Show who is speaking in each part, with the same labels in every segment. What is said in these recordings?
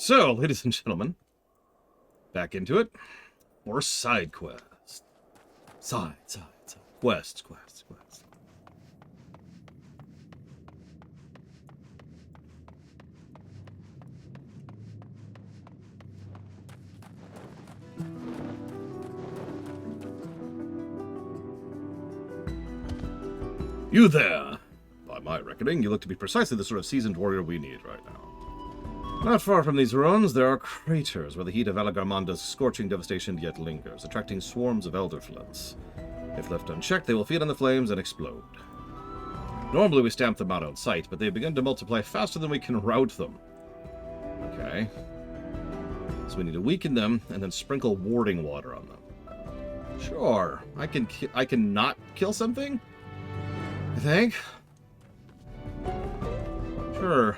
Speaker 1: So, ladies and gentlemen, back into it. More side quests. Side. Quests. You there! By my reckoning, you look to be precisely the sort of seasoned warrior we need right now. Not far from these ruins, there are craters where the heat of Alagarmanda's scorching devastation yet lingers, attracting swarms of elder flints. If left unchecked, they will feed on the flames and explode. Normally we stamp them out on sight, but they begin to multiply faster than we can rout them. Okay. So we need to weaken them and then sprinkle warding water on them. Sure. I can not kill something? I think. Sure.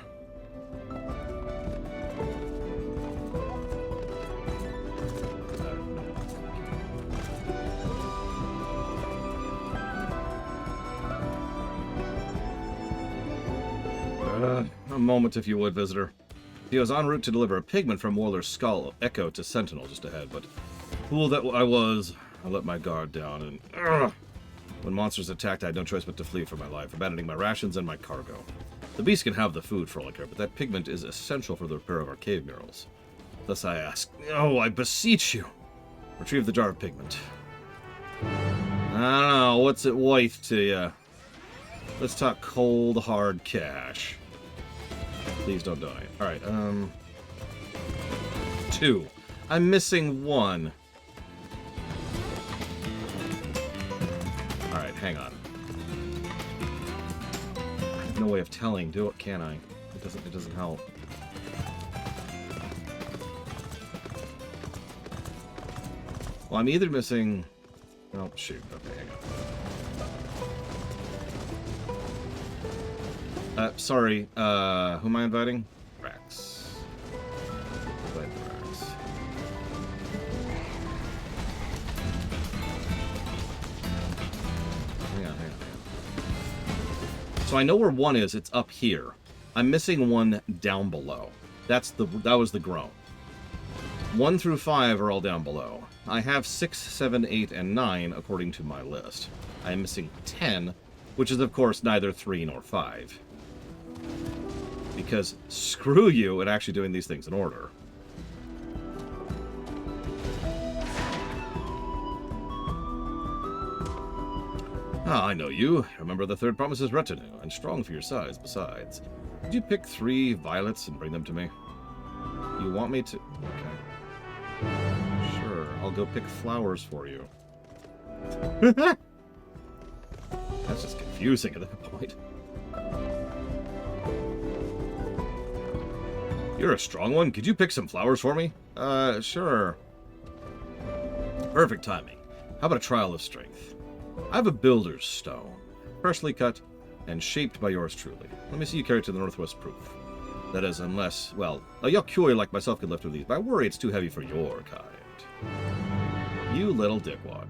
Speaker 1: A moment, if you would, visitor. He was en route to deliver a pigment from Warler's skull echo to Sentinel just ahead, but fool that I was, I let my guard down, and when monsters attacked, I had no choice but to flee for my life, abandoning my rations and my cargo. The beast can have the food for all I care, but that pigment is essential for the repair of our cave murals. Thus I ask, oh, I beseech you, retrieve the jar of pigment. I don't know, what's it worth to you? Let's talk cold, hard cash. Please don't die. Alright, 2. I'm missing 1. Alright, hang on. I have no way of telling, can I? It doesn't help. Well, I'm either missing... Oh, shoot. Okay, hang on. Sorry, who am I inviting? Rex. Invite Rex. Hang on. So I know where 1 is, it's up here. I'm missing 1 down below. That was the groan. 1 through 5 are all down below. I have 6, 7, 8, and 9 according to my list. I am missing 10, which is of course neither 3 nor 5. Because screw you at actually doing these things in order. Ah, I know you. Remember the third promise's retinue, and strong for your size besides. Did you pick 3 violets and bring them to me? You want me to... Okay. Sure, I'll go pick flowers for you. That's just confusing at that point. You're a strong one. Could you pick some flowers for me? Sure. Perfect timing. How about a trial of strength? I have a builder's stone, freshly cut and shaped by yours truly. Let me see you carry it to the Northwest Proof. That is, unless, well, a Yokoi like myself could lift with these, but I worry it's too heavy for your kind. You little dickwad.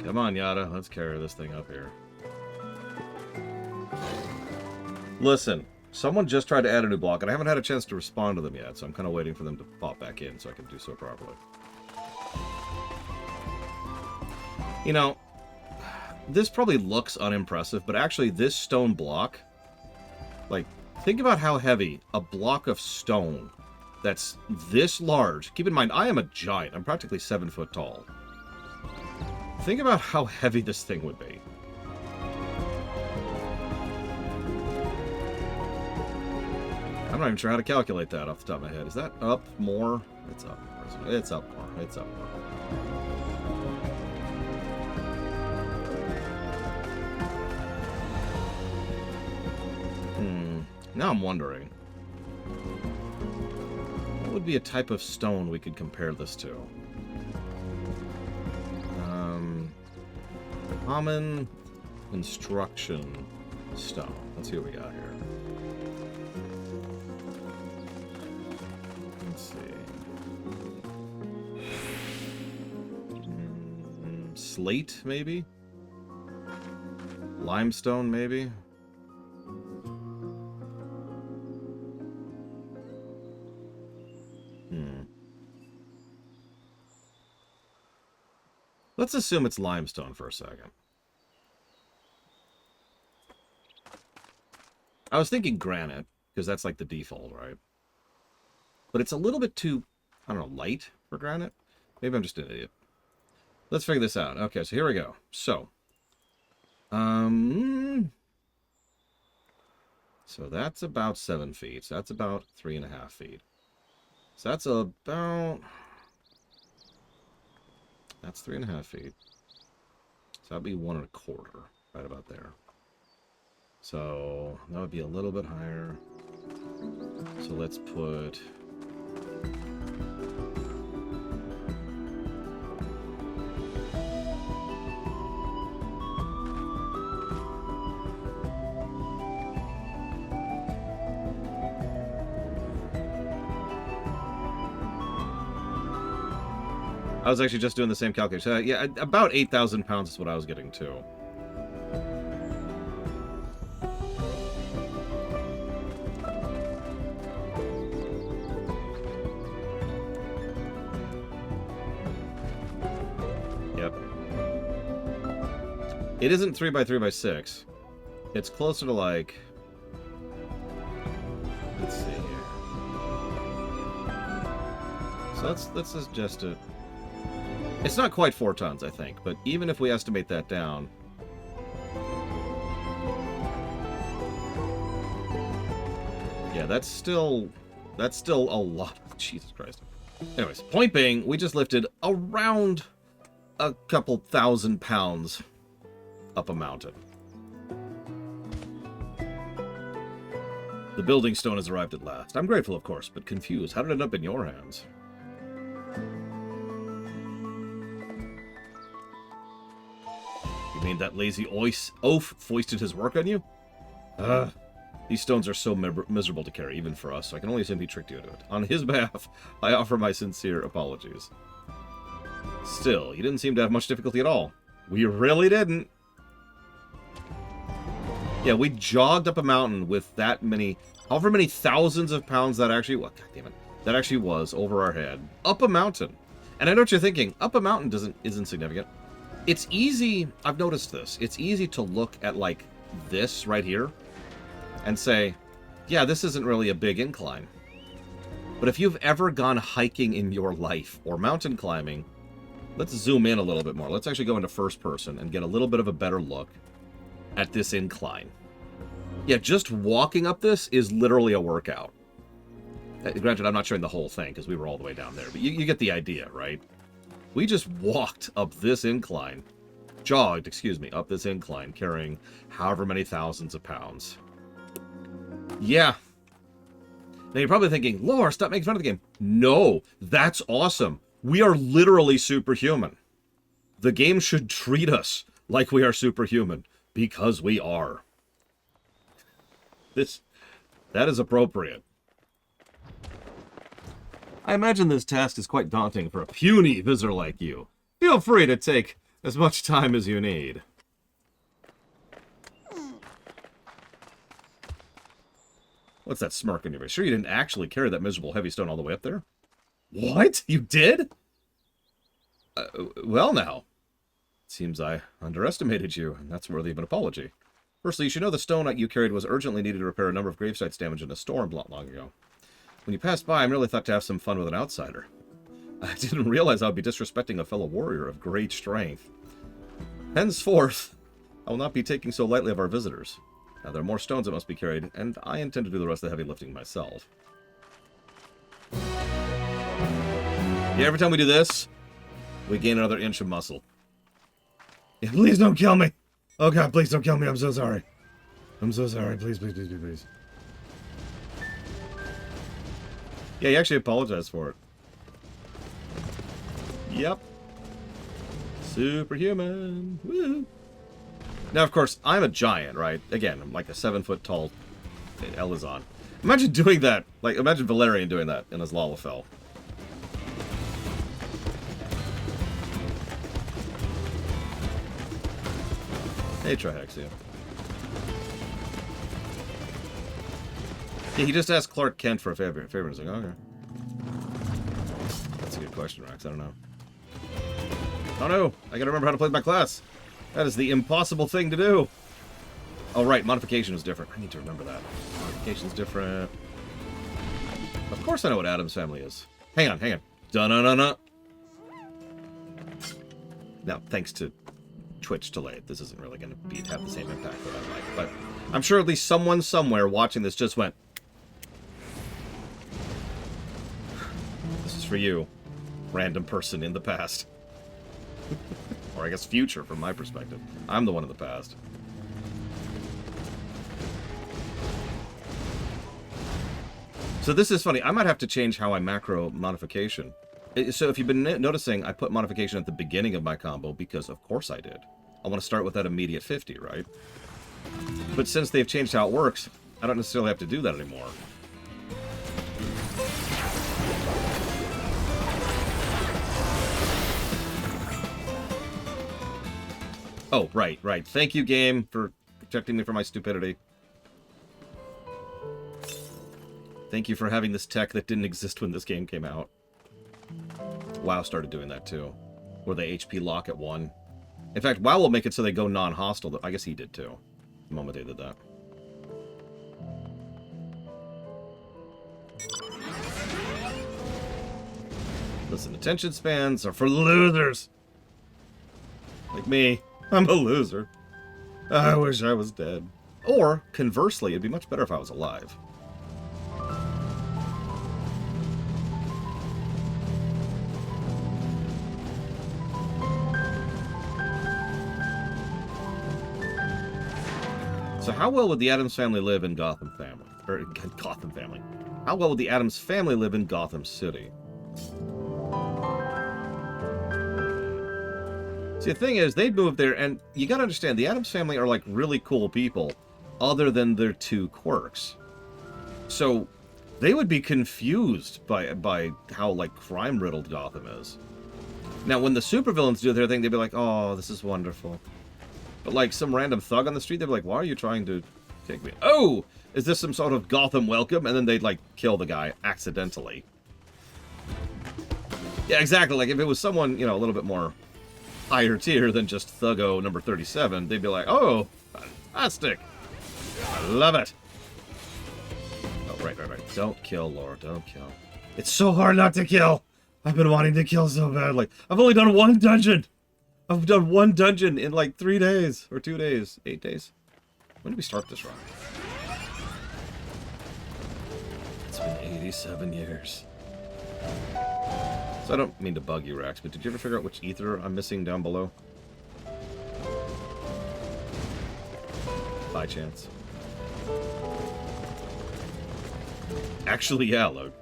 Speaker 1: Come on, Yada. Let's carry this thing up here. Listen, someone just tried to add a new block, and I haven't had a chance to respond to them yet, so I'm kind of waiting for them to pop back in so I can do so properly. You know, this probably looks unimpressive, but actually this stone block, like, think about how heavy a block of stone that's this large. Keep in mind, I am a giant. I'm practically 7 foot tall. Think about how heavy this thing would be. I'm not even sure how to calculate that off the top of my head. Is that up more? It's up. It's up more. It's up more. Now I'm wondering. What would be a type of stone we could compare this to? Common construction stone. Let's see what we got here. Slate, maybe? Limestone, maybe? Let's assume it's limestone for a second. I was thinking granite, because that's like the default, right? But it's a little bit too, I don't know, light for granite? Maybe I'm just an idiot. Let's figure this out. Okay, so here we go. So that's about 7 feet. So that's about 3.5 feet. So that's about... That's 3.5 feet. So that'd be 1.25, right about there. So that would be a little bit higher. So let's put... I was actually just doing the same calculation. Yeah, about 8,000 pounds is what I was getting to. Yep. It isn't 3 by 3 by 6. It's closer to like... Let's see here. So let's suggest it. It's not quite 4 tons, I think, but even if we estimate that down... Yeah, that's still a lot. Jesus Christ. Anyways, point being, we just lifted around a couple thousand pounds up a mountain. The building stone has arrived at last. I'm grateful, of course, but confused. How did it end up in your hands? You mean that lazy oaf foisted his work on you? These stones are so miserable to carry, even for us, so I can only assume he tricked you into it. On his behalf, I offer my sincere apologies. Still, you didn't seem to have much difficulty at all. We really didn't. Yeah, we jogged up a mountain with that many, however many thousands of pounds that actually, well, God damn it, that actually was over our head. Up a mountain. And I know what you're thinking. Up a mountain isn't significant. It's easy, I've noticed this, it's easy to look at like this right here and say, yeah, this isn't really a big incline. But if you've ever gone hiking in your life or mountain climbing, let's zoom in a little bit more. Let's actually go into first person and get a little bit of a better look at this incline. Yeah, just walking up this is literally a workout. Granted, I'm not showing the whole thing because we were all the way down there, but you get the idea, right? We just walked up this incline, jogged, excuse me, up this incline, carrying however many thousands of pounds. Yeah. Now you're probably thinking, Lore, stop making fun of the game. No, that's awesome. We are literally superhuman. The game should treat us like we are superhuman, because we are. That is appropriate. I imagine this task is quite daunting for a puny visitor like you. Feel free to take as much time as you need. What's that smirk on your face? Sure you didn't actually carry that miserable heavy stone all the way up there? What? You did? Well now. Seems I underestimated you, and that's worthy of an apology. Firstly, you should know the stone you carried was urgently needed to repair a number of gravesites damaged in a storm not long ago. When you passed by, I really thought to have some fun with an outsider. I didn't realize I would be disrespecting a fellow warrior of great strength. Henceforth, I will not be taking so lightly of our visitors. Now, there are more stones that must be carried, and I intend to do the rest of the heavy lifting myself. Yeah, every time we do this, we gain another inch of muscle. Yeah, please don't kill me! Oh god, please don't kill me, I'm so sorry. I'm so sorry, please, please, please, please. Yeah, he actually apologized for it. Yep. Superhuman. Woo! Now, of course, I'm a giant, right? Again, I'm like a 7-foot-tall Elizon. Imagine doing that. Like, imagine Valerian doing that in his Lalafell. Hey, Trihexia. Yeah, he just asked Clark Kent for a favor. I was like, oh, okay. That's a good question, Rex. I don't know. Oh no! I gotta remember how to play my class. That is the impossible thing to do. Oh right, modification is different. I need to remember that. Modification's different. Of course I know what Adam's family is. Hang on, hang on. Dun-dun-dun-dun. Now, thanks to Twitch delayed, this isn't really going to have the same impact that I like. But I'm sure at least someone somewhere watching this just went, this is for you, random person in the past. Or I guess future from my perspective. I'm the one in the past. So this is funny. I might have to change how I macro modification. So if you've been noticing, I put modification at the beginning of my combo because of course I did. I want to start with that immediate 50, right? But since they've changed how it works, I don't necessarily have to do that anymore. Oh, right, right. Thank you, game, for protecting me from my stupidity. Thank you for having this tech that didn't exist when this game came out. WoW started doing that too, where they HP lock at 1. In fact, WoW will make it so they go non-hostile. I guess he did too, the moment they did that. Listen, attention spans are for losers. Like me. I'm a loser. I wish I was dead. Or, conversely, it'd be much better if I was alive. So how well would the Addams family live in Gotham family? Or Gotham family. How well would the Addams family live in Gotham City? See, the thing is, they'd move there, and you gotta understand, the Addams family are, like, really cool people, other than their 2 quirks. So, they would be confused by how, like, crime-riddled Gotham is. Now, when the supervillains do their thing, they'd be like, oh, this is wonderful. But, like, some random thug on the street, they'd be like, why are you trying to take me? Oh! Is this some sort of Gotham welcome? And then they'd, like, kill the guy accidentally. Yeah, exactly. Like, if it was someone, you know, a little bit more higher tier than just Thuggo number 37, they'd be like, oh, fantastic. I love it. Oh, right. Don't kill, Laura. Don't kill. It's so hard not to kill. I've been wanting to kill so badly. I've only done 1 dungeon. I've done 1 dungeon in like 3 days. Or 2 days. 8 days. When did we start this run? It's been 87 years. So I don't mean to bug you, Rex, but did you ever figure out which ether I'm missing down below? By chance. Actually, yeah, Lode.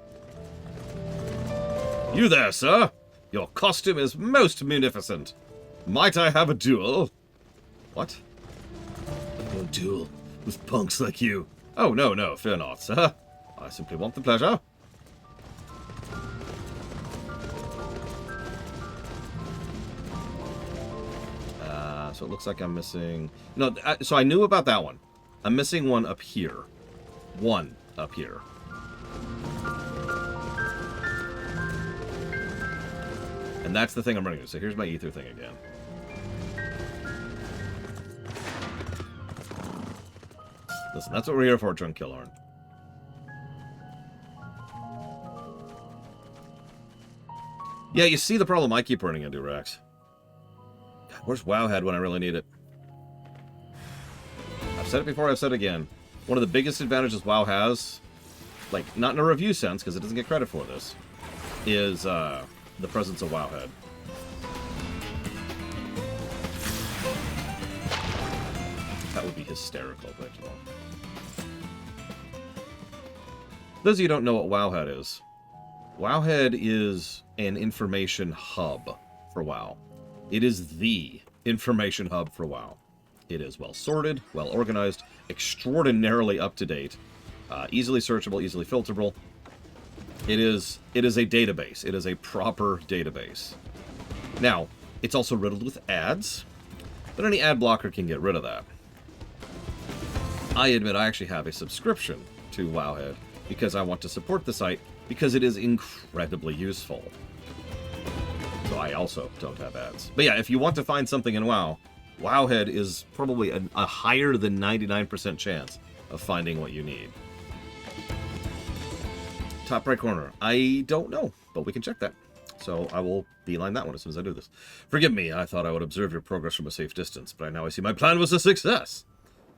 Speaker 1: You there, sir? Your costume is most munificent. Might I have a duel? What? No duel with punks like you. Oh, no, fear not, sir. I simply want the pleasure. So it looks like I'm missing... No, so I knew about that one. I'm missing one up here. One up here. And that's the thing I'm running into. So here's my ether thing again. Listen, that's what we're here for, Drunk Killhorn. Yeah, you see the problem I keep running into, Rex. Where's Wowhead when I really need it? I've said it before, I've said it again. One of the biggest advantages WoW has, like, not in a review sense, because it doesn't get credit for this, is the presence of Wowhead. That would be hysterical, but well. Those of you who don't know what Wowhead is, Wowhead is an information hub for WoW. It is the information hub for WoW. It is well sorted, well organized, extraordinarily up to date, easily searchable, easily filterable. It is a database. It is a proper database. Now, it's also riddled with ads, but any ad blocker can get rid of that. I admit I actually have a subscription to Wowhead because I want to support the site because it is incredibly useful. So I also don't have ads. But yeah, if you want to find something in WoW, Wowhead is probably a higher than 99% chance of finding what you need. Top right corner. I don't know, but we can check that. So I will beeline that one as soon as I do this. Forgive me, I thought I would observe your progress from a safe distance, but now I see my plan was a success.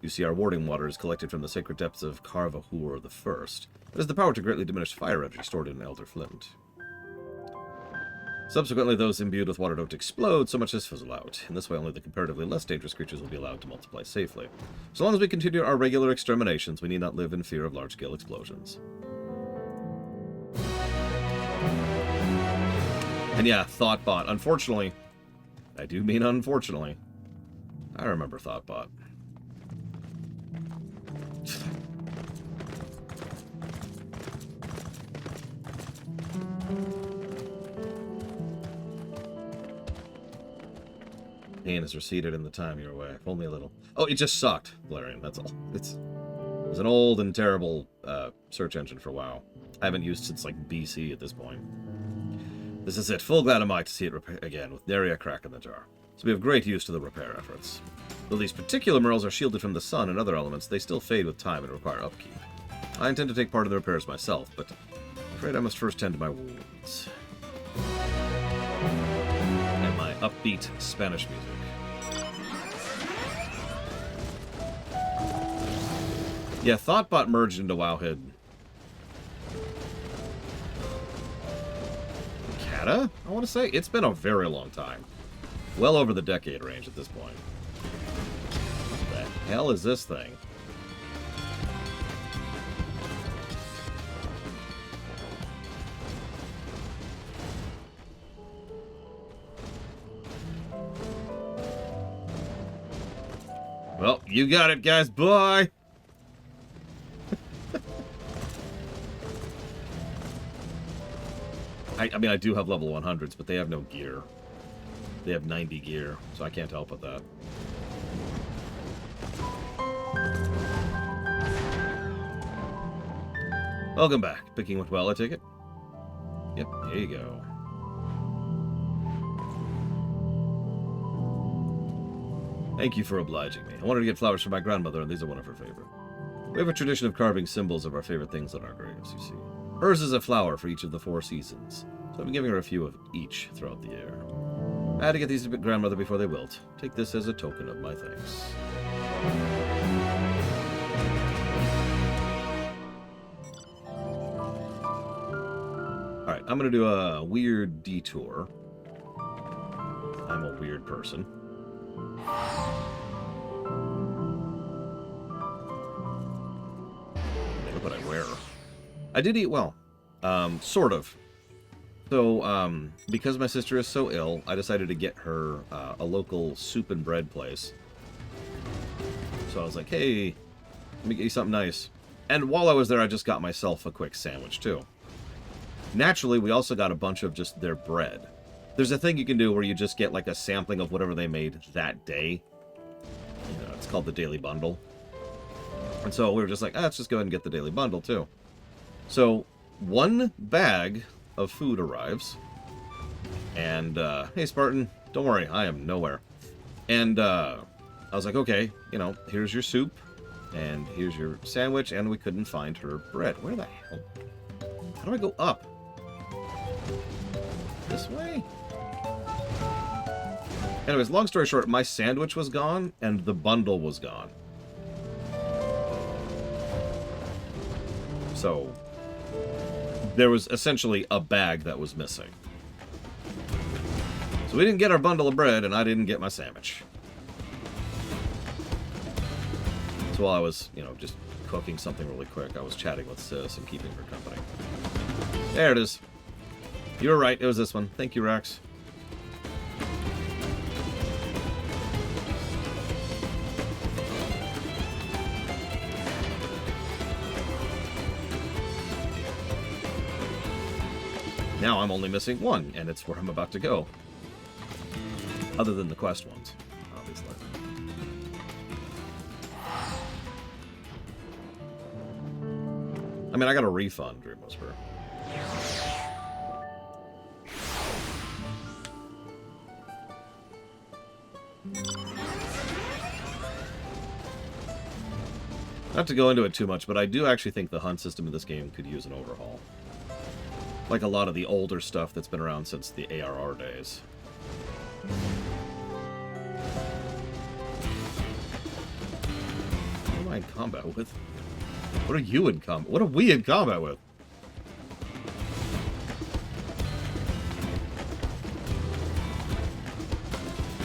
Speaker 1: You see our warding water is collected from the sacred depths of Carvahur the First. It has the power to greatly diminish fire energy stored in Elder Flint. Subsequently, those imbued with water don't explode so much as fizzle out. In this way, only the comparatively less dangerous creatures will be allowed to multiply safely. So long as we continue our regular exterminations, we need not live in fear of large-scale explosions. And yeah, Thoughtbot. Unfortunately, I do mean unfortunately, I remember Thoughtbot. Pain has receded in the time you were away. If only a little. Oh, it just sucked, Valerian, that's all. It's an old and terrible search engine for WoW. I haven't used since, like, BC at this point. This is it. Full glad am I to see it repair again, with nary a crack in the jar. So we have great use to the repair efforts. Though these particular minerals are shielded from the sun and other elements, they still fade with time and require upkeep. I intend to take part in the repairs myself, but I'm afraid I must first tend to my wounds. And my upbeat Spanish music. Yeah, Thoughtbot merged into Wowhead. Cata, I want to say? It's been a very long time. Well over the decade range at this point. What the hell is this thing? Well, you got it, guys. Bye! I mean, I do have level 100s, but they have no gear. They have 90 gear, so I can't help with that. Welcome back. Picking went well, I take it? Yep, here you go. Thank you for obliging me. I wanted to get flowers for my grandmother, and these are one of her favorite. We have a tradition of carving symbols of our favorite things on our graves, you see. Hers is a flower for each of the 4 seasons, so I've been giving her a few of each throughout the year. I had to get these to grandmother before they wilt. Take this as a token of my thanks. Alright, I'm going to do a weird detour. I'm a weird person. Look what I wear. I did eat well. Sort of. So, because my sister is so ill, I decided to get her a local soup and bread place. So I was like, hey, let me get you something nice. And while I was there, I just got myself a quick sandwich, too. Naturally, we also got a bunch of just their bread. There's a thing you can do where you just get, like, a sampling of whatever they made that day. You know, it's called the Daily Bundle. And so we were just like, let's just go ahead and get the Daily Bundle, too. So, 1 bag of food arrives. And, hey, Spartan, don't worry, I am nowhere. And, I was like, okay, you know, here's your soup, and here's your sandwich, and we couldn't find her bread. Where the hell? How do I go up? This way? Anyways, long story short, my sandwich was gone, and the bundle was gone. So, there was essentially a bag that was missing. So we didn't get our bundle of bread, and I didn't get my sandwich. So while I was, you know, just cooking something really quick, I was chatting with Sis and keeping her company. There it is. You were right, it was this one. Thank you, Rax. Now I'm only missing 1, and it's where I'm about to go. Other than the quest ones, obviously. I mean, I got a refund, Dream Whisperer. Not to go into it too much, but I do actually think the hunt system in this game could use an overhaul. Like a lot of the older stuff that's been around since the ARR days. What am I in combat with? What are you in combat? What are we in combat with?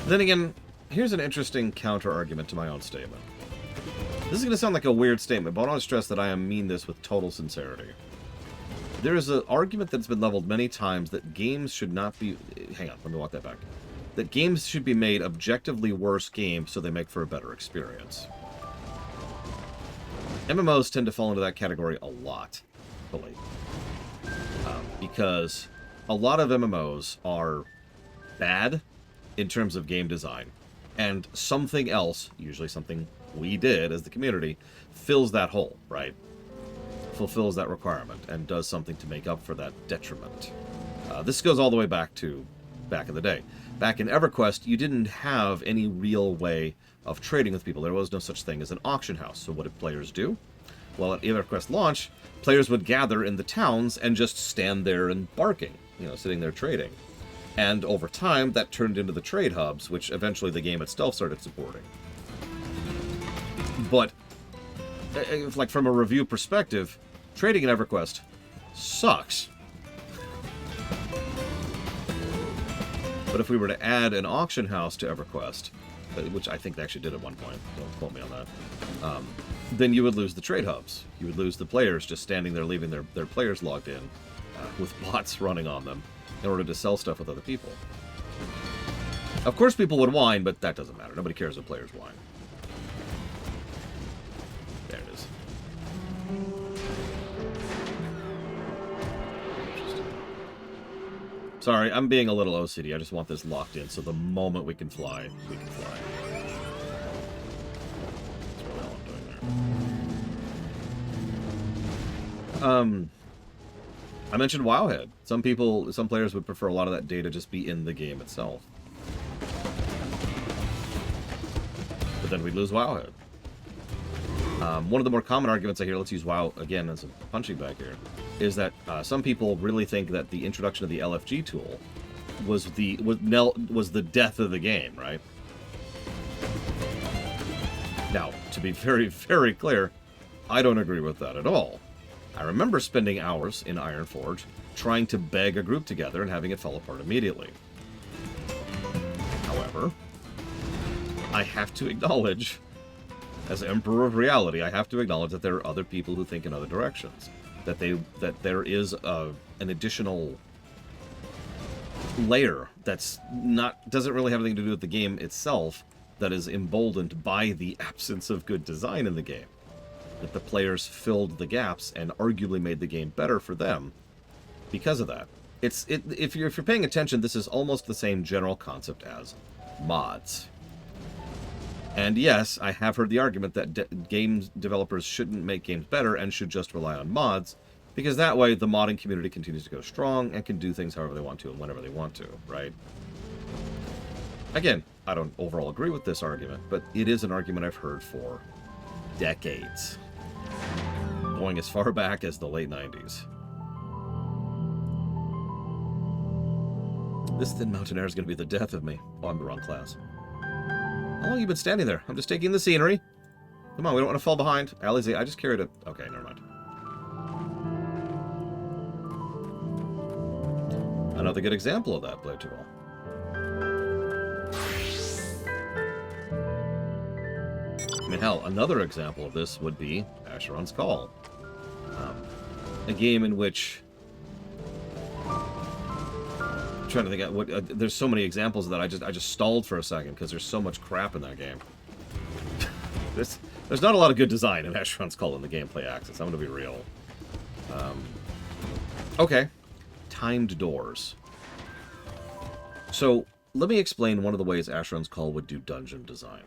Speaker 1: Then again, here's an interesting counter-argument to my own statement. This is going to sound like a weird statement, but I want to stress that I mean this with total sincerity. There is an argument that's been leveled many times that games should not be... Hang on, let me walk that back. That games should be made objectively worse games so they make for a better experience. MMOs tend to fall into that category a lot, really. Because a lot of MMOs are bad in terms of game design. And something else, usually something we did as the community, fills that hole, right? Fulfills that requirement and does something to make up for that detriment. This goes all the way back to back in the day. Back in EverQuest, you didn't have any real way of trading with people. There was no such thing as an auction house. So what did players do? Well, at EverQuest launch, players would gather in the towns and just stand there and barking, sitting there trading. And over time, that turned into the trade hubs, which eventually the game itself started supporting. But, like from a review perspective, trading in EverQuest sucks. But if we were to add an auction house to EverQuest, which I think they actually did at one point, don't quote me on that, then you would lose the trade hubs. You would lose the players just standing there leaving their players logged in with bots running on them in order to sell stuff with other people. Of course people would whine, but that doesn't matter. Nobody cares if players whine. There it is. Sorry, I'm being a little OCD. I just want this locked in, so the moment we can fly, we can fly. That's really all I'm doing there. I mentioned Wowhead. Some players would prefer a lot of that data just be in the game itself. But then we'd lose Wowhead. One of the more common arguments I hear, let's use WoW again as a punching bag here, is that some people really think that the introduction of the LFG tool was the death of the game, right? Now, to be very, very clear, I don't agree with that at all. I remember spending hours in Ironforge trying to beg a group together and having it fall apart immediately. However, I have to acknowledge, as Emperor of Reality, I have to acknowledge that there are other people who think in other directions. That there is an additional layer doesn't really have anything to do with the game itself, that is emboldened by the absence of good design in the game. That the players filled the gaps and arguably made the game better for them because of that. If you're paying attention, this is almost the same general concept as mods. And yes, I have heard the argument that game developers shouldn't make games better and should just rely on mods, because that way the modding community continues to go strong and can do things however they want to and whenever they want to, right? Again, I don't overall agree with this argument, but it is an argument I've heard for decades. Going as far back as the late 90s. This Thin Mountain Air is going to be the death of me. Oh, I'm the wrong class. How long have you been standing there? I'm just taking the scenery. Come on, we don't want to fall behind. Alizé, I just carried it. Okay, never mind. Another good example of that, played too well. I mean, hell, another example of this would be Asheron's Call. A game in which... I'm trying to think of there's so many examples of that. I just stalled for a second because there's so much crap in that game. There's not a lot of good design in Asheron's Call in the gameplay axis. I'm going to be real. Okay. Timed doors. So, let me explain one of the ways Asheron's Call would do dungeon design.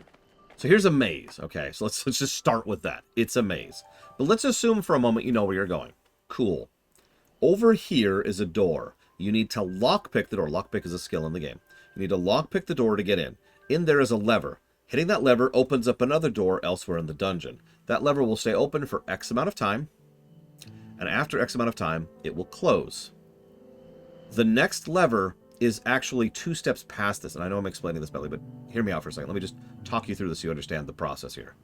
Speaker 1: So here's a maze, okay? So let's just start with that. It's a maze. But let's assume for a moment you know where you're going. Cool. Over here is a door. You need to lockpick the door. Lockpick is a skill in the game. You need to lockpick the door to get in. In there is a lever. Hitting that lever opens up another door elsewhere in the dungeon. That lever will stay open for X amount of time, and after X amount of time, it will close. The next lever is actually 2 steps past this, and I know I'm explaining this badly, but hear me out for a second. Let me just talk you through this so you understand the process here.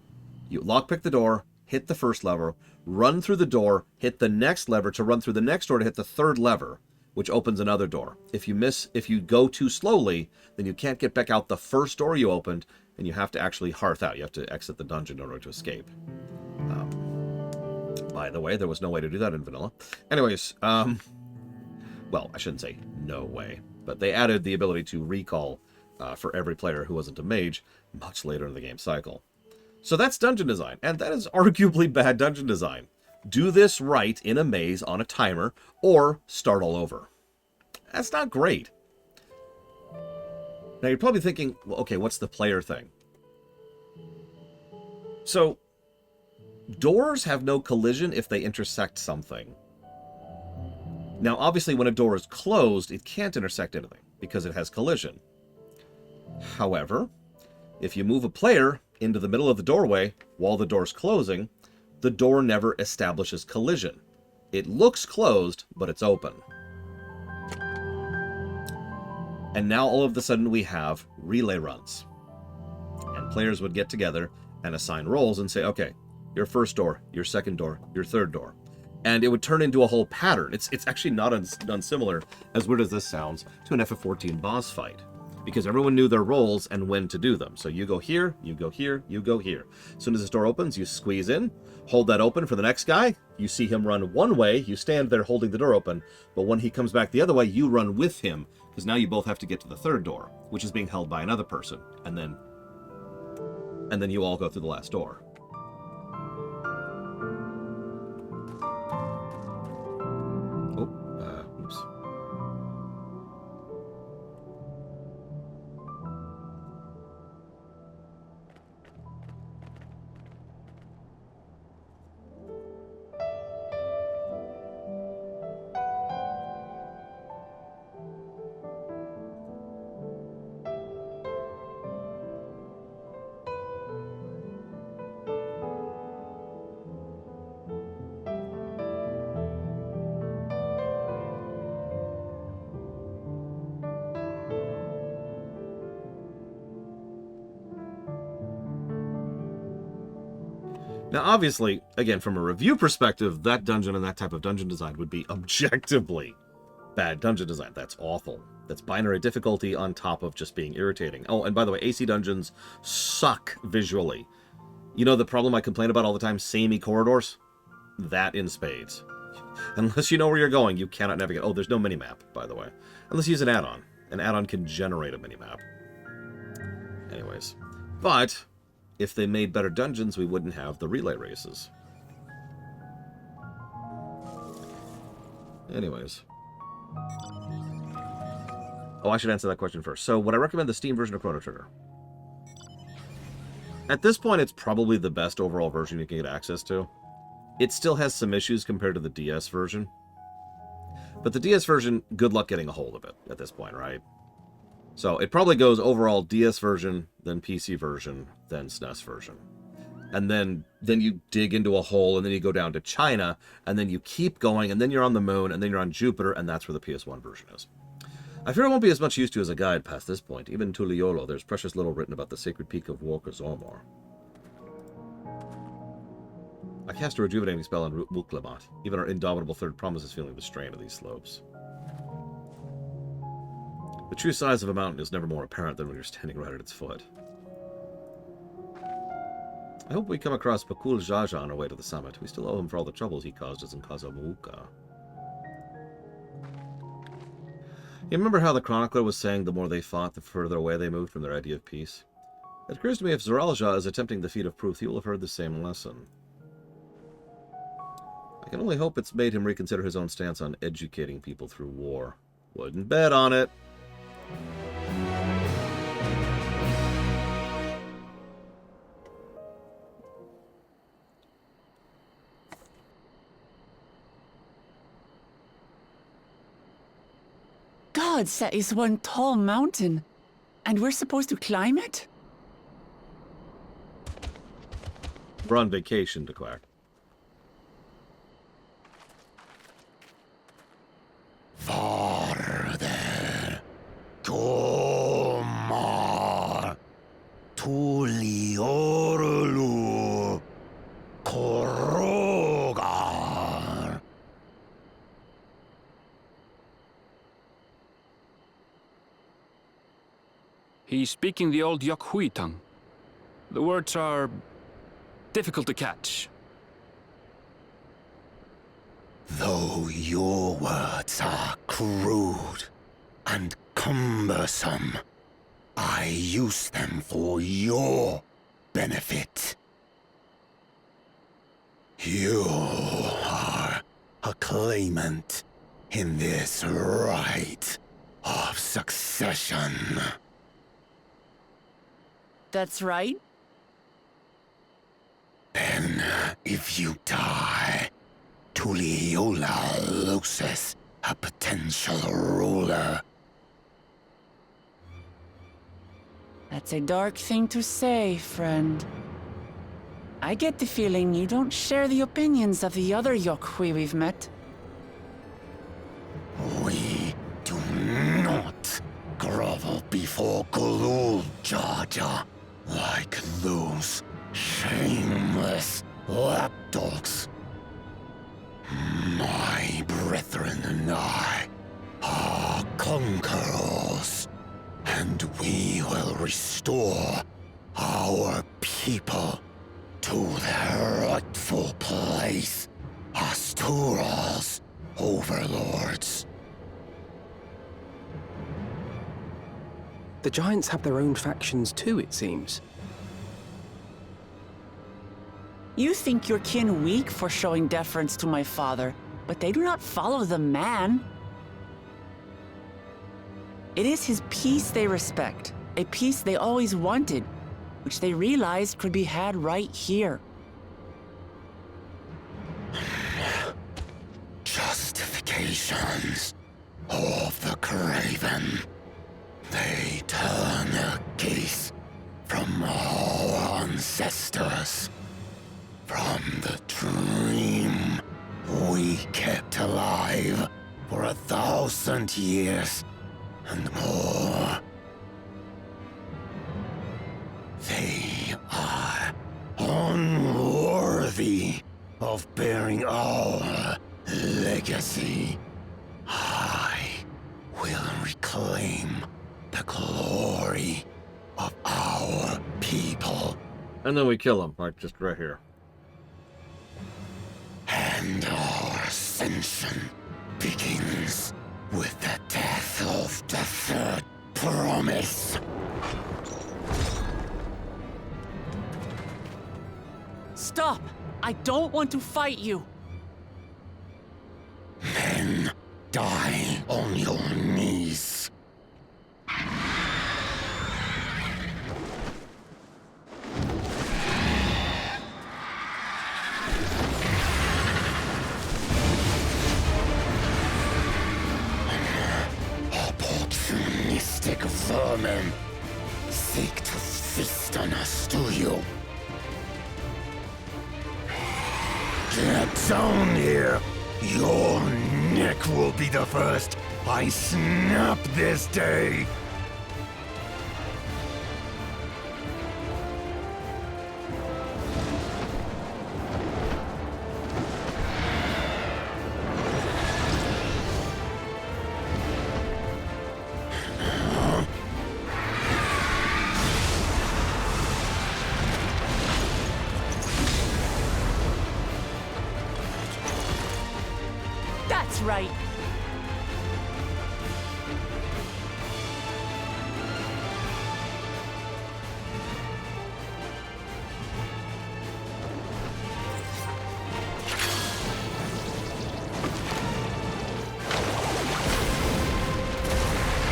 Speaker 1: You lockpick the door, hit the first lever, run through the door, hit the next lever to run through the next door to hit the third lever, which opens another door. If you go too slowly, then you can't get back out the first door you opened, and you have to actually hearth out. You have to exit the dungeon in order to escape. By the way, there was no way to do that in vanilla. Anyways, well, I shouldn't say no way, but they added the ability to recall for every player who wasn't a mage much later in the game cycle. So that's dungeon design, and that is arguably bad dungeon design. Do this right in a maze on a timer, or start all over. That's not great. Now you're probably thinking, well, okay, what's the player thing? So, doors have no collision if they intersect something. Now, obviously, when a door is closed, it can't intersect anything, because it has collision. However, if you move a player into the middle of the doorway while the door's closing, the door never establishes collision. It looks closed, but it's open. And now all of a sudden we have relay runs. And players would get together and assign roles and say, okay, your first door, your second door, your third door. And it would turn into a whole pattern. It's actually not unsimilar, as weird as this sounds, to an FF14 boss fight. Because everyone knew their roles and when to do them. So you go here, you go here, you go here. As soon as this door opens, you squeeze in, hold that open for the next guy. You see him run one way, you stand there holding the door open. But when he comes back the other way, you run with him. Because now you both have to get to the third door, which is being held by another person. And then you all go through the last door. Oops. Now, obviously, again, from a review perspective, that dungeon and that type of dungeon design would be objectively bad dungeon design. That's awful. That's binary difficulty on top of just being irritating. Oh, and by the way, AC dungeons suck visually. You know the problem I complain about all the time? Samey corridors? That in spades. Unless you know where you're going, you cannot navigate. Oh, there's no minimap, by the way. Unless you use an add-on. An add-on can generate a minimap. Anyways. But if they made better dungeons, we wouldn't have the relay races. Anyways. Oh, I should answer that question first. So, would I recommend the Steam version of Chrono Trigger? At this point, it's probably the best overall version you can get access to. It still has some issues compared to the DS version. But the DS version, good luck getting a hold of it at this point, right? So it probably goes overall DS version, then PC version, then SNES version. And then you dig into a hole, and then you go down to China, and then you keep going, and then you're on the moon, and then you're on Jupiter, and that's where the PS1 version is. I fear it won't be as much used to as a guide past this point. Even in Tuliolo, there's precious little written about the sacred peak of Walker's Ormor. I cast a rejuvenating spell on Wuklemat. Even our indomitable third promises feeling the strain of these slopes. The true size of a mountain is never more apparent than when you're standing right at its foot. I hope we come across Bakul Jaja on our way to the summit. We still owe him for all the troubles he caused us in Kazamuka. You remember how the chronicler was saying the more they fought, the further away they moved from their idea of peace? It occurs to me if Zoralja is attempting the feat of proof, he will have heard the same lesson. I can only hope it's made him reconsider his own stance on educating people through war. Wouldn't bet on it.
Speaker 2: gods, that is one tall mountain. And we're supposed to climb it?
Speaker 1: We're on vacation, to Quack.
Speaker 3: Farther. Tomar. Tuliorulu. Korogar.
Speaker 4: He's speaking the old Yokhui tongue. The words are difficult to catch.
Speaker 3: Though your words are crude and cumbersome, I use them for your benefit. You are a claimant in this right of succession.
Speaker 2: That's right.
Speaker 3: Then, if you die, Tuliola loses a potential ruler.
Speaker 2: That's a dark thing to say, friend. I get the feeling you don't share the opinions of the other Yokhui we've met.
Speaker 3: We do not grovel before Galul, Jaja, like those shameless lapdogs. My brethren and I are conquerors, and we will restore our people to their rightful place as Tural's overlords.
Speaker 5: The Giants have their own factions too, it seems.
Speaker 2: You think your kin weak for showing deference to my father, but they do not follow the man. It is his peace they respect, a peace they always wanted, which they realized could be had right here.
Speaker 3: Justifications of the craven. They turn their gaze from our ancestors, from the dream we kept alive for 1,000 years and more. They are unworthy of bearing our legacy. I will reclaim the glory of our people.
Speaker 1: And then we kill him, like just right here.
Speaker 3: And our ascension begins with the death of the third promise.
Speaker 2: Stop! I don't want to fight you!
Speaker 3: Then die on your knees. Opportunistic vermin seek to feast on us, do you? Get down here! Your neck will be the first I snap this day!
Speaker 2: That's right!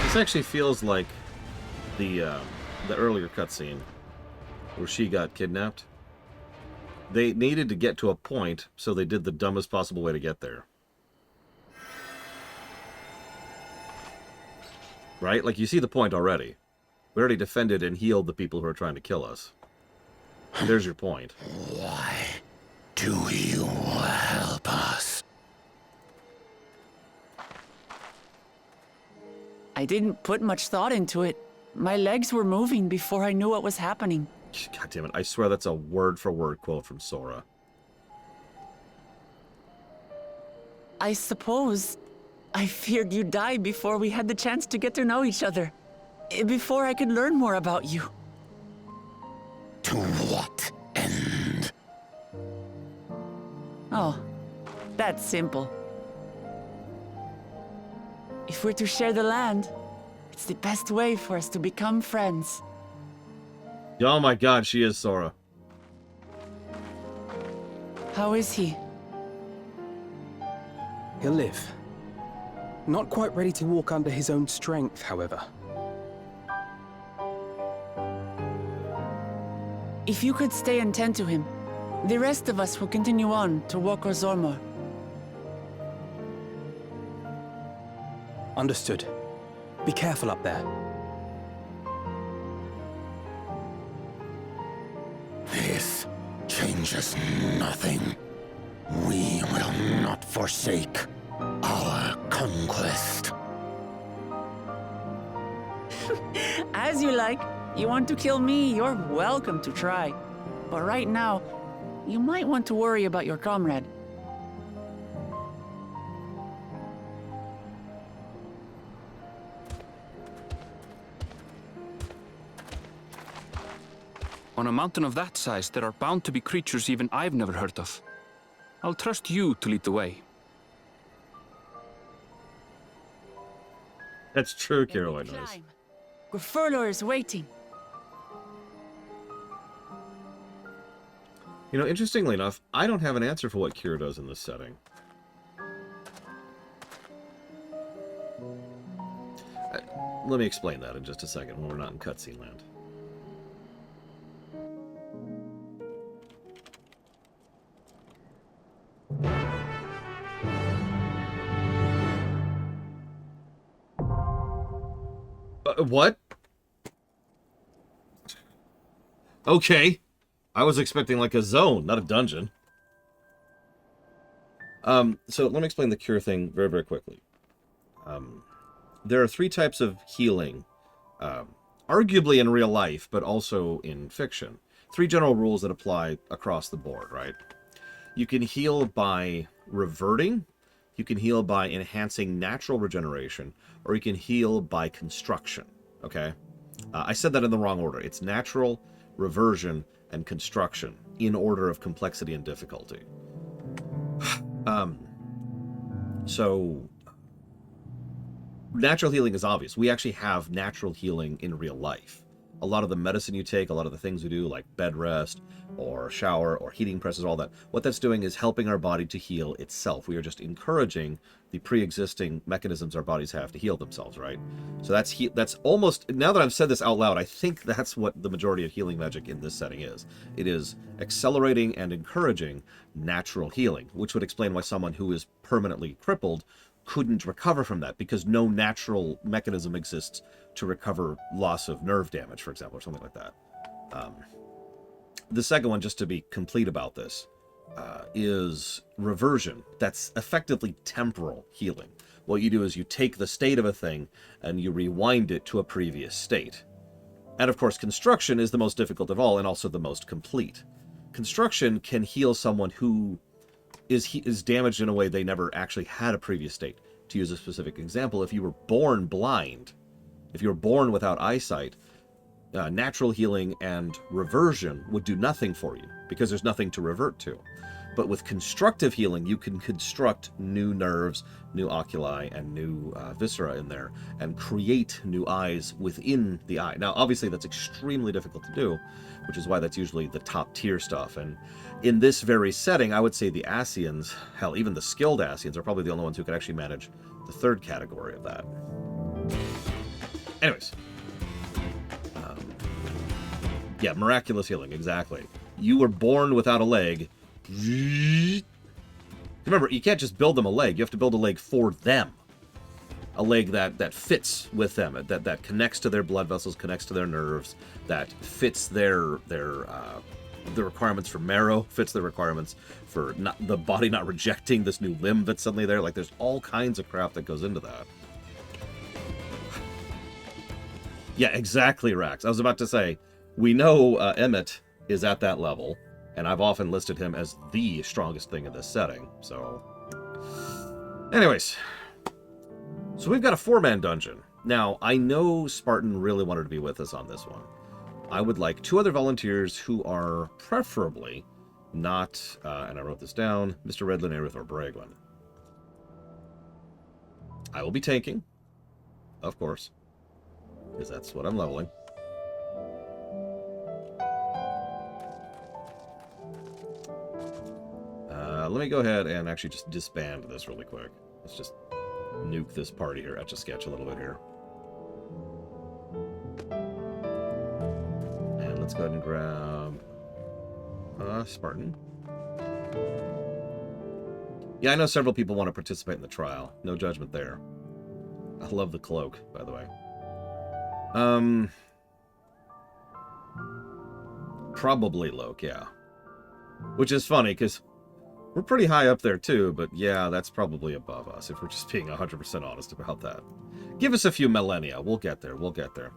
Speaker 1: This actually feels like the earlier cutscene where she got kidnapped. They needed to get to a point, so they did the dumbest possible way to get there. Right? Like, you see the point already. We already defended and healed the people who are trying to kill us. There's your point.
Speaker 3: Why do you help us?
Speaker 2: I didn't put much thought into it. My legs were moving before I knew what was happening.
Speaker 1: God damn it, I swear that's a word-for-word quote from Sora.
Speaker 2: I suppose I feared you'd die before we had the chance to get to know each other. Before I could learn more about you.
Speaker 3: To what end?
Speaker 2: Oh, that's simple. If we're to share the land, it's the best way for us to become friends.
Speaker 1: Oh my god, she is Sora.
Speaker 2: How is he?
Speaker 5: He'll live. Not quite ready to walk under his own strength, however.
Speaker 2: If you could stay and tend to him, the rest of us will continue on to Woko Zormor.
Speaker 5: Understood. Be careful up there.
Speaker 3: This changes nothing. We will not forsake our conquest.
Speaker 2: As you like. You want to kill me, you're welcome to try. But right now, you might want to worry about your comrade.
Speaker 4: On a mountain of that size, there are bound to be creatures even I've never heard of. I'll trust you to lead the way.
Speaker 1: That's true,
Speaker 2: Let me
Speaker 1: Caroline knows.
Speaker 2: climb. Gefurler is waiting.
Speaker 1: You know, interestingly enough, I don't have an answer for what Kira does in this setting. Let me explain that in just a second when we're not in cutscene land. What? Okay. I was expecting like a zone, not a dungeon. So let me explain the cure thing very, very quickly. There are 3 types of healing, arguably in real life, but also in fiction. 3 general rules that apply across the board, right? You can heal by reverting, you can heal by enhancing natural regeneration, or you can heal by construction, okay? I said that in the wrong order. It's natural, reversion, and construction in order of complexity and difficulty. So natural healing is obvious. We actually have natural healing in real life. A lot of the medicine you take, a lot of the things we do, like bed rest or shower or heating presses, all that, what that's doing is helping our body to heal itself. We are just encouraging the pre-existing mechanisms our bodies have to heal themselves, right? So that's almost, now that I've said this out loud, I think that's what the majority of healing magic in this setting is. It is accelerating and encouraging natural healing, which would explain why someone who is permanently crippled couldn't recover from that, because no natural mechanism exists to recover loss of nerve damage, for example, or something like that. The second one, just to be complete about this, is reversion. That's effectively temporal healing. What you do is you take the state of a thing and you rewind it to a previous state. And of course, construction is the most difficult of all and also the most complete. Construction can heal someone who is damaged in a way they never actually had a previous state. To use a specific example, if you were born blind, if you were born without eyesight, natural healing and reversion would do nothing for you because there's nothing to revert to. But with constructive healing, you can construct new nerves, new oculi, and new viscera in there, and create new eyes within the eye. Now, obviously, that's extremely difficult to do, which is why that's usually the top tier stuff. And in this very setting, I would say the Ascians, hell, even the skilled Ascians, are probably the only ones who can actually manage the third category of that. Anyways. Yeah, miraculous healing, exactly. You were born without a leg. Remember, you can't just build them a leg. You have to build a leg for them. a leg that fits with them, that connects to their blood vessels, connects to their nerves, that fits the requirements for marrow, fits the requirements for the body not rejecting this new limb that's suddenly there. Like, there's all kinds of crap that goes into that. Yeah, exactly, Rax. I was about to say, we know Emmett is at that level, and I've often listed him as the strongest thing in this setting, so... Anyways, so we've got a 4-man dungeon. Now, I know Spartan really wanted to be with us on this one. I would like 2 other volunteers who are preferably not, and I wrote this down, Mr. Redlin, Aerith, or Braglin. I will be tanking, of course, because that's what I'm leveling. Let me go ahead and actually just disband this really quick. Let's just nuke this party here, etch a sketch a little bit here. And let's go ahead and grab Spartan. Yeah, I know several people want to participate in the trial. No judgment there. I love the cloak, by the way. Probably Loke, yeah. Which is funny, because we're pretty high up there, too, but yeah, that's probably above us, if we're just being 100% honest about that. Give us a few millennia. We'll get there. We'll get there.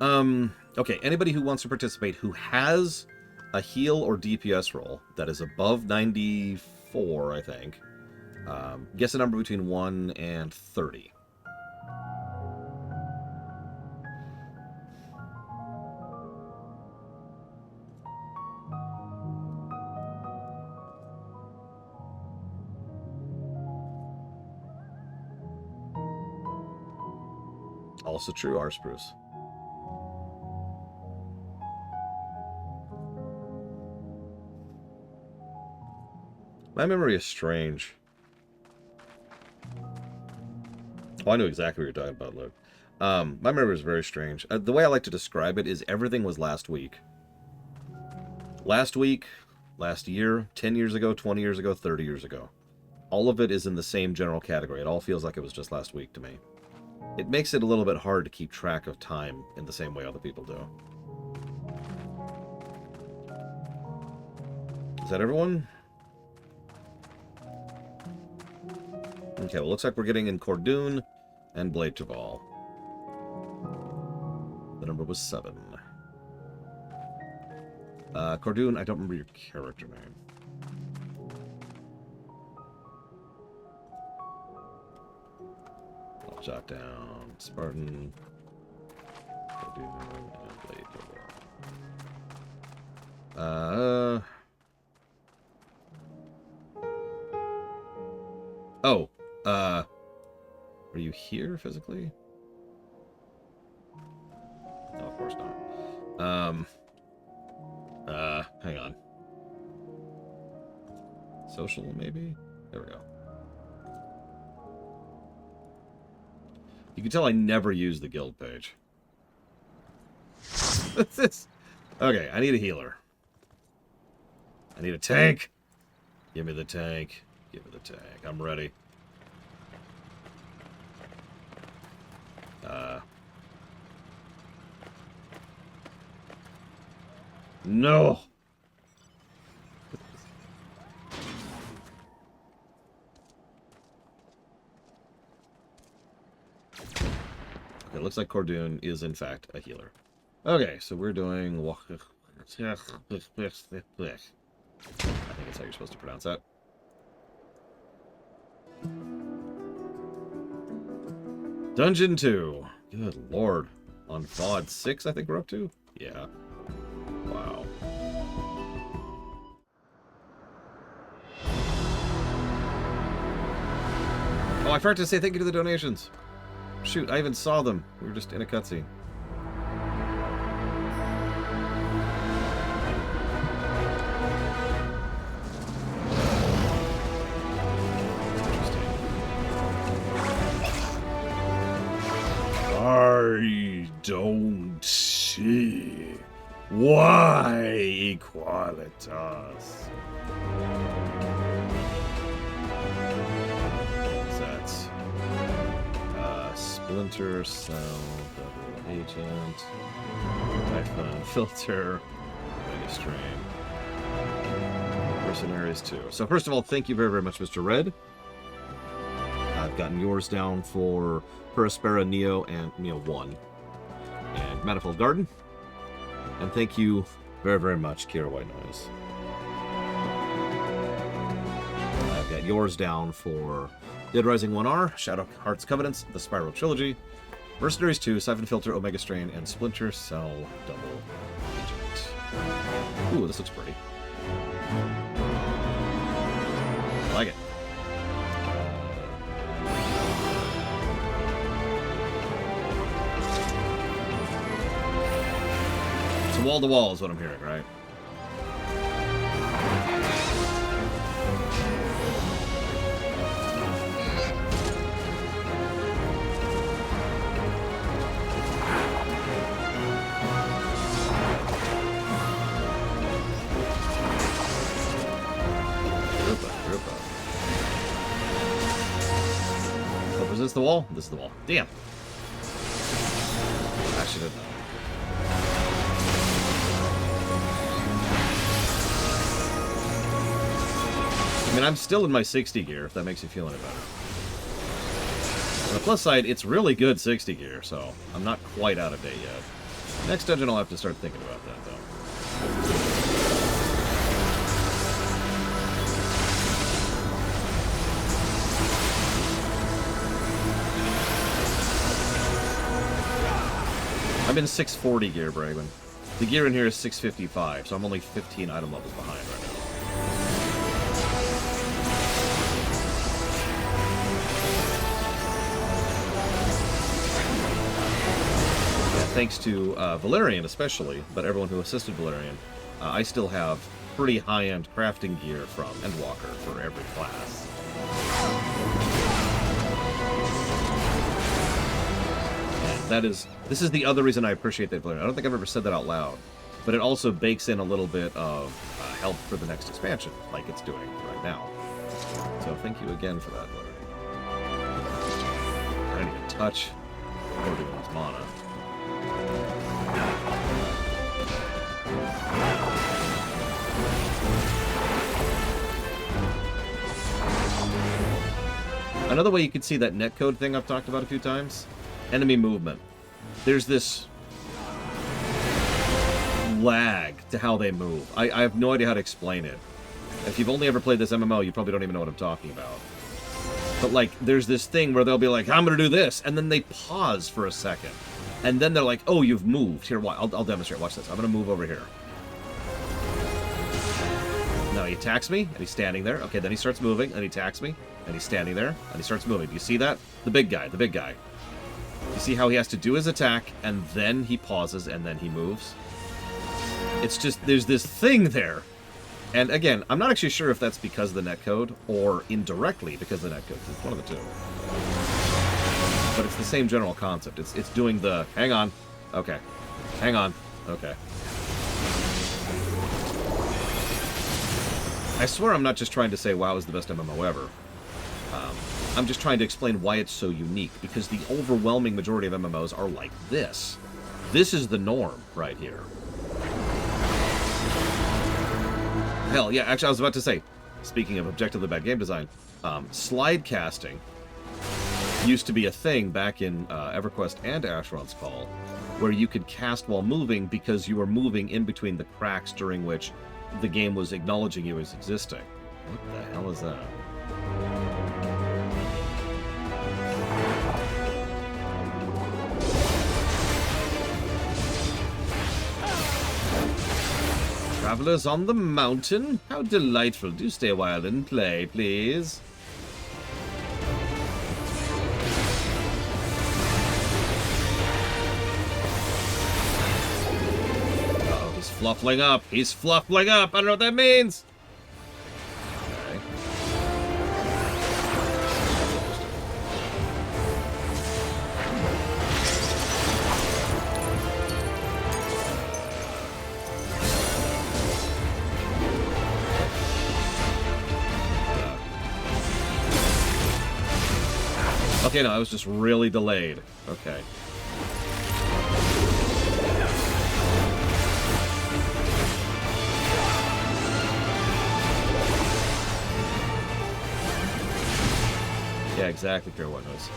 Speaker 1: Okay, anybody who wants to participate who has a heal or DPS roll that is above 94, I think, guess a number between 1 and 30. Also true, our spruce. My memory is strange. Oh, I know exactly what you're talking about, Luke. My memory is very strange. The way I like to describe it is everything was last week. Last week, last year, 10 years ago, 20 years ago, 30 years ago. All of it is in the same general category. It all feels like it was just last week to me. It makes it a little bit hard to keep track of time in the same way other people do. Is that everyone? Okay, well, looks like we're getting in Cordoon and Blade Taval. The number was 7. Cordoon, I don't remember your character name. I'll jot down Spartan, Cordoon, and Blade Taval. Oh, are you here physically? No, of course not. Hang on. Social, maybe? There we go. You can tell I never use the guild page. What's this? Okay, I need a healer. I need a tank. Give me the tank. Give me the tank. I'm ready. No! Okay, looks like Cordoon is in fact a healer. Okay, so we're doing... I think that's how you're supposed to pronounce that. Dungeon 2. Good lord. On VOD 6, I think we're up to? Yeah. Wow. Oh, I forgot to say thank you to the donations. Shoot, I even saw them. We were just in a cutscene. I don't see why Equalitas. Splinter Cell, Double Agent, Typhon Filter, Mega Strain, Mercenaries 2. So first of all, thank you very, very much, Mr. Red. I've gotten yours down for Perispera Neo and Neo 1 and Manifold Garden. And thank you very, very much, Kira White Noise. I've got yours down for Dead Rising 1R, Shadow Heart's Covenants, The Spiral Trilogy, Mercenaries 2, Siphon Filter, Omega Strain, and Splinter Cell Double Agent. Ooh, this looks pretty. I like it. So wall to wall is what I'm hearing, right? Oh, was this the wall? This is the wall. Damn. I should have known. I mean, I'm still in my 60 gear, if that makes you feel any better. On the plus side, it's really good 60 gear, so I'm not quite out of date yet. Next dungeon, I'll have to start thinking about that, though. I'm in 640 gear, Bregman. The gear in here is 655, so I'm only 15 item levels behind right now. Thanks to Valerian especially, but everyone who assisted Valerian, I still have pretty high-end crafting gear from Endwalker for every class. And this is the other reason I appreciate that Valerian. I don't think I've ever said that out loud, but it also bakes in a little bit of help for the next expansion, like it's doing right now. So thank you again for that, Valerian. I didn't even touch Ordeon's mana. Another way you can see that netcode thing I've talked about a few times, enemy movement. There's this lag to how they move. I have no idea how to explain it. If you've only ever played this MMO, you probably don't even know what I'm talking about. But like, there's this thing where they'll be like, I'm gonna do this, and then they pause for a second. And then they're like, oh, you've moved. Here, I'll demonstrate. Watch this. I'm going to move over here. Now he attacks me, and he's standing there. Okay, then he starts moving, and he attacks me, and he's standing there, and he starts moving. Do you see that? The big guy, the big guy. You see how he has to do his attack, and then he pauses, and then he moves? It's just, there's this thing there. And again, I'm not actually sure if that's because of the netcode, or indirectly because of the netcode. It's one of the two. But it's the same general concept. It's doing the, hang on, okay, hang on, okay. I swear I'm not just trying to say WoW is the best MMO ever. I'm just trying to explain why it's so unique, because the overwhelming majority of MMOs are like this. This is the norm right here. Hell, yeah, actually I was about to say, speaking of objectively bad game design, slide casting used to be a thing back in EverQuest and Asheron's Call, where you could cast while moving because you were moving in between the cracks during which the game was acknowledging you as existing. What the hell is that? Travelers on the mountain? How delightful. Do stay a while and play, please. He's fluffling up. He's fluffling up. I don't know what that means. Okay. Okay, no, I was just really delayed. Okay. Yeah, exactly, Pure White Noise.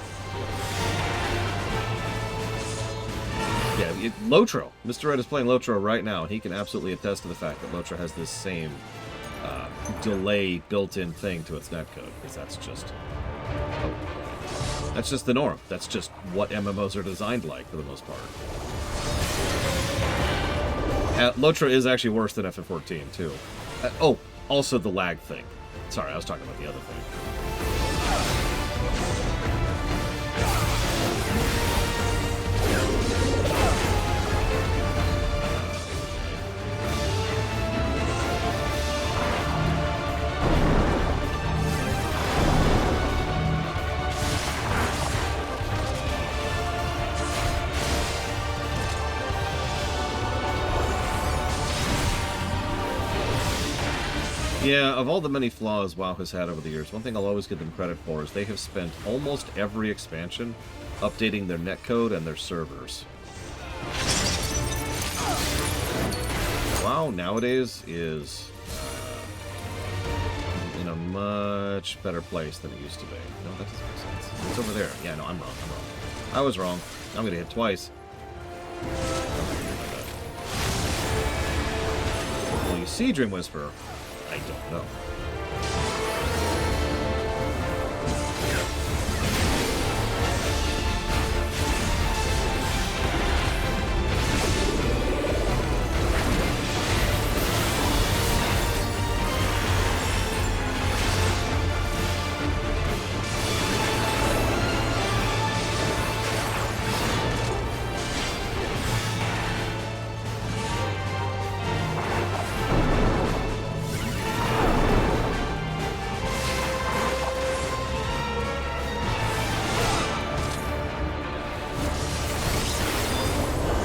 Speaker 1: Yeah, Lotro. Mr. Red is playing Lotro right now, and he can absolutely attest to the fact that Lotro has this same delay built-in thing to its netcode, because that's just the norm. That's just what MMOs are designed like, for the most part. Lotro is actually worse than FF14, too. Oh, also the lag thing. Sorry, I was talking about the other thing. Yeah, of all the many flaws WoW has had over the years, one thing I'll always give them credit for is they have spent almost every expansion updating their netcode and their servers. WoW nowadays is in a much better place than it used to be. No, that doesn't make sense. It's over there. Yeah, no, I'm wrong. I was wrong. I'm gonna hit twice. Well, you see, Dream Whisperer. I don't know.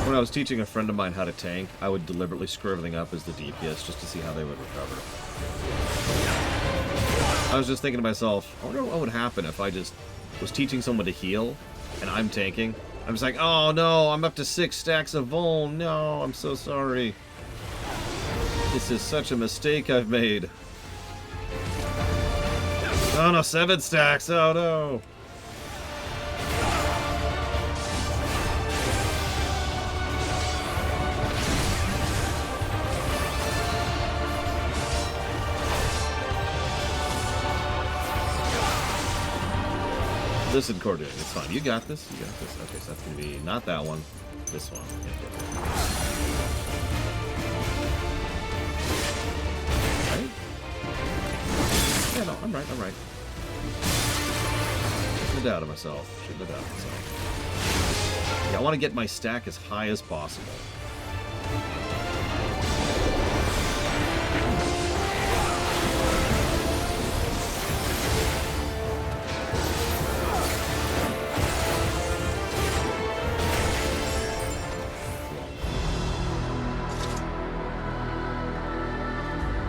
Speaker 1: When I was teaching a friend of mine how to tank, I would deliberately screw everything up as the DPS just to see how they would recover. I was just thinking to myself, I wonder what would happen if I just was teaching someone to heal and I'm tanking. I'm just like, oh no, I'm up to 6 stacks of Vol. No, I'm so sorry. This is such a mistake I've made. Oh no, 7 stacks. Oh no. Listen, Cordia, it's fine. You got this. You got this. Okay, so that's going to be not that one. This one. Right? Yeah, no, I'm right. I'm right. Shouldn't have doubted myself. Shouldn't have doubted myself. Yeah, I want to get my stack as high as possible.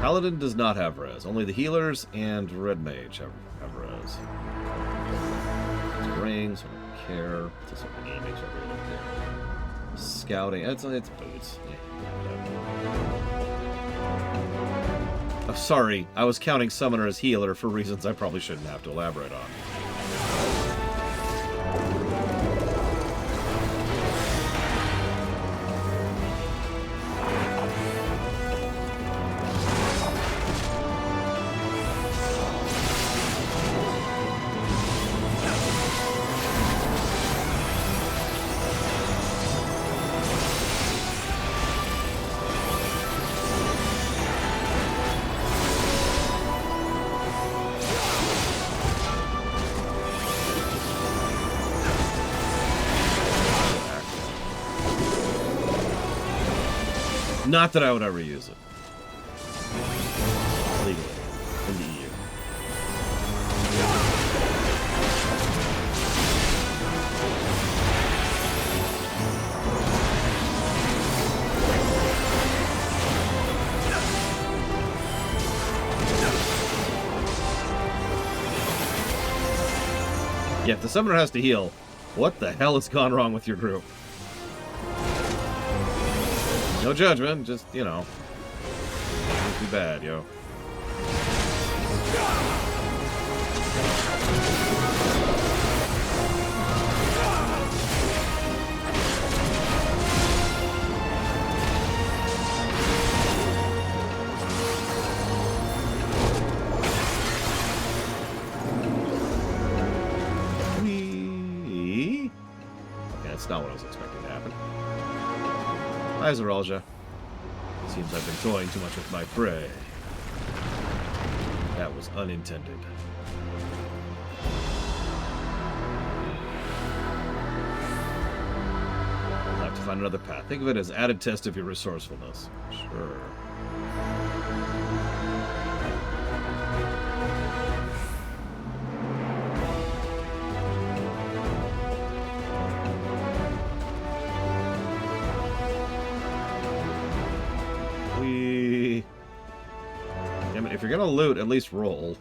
Speaker 1: Paladin does not have res. Only the healers and Red Mage have res. It's rings, I don't care. It's also aiming, so I really don't care. Scouting, it's boots. Oh, sorry, I was counting Summoner as healer for reasons I probably shouldn't have to elaborate on. Not that I would ever use it. Legally. In the EU. Yeah, if the summoner has to heal, what the hell has gone wrong with your group? No judgment, just, you know. It's too bad, yo. That's not what I was expecting to happen. Hi, Zeralja. Seems I've been toying too much with my prey. That was unintended. I'll have to find another path. Think of it as added test of your resourcefulness. Sure. Damn it, if you're gonna loot, at least roll.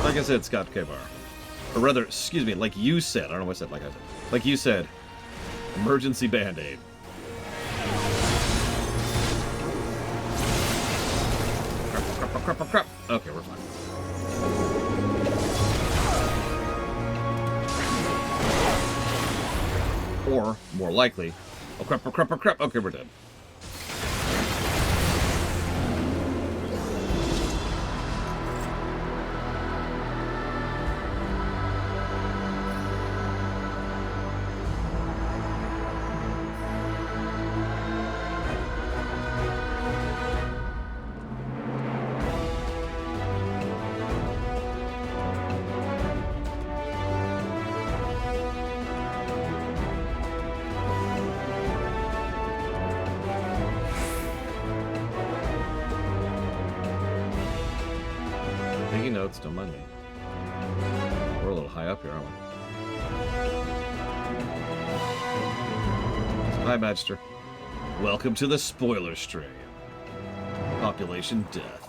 Speaker 1: Like I said, Scott Kabar. Or rather, excuse me, like you said. I don't know what I said, like I said. Like you said, emergency band-aid. Crap. Okay, we're fine. Or, more likely, oh crap. Okay, we're dead. Taking notes, don't mind me. We're a little high up here, aren't we? So, hi, Magister. Welcome to the spoiler stream. Population death.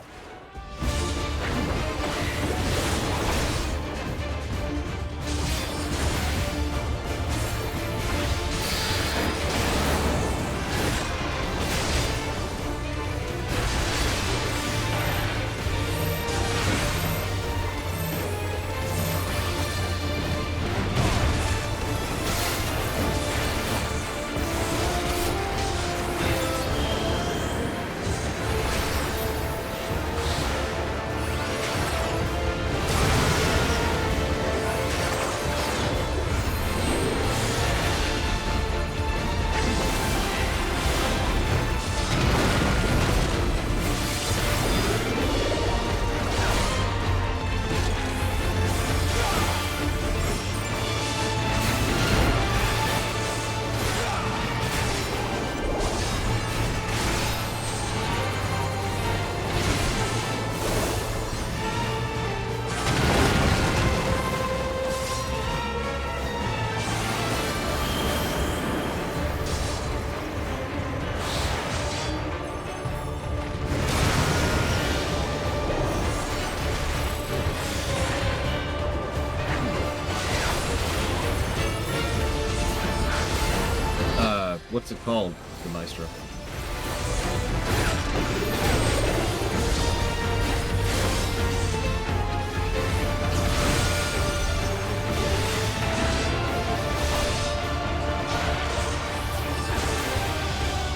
Speaker 1: What's it called, the Maestro?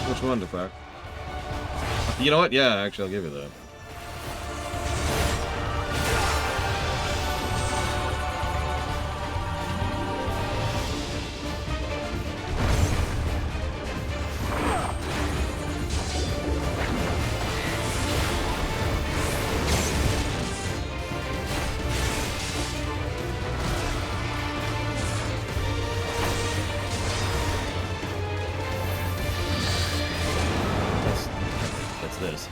Speaker 1: Which one, the fuck? You know what? Yeah, actually, I'll give you that. That's this.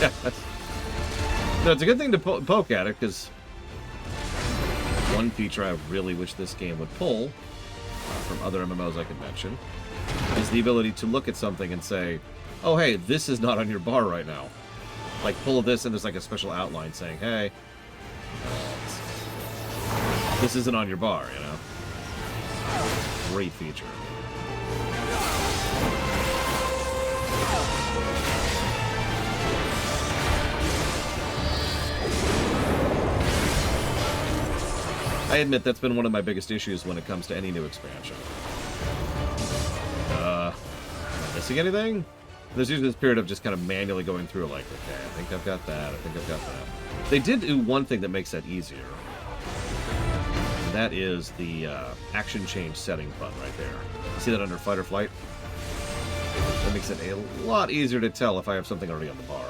Speaker 1: Yeah, no, it's a good thing to poke at it, because one feature I really wish this game would pull from other MMOs I could mention is the ability to look at something and say, oh, hey, this is not on your bar right now. Like, pull this, and there's like a special outline saying, hey, this isn't on your bar, you know? Great feature. I admit that's been one of my biggest issues when it comes to any new expansion. Am I missing anything? There's usually this period of just kind of manually going through, like, okay, I think I've got that, I think I've got that. They did do one thing that makes that easier. And that is the action change setting button right there. You see that under Fight or Flight? That makes it a lot easier to tell if I have something already on the bar.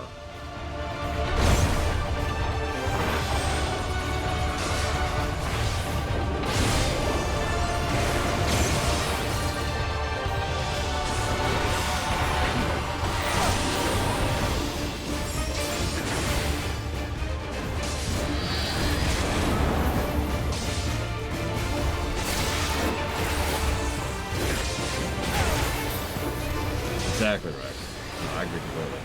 Speaker 1: Exactly right. No, I agree completely.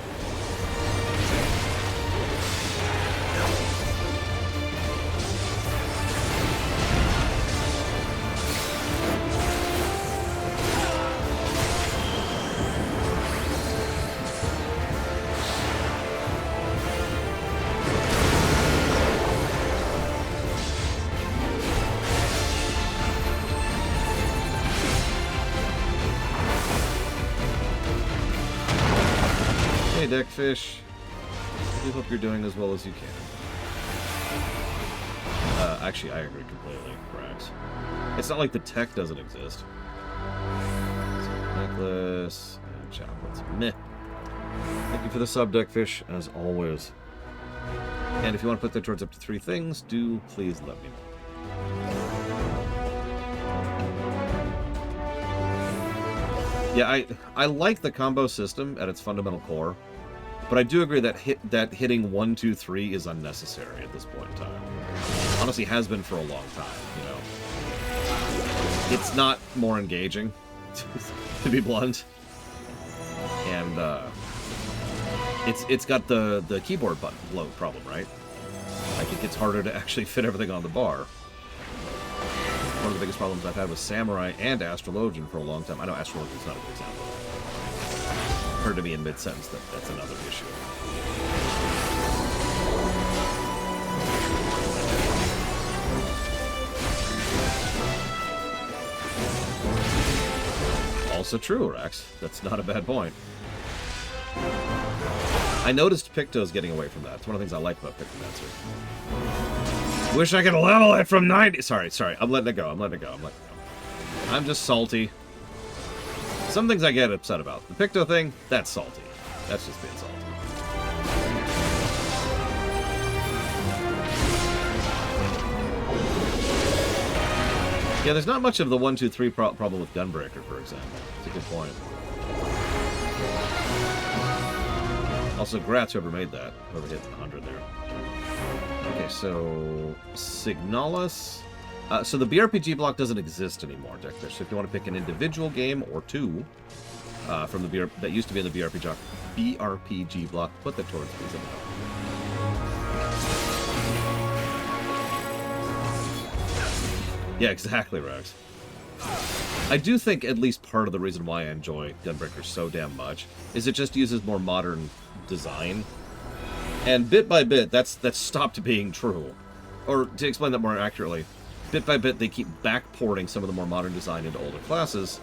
Speaker 1: Hey, Deckfish. I do hope you're doing as well as you can. Actually, I agree completely, Brax. It's not like the tech doesn't exist. Necklace and chocolates. Meh. Thank you for the sub, Deckfish, as always. And if you want to put that towards up to 3 things, do please let me know. Yeah, I like the combo system at its fundamental core, but I do agree that hitting 1, 2, 3 is unnecessary at this point in time. Honestly, has been for a long time, you know. It's not more engaging, to be blunt. And it's got the keyboard button load problem, right? Like, it gets harder to actually fit everything on the bar. One of the biggest problems I've had with Samurai and Astrologian for a long time. I know Astrologian's not a good example. Occurred to me in mid-sentence that that's another issue. Also true, Rex. That's not a bad point. I noticed Picto's getting away from that. It's one of the things I like about Pictomancer. Wish I could level it from 90. Sorry. I'm letting it go. I'm just salty. Some things I get upset about. The Picto thing, that's salty. That's just being salty. Yeah, there's not much of the 1, 2, 3 problem with Gunbreaker, for example. It's a good point. Also, grats whoever made that. Whoever hit 100 there. Okay, so Signalis. So the BRPG block doesn't exist anymore, Deckfish. So if you want to pick an individual game or 2, from the that used to be in the BRPG block. Put that towards please. Yeah, exactly, Rex. I do think at least part of the reason why I enjoy Gunbreaker so damn much is it just uses more modern design. And bit by bit, that's stopped being true. Or, to explain that more accurately, bit by bit they keep backporting some of the more modern design into older classes,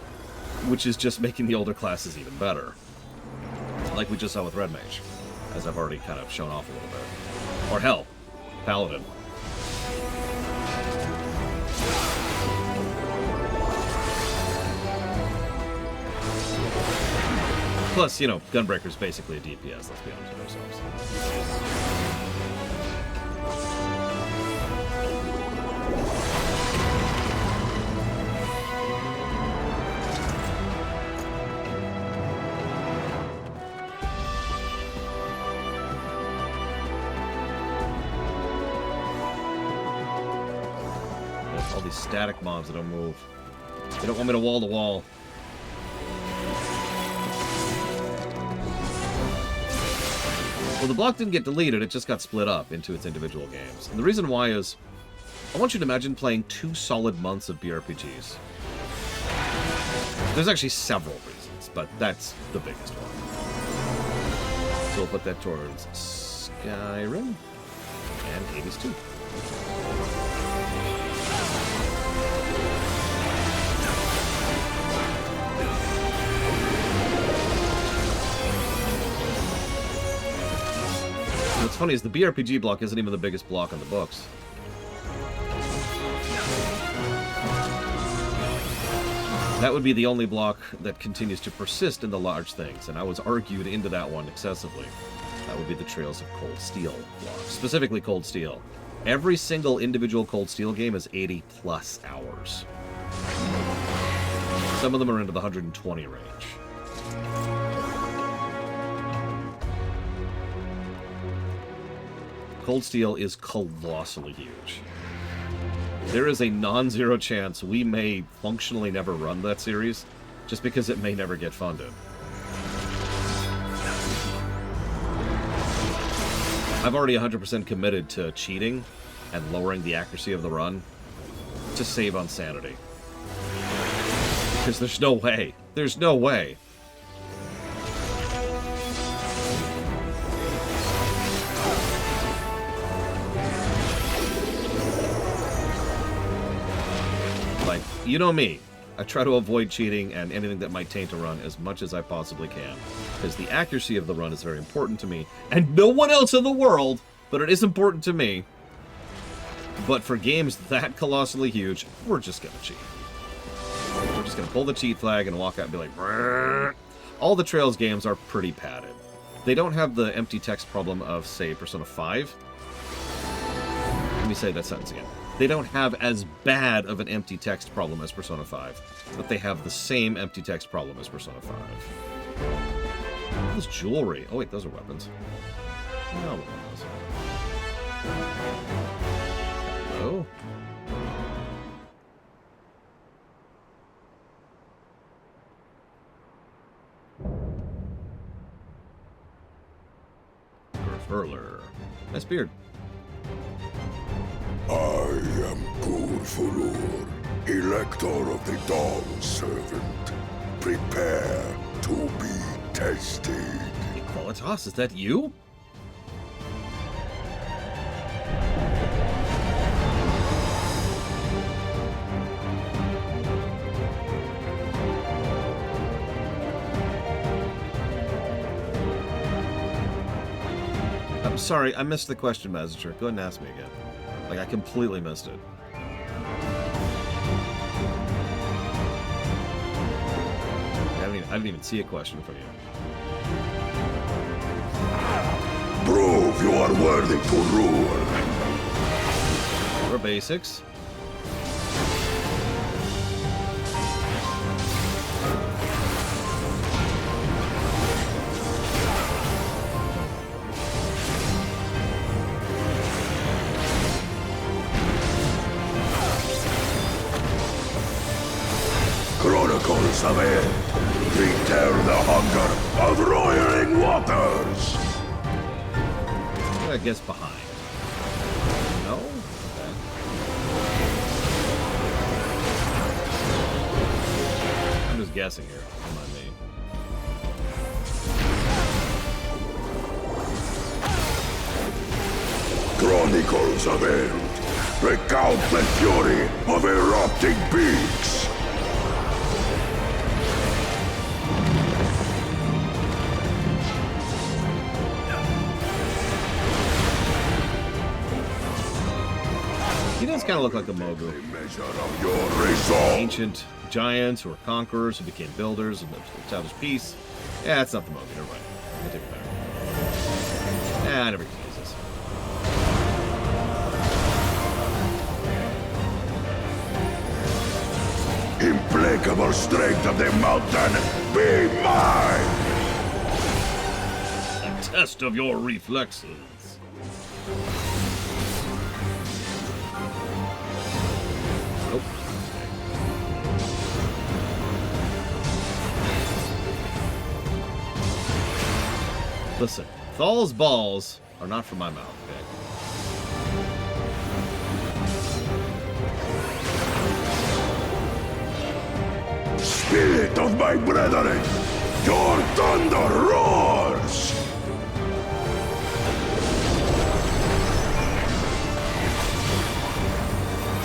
Speaker 1: which is just making the older classes even better. Like we just saw with Red Mage, as I've already kind of shown off a little bit. Or hell, Paladin. Plus, you know, Gunbreaker's basically a DPS, let's be honest with ourselves. There's all these static mobs that don't move. They don't want me to wall to wall. Well, the block didn't get deleted, it just got split up into its individual games. And the reason why is, I want you to imagine playing 2 solid months of BRPGs. There's actually several reasons, but that's the biggest one. So we'll put that towards Skyrim and Hades 2. What's funny is the BRPG block isn't even the biggest block on the books. That would be the only block that continues to persist in the large things, and I was argued into that one excessively. That would be the Trails of Cold Steel block, specifically Cold Steel. Every single individual Cold Steel game is 80+ hours. Some of them are into the 120 range. Cold Steel is colossally huge. There is a non-zero chance we may functionally never run that series, just because it may never get funded. I've already 100% committed to cheating and lowering the accuracy of the run to save on sanity. Because there's no way. There's no way. Like, you know me. I try to avoid cheating and anything that might taint a run as much as I possibly can. Because the accuracy of the run is very important to me. And no one else in the world, but it is important to me. But for games that colossally huge, we're just gonna cheat. We're just gonna pull the cheat flag and walk out and be like, brrr. All the Trails games are pretty padded. They don't have the empty text problem of, say, Persona 5. Let me say that sentence again. They don't have as bad of an empty text problem as Persona 5, but they have the same empty text problem as Persona 5. What was jewelry? Oh wait, those are weapons. No weapons. Hello? Furler. Nice beard.
Speaker 3: I am Gulfulur, Elector of the Dawn Servant. Prepare to be tested.
Speaker 1: Equalitas, is that you? I'm sorry, I missed the question, Messenger. Go ahead and ask me again. Like, I completely missed it. I didn't even see a question from you.
Speaker 3: Prove you are worthy to rule.
Speaker 1: For basics.
Speaker 3: Chronicles of it. Return the hunger of roiling waters!
Speaker 1: I guess behind. No? Okay. I'm just guessing here. Don't mind me.
Speaker 3: Chronicles of Eld recount the fury of erupting peaks.
Speaker 1: He does kind of look like a Mogu.
Speaker 3: Measure of your resolve.
Speaker 1: Ancient giants who were conquerors who became builders and established peace. Yeah, that's not the Mogu. Never mind. I take it back. I never use this.
Speaker 3: Implacable strength of the mountain, be mine!
Speaker 1: A test of your reflexes. Nope. Listen, Thal's balls are not from my mouth, okay?
Speaker 3: Spirit of my brethren, your thunder roars!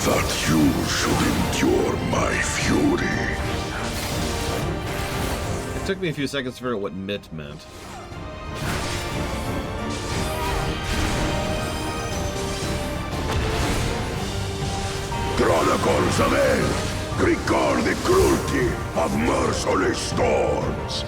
Speaker 3: That you should endure my fury.
Speaker 1: It took me a few seconds to figure out what mitt meant.
Speaker 3: Chronicles of Eld record the cruelty of merciless storms.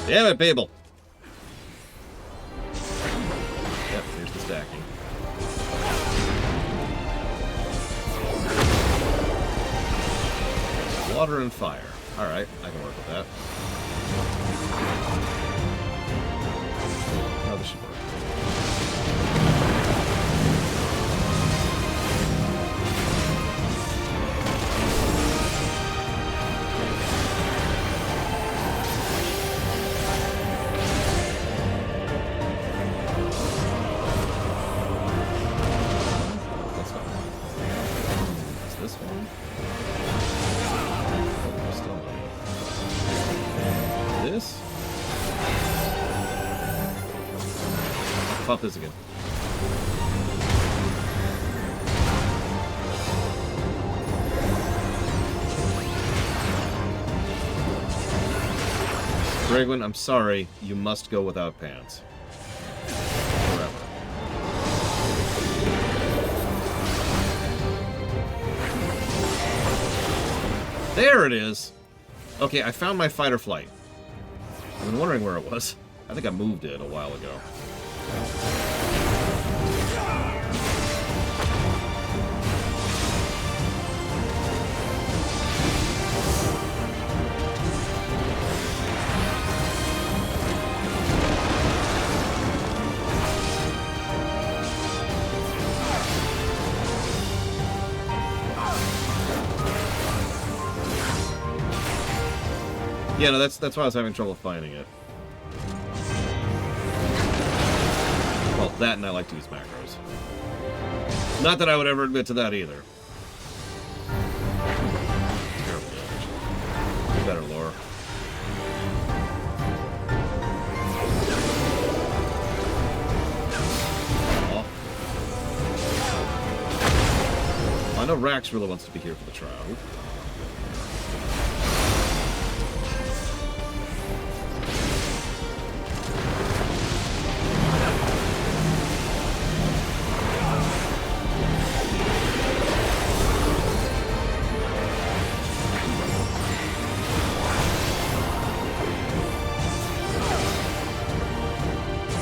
Speaker 1: Damn it, people! Yep, here's the stacking. Water and fire. Alright, I can work with that. Oh, this should work. That's not one. Is this one? Oh, still not. This? Pop this again. Dragwin, I'm sorry, you must go without pants. Forever. There it is! Okay, I found my fight or flight. I've been wondering where it was. I think I moved it a while ago. Yeah, no, that's why I was having trouble finding it. Well, that and I like to use macros. Not that I would ever admit to that either. Terrible damage. Better lore. Oh. I know Rax really wants to be here for the trial.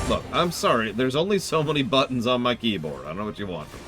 Speaker 1: Look, I'm sorry. There's only so many buttons on my keyboard. I don't know what you want from me.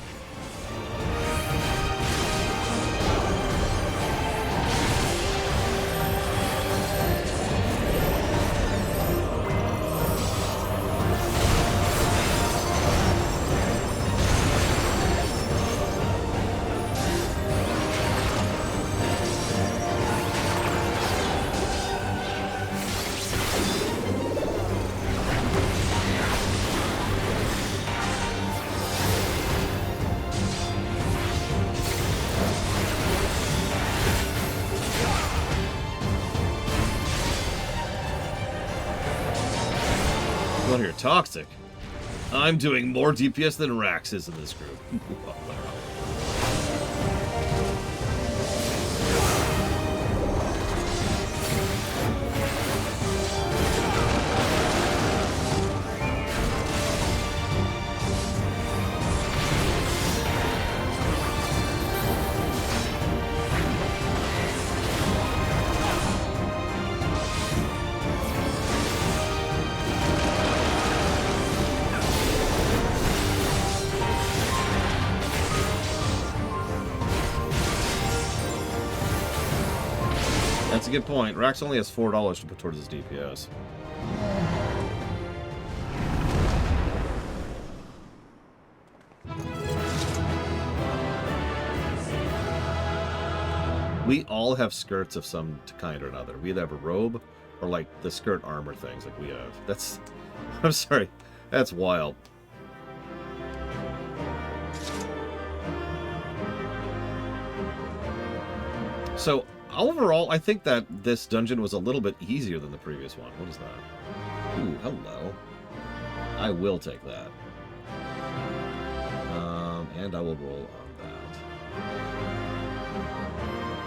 Speaker 1: Well, you're toxic. I'm doing more DPS than Rax is in this group. That's a good point. Rax only has $4 to put towards his DPS. We all have skirts of some kind or another. We either have a robe or like the skirt armor things like we have. That's... I'm sorry. That's wild. So, overall, I think that this dungeon was a little bit easier than the previous one. What is that? Ooh, hello. I will take that. And I will roll on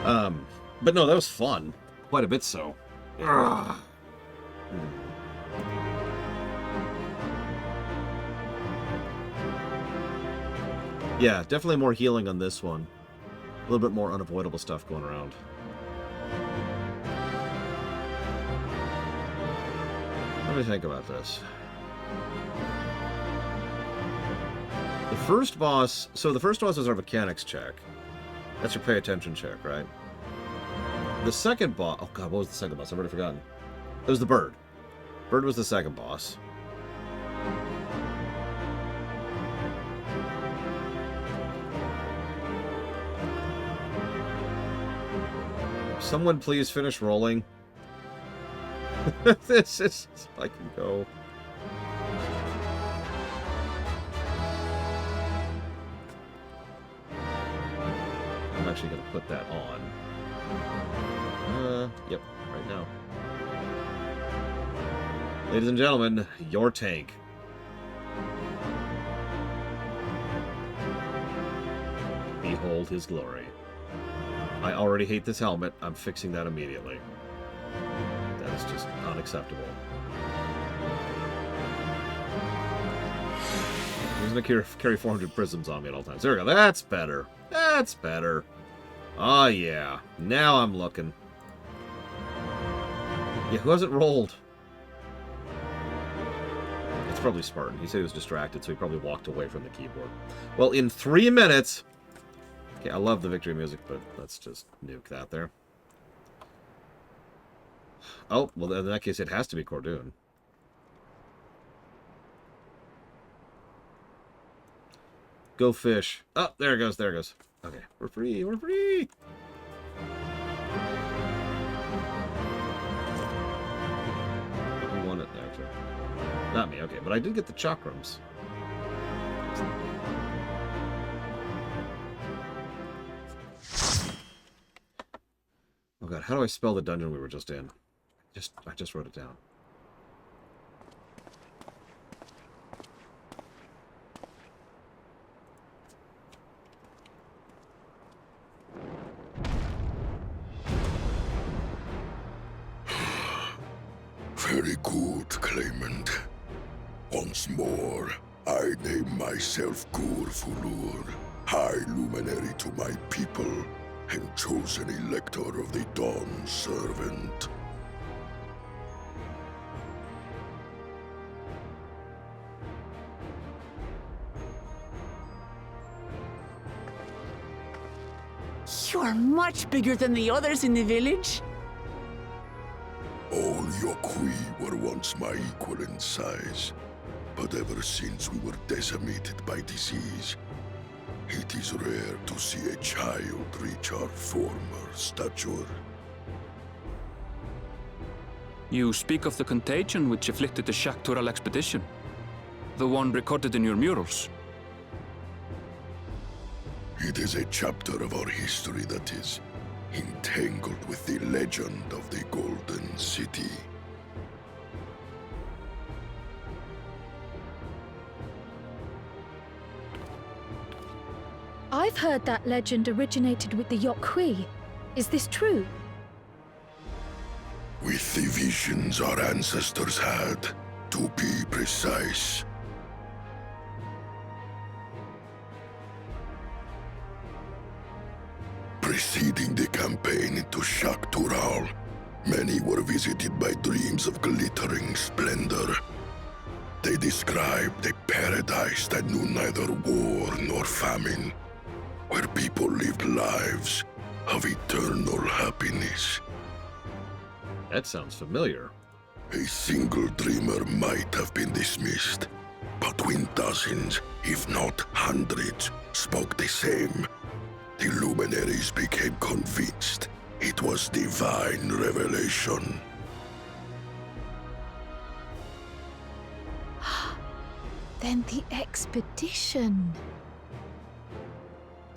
Speaker 1: that. But no, that was fun. Quite a bit so. Yeah, definitely more healing on this one. A little bit more unavoidable stuff going around. Let me think about this. The first boss... So the first boss was our mechanics check. That's your pay attention check, right? The second boss... Oh god, what was the second boss? I've already forgotten. It was the bird. Bird was the second boss. Someone please finish rolling. This is... I can go. I'm actually going to put that on. Yep, right now. Ladies and gentlemen, your tank. Behold his glory. I already hate this helmet. I'm fixing that immediately. That is just unacceptable. I'm going to carry 400 prisms on me at all times. There we go. That's better. That's better. Oh, yeah. Now I'm looking. Yeah, who hasn't rolled? It's probably Spartan. He said he was distracted, so he probably walked away from the keyboard. Well, in 3 minutes... Okay, I love the victory music, but let's just nuke that there. Oh, well, in that case, it has to be Cordoon. Go fish. Oh, there it goes, there it goes. Okay, we're free, we're free! Who won it, actually? Not me, okay, but I did get the chakrams. Oh god, how do I spell the dungeon we were just in? I just wrote it down.
Speaker 3: Very good, claimant. Once more, I name myself Gur-Fulur, High Luminary to my people, and chosen elector of the Dawn Servant.
Speaker 2: You're much bigger than the others in the village.
Speaker 3: All Yokhui were once my equal in size, but ever since we were decimated by disease, it is rare to see a child reach our former stature.
Speaker 4: You speak of the contagion which afflicted the Shaktural expedition, the one recorded in your murals.
Speaker 3: It is a chapter of our history that is entangled with the legend of the Golden City.
Speaker 6: I've heard that legend originated with the Yokhui. Is this true?
Speaker 3: With the visions our ancestors had, to be precise. Preceding the campaign into Shaktural, many were visited by dreams of glittering splendor. They described a paradise that knew neither war nor famine, where people lived lives of eternal happiness.
Speaker 1: That sounds familiar.
Speaker 3: A single dreamer might have been dismissed, but when dozens, if not hundreds, spoke the same, the luminaries became convinced it was divine revelation.
Speaker 6: Then the expedition.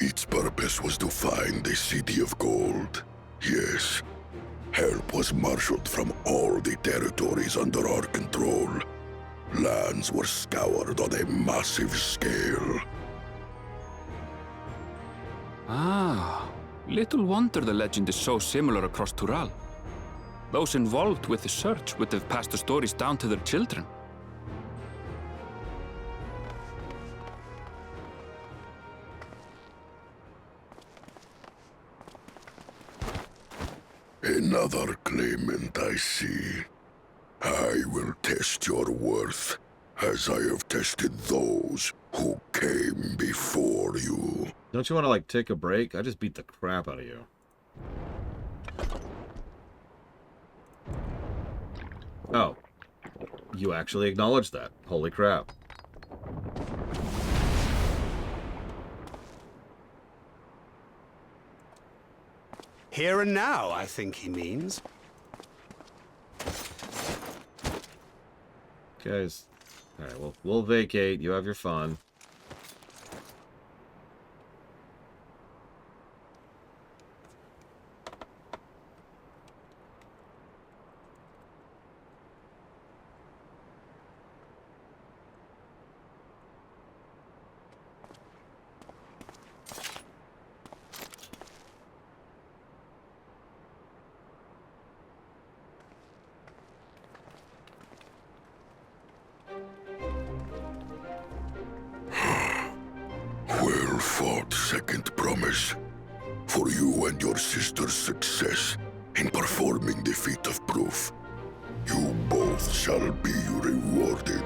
Speaker 3: Its purpose was to find the City of Gold. Yes, help was marshaled from all the territories under our control. Lands were scoured on a massive scale.
Speaker 4: Ah, little wonder the legend is so similar across Tural. Those involved with the search would have passed the stories down to their children.
Speaker 3: Another claimant, I see. I will test your worth, as I have tested those who came before you.
Speaker 1: Don't you want to, like, take a break? I just beat the crap out of you. Oh. You actually acknowledged that. Holy crap.
Speaker 7: Here and now, I think he means.
Speaker 1: Guys. Alright, we'll vacate. You have your fun.
Speaker 3: Well fought, second promise. For you and your sister's success in performing the feat of proof. You both shall be rewarded.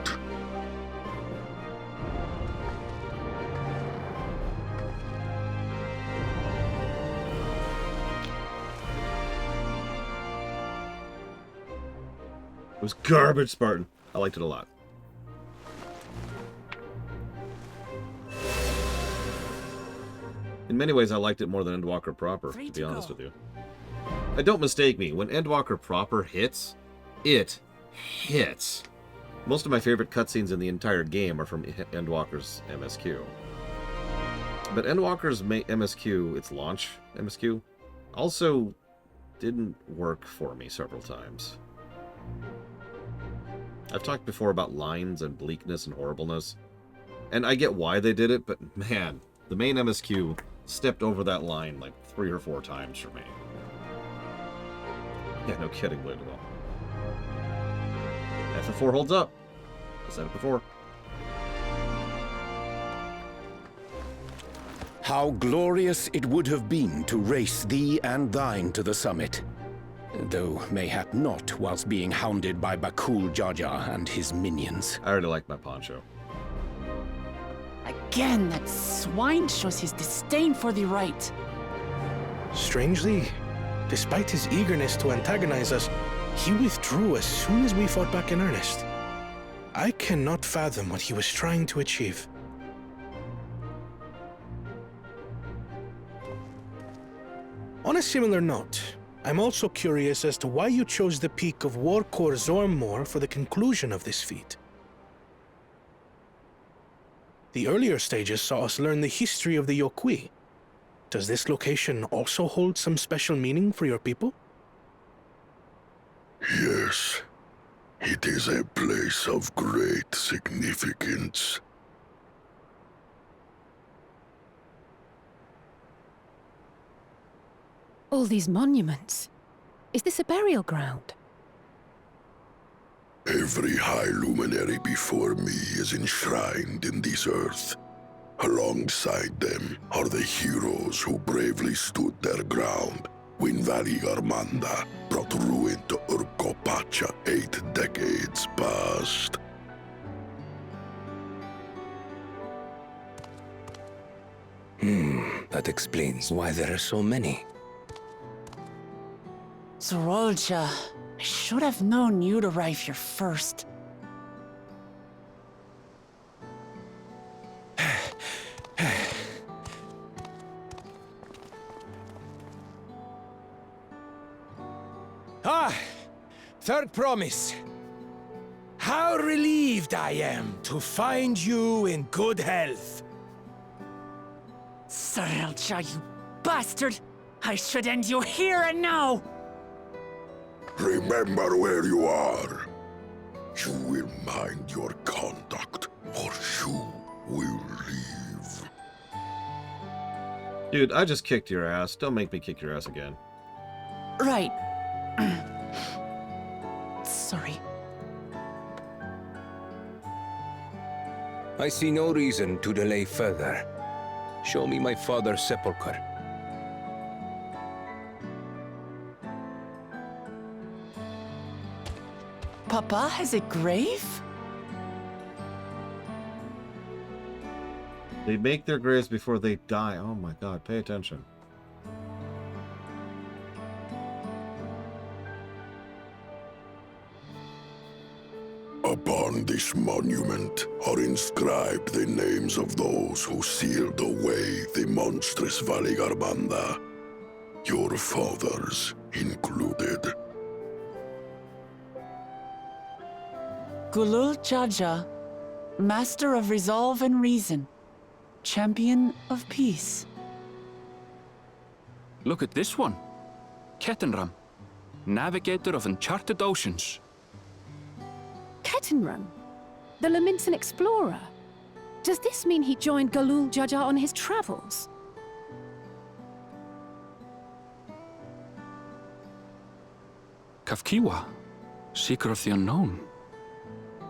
Speaker 1: It was garbage, Spartan. I liked it a lot. In many ways, I liked it more than Endwalker proper, to be honest with you. And don't mistake me, when Endwalker proper hits, it hits. Most of my favorite cutscenes in the entire game are from Endwalker's MSQ. But Endwalker's MSQ, its launch MSQ, also didn't work for me several times. I've talked before about lines and bleakness and horribleness, and I get why they did it, but man, the main MSQ stepped over that line like 3 or 4 times for me. Yeah, no kidding, Blade of FF4 holds up. I said it before.
Speaker 8: How glorious it would have been to race thee and thine to the summit. Though mayhap not whilst being hounded by Bakul Jaja and his minions.
Speaker 1: I already like my poncho.
Speaker 2: Again, that swine shows his disdain for the right.
Speaker 9: Strangely, despite his eagerness to antagonize us, he withdrew as soon as we fought back in earnest. I cannot fathom what he was trying to achieve. On a similar note, I'm also curious as to why you chose the peak of Warcore Zormor for the conclusion of this feat. The earlier stages saw us learn the history of the Yokui. Does this location also hold some special meaning for your people?
Speaker 3: Yes, it is a place of great significance.
Speaker 6: All these monuments. Is this a burial ground?
Speaker 3: Every high luminary before me is enshrined in this earth. Alongside them are the heroes who bravely stood their ground when Valigarmanda brought ruin to Urkopacha 8 decades past.
Speaker 10: That explains why there are so many.
Speaker 2: Zorolja, I should have known you'd arrive here first.
Speaker 8: Third promise. How relieved I am to find you in good health.
Speaker 2: Zorolja, you bastard! I should end you here and now!
Speaker 3: Remember where you are. You will mind your conduct, or you will leave.
Speaker 1: Dude, I just kicked your ass. Don't make me kick your ass again.
Speaker 2: Right. Sorry.
Speaker 10: I see no reason to delay further. Show me my father's sepulchre.
Speaker 2: Papa has a grave?
Speaker 1: They make their graves before they die. Oh my god, pay attention.
Speaker 3: Upon this monument are inscribed the names of those who sealed away the monstrous Valigarmanda, your fathers included.
Speaker 2: Gulul Jaja, Master of Resolve and Reason, Champion of Peace.
Speaker 4: Look at this one. Kettenram, Navigator of Uncharted Oceans.
Speaker 6: Kettenram? The Laminsan explorer? Does this mean he joined Gulul Jaja on his travels?
Speaker 4: Kafkiwa, Seeker of the Unknown.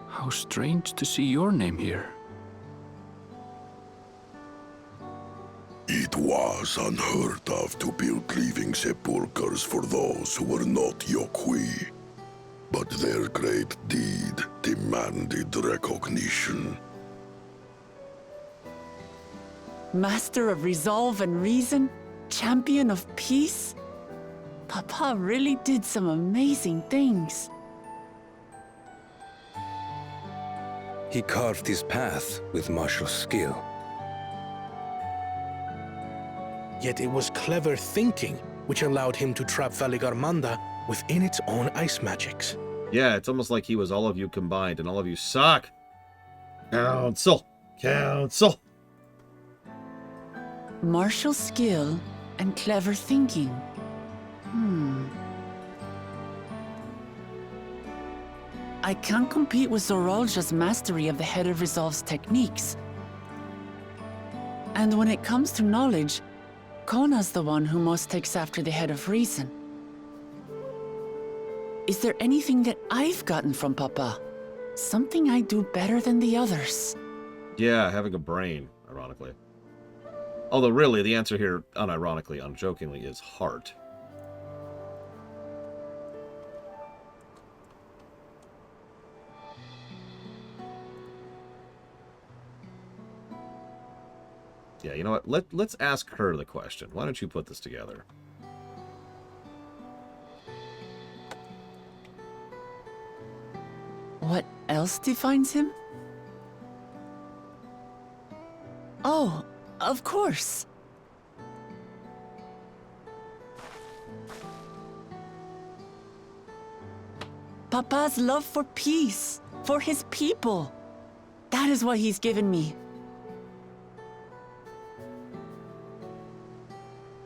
Speaker 4: How strange to see your name here.
Speaker 3: It was unheard of to build living sepulchres for those who were not Yokui, but their great deed demanded recognition.
Speaker 2: Master of Resolve and Reason, Champion of Peace? Papa really did some amazing things.
Speaker 10: He carved his path with martial skill.
Speaker 9: Yet it was clever thinking which allowed him to trap Valigarmanda within its own ice magics.
Speaker 1: Yeah, it's almost like he was all of you combined, and all of you suck. Council! Council!
Speaker 2: Martial skill and clever thinking. I can't compete with Zorolja's mastery of the Head of Resolve's techniques. And when it comes to knowledge, Kona's the one who most takes after the Head of Reason. Is there anything that I've gotten from Papa? Something I do better than the others?
Speaker 1: Yeah, having a brain, ironically. Although really, the answer here, unironically, unjokingly, is heart. Yeah, you know what? Let's ask her the question. Why don't you put this together?
Speaker 2: else defines him? Oh, of course. Papa's love for peace, for his people. That is what he's given me.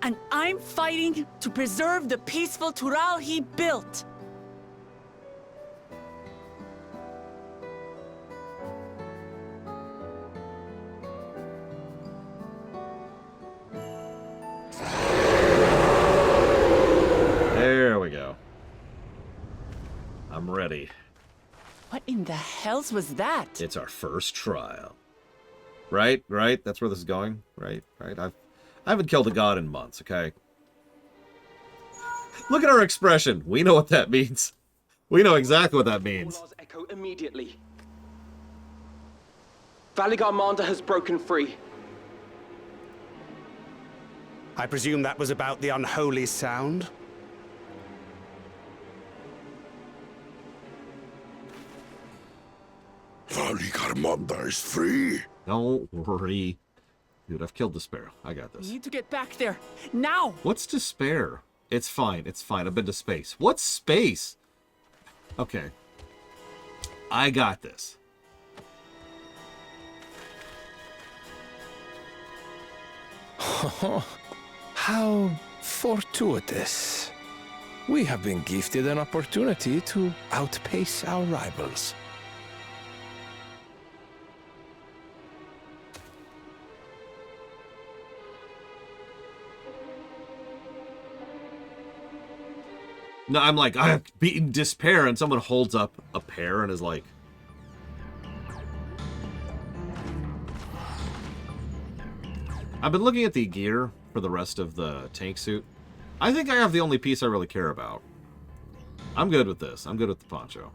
Speaker 2: And I'm fighting to preserve the peaceful Tural he built.
Speaker 1: There we go. I'm ready.
Speaker 2: What in the hells was that?
Speaker 1: It's our first trial. Right? Right? That's where this is going? Right? Right? I haven't killed a god in months, okay? Look at our expression. We know what that means. We know exactly what that means.
Speaker 5: Warlord's echo immediately. Valigarmanda has broken free.
Speaker 7: I presume that was about the unholy sound?
Speaker 3: Valigarmanda is free.
Speaker 1: Don't worry. Dude, I've killed Despair. I got
Speaker 2: We
Speaker 1: this.
Speaker 2: need to get back there. Now!
Speaker 1: What's Despair? It's fine. It's fine. I've been to space. What's space? Okay. I got this.
Speaker 10: How fortuitous. We have been gifted an opportunity to outpace our rivals.
Speaker 1: No, I'm like, I have beaten Despair, and someone holds up a pear and is like... I've been looking at the gear for the rest of the tank suit. I think I have the only piece I really care about. I'm good with this. I'm good with the poncho.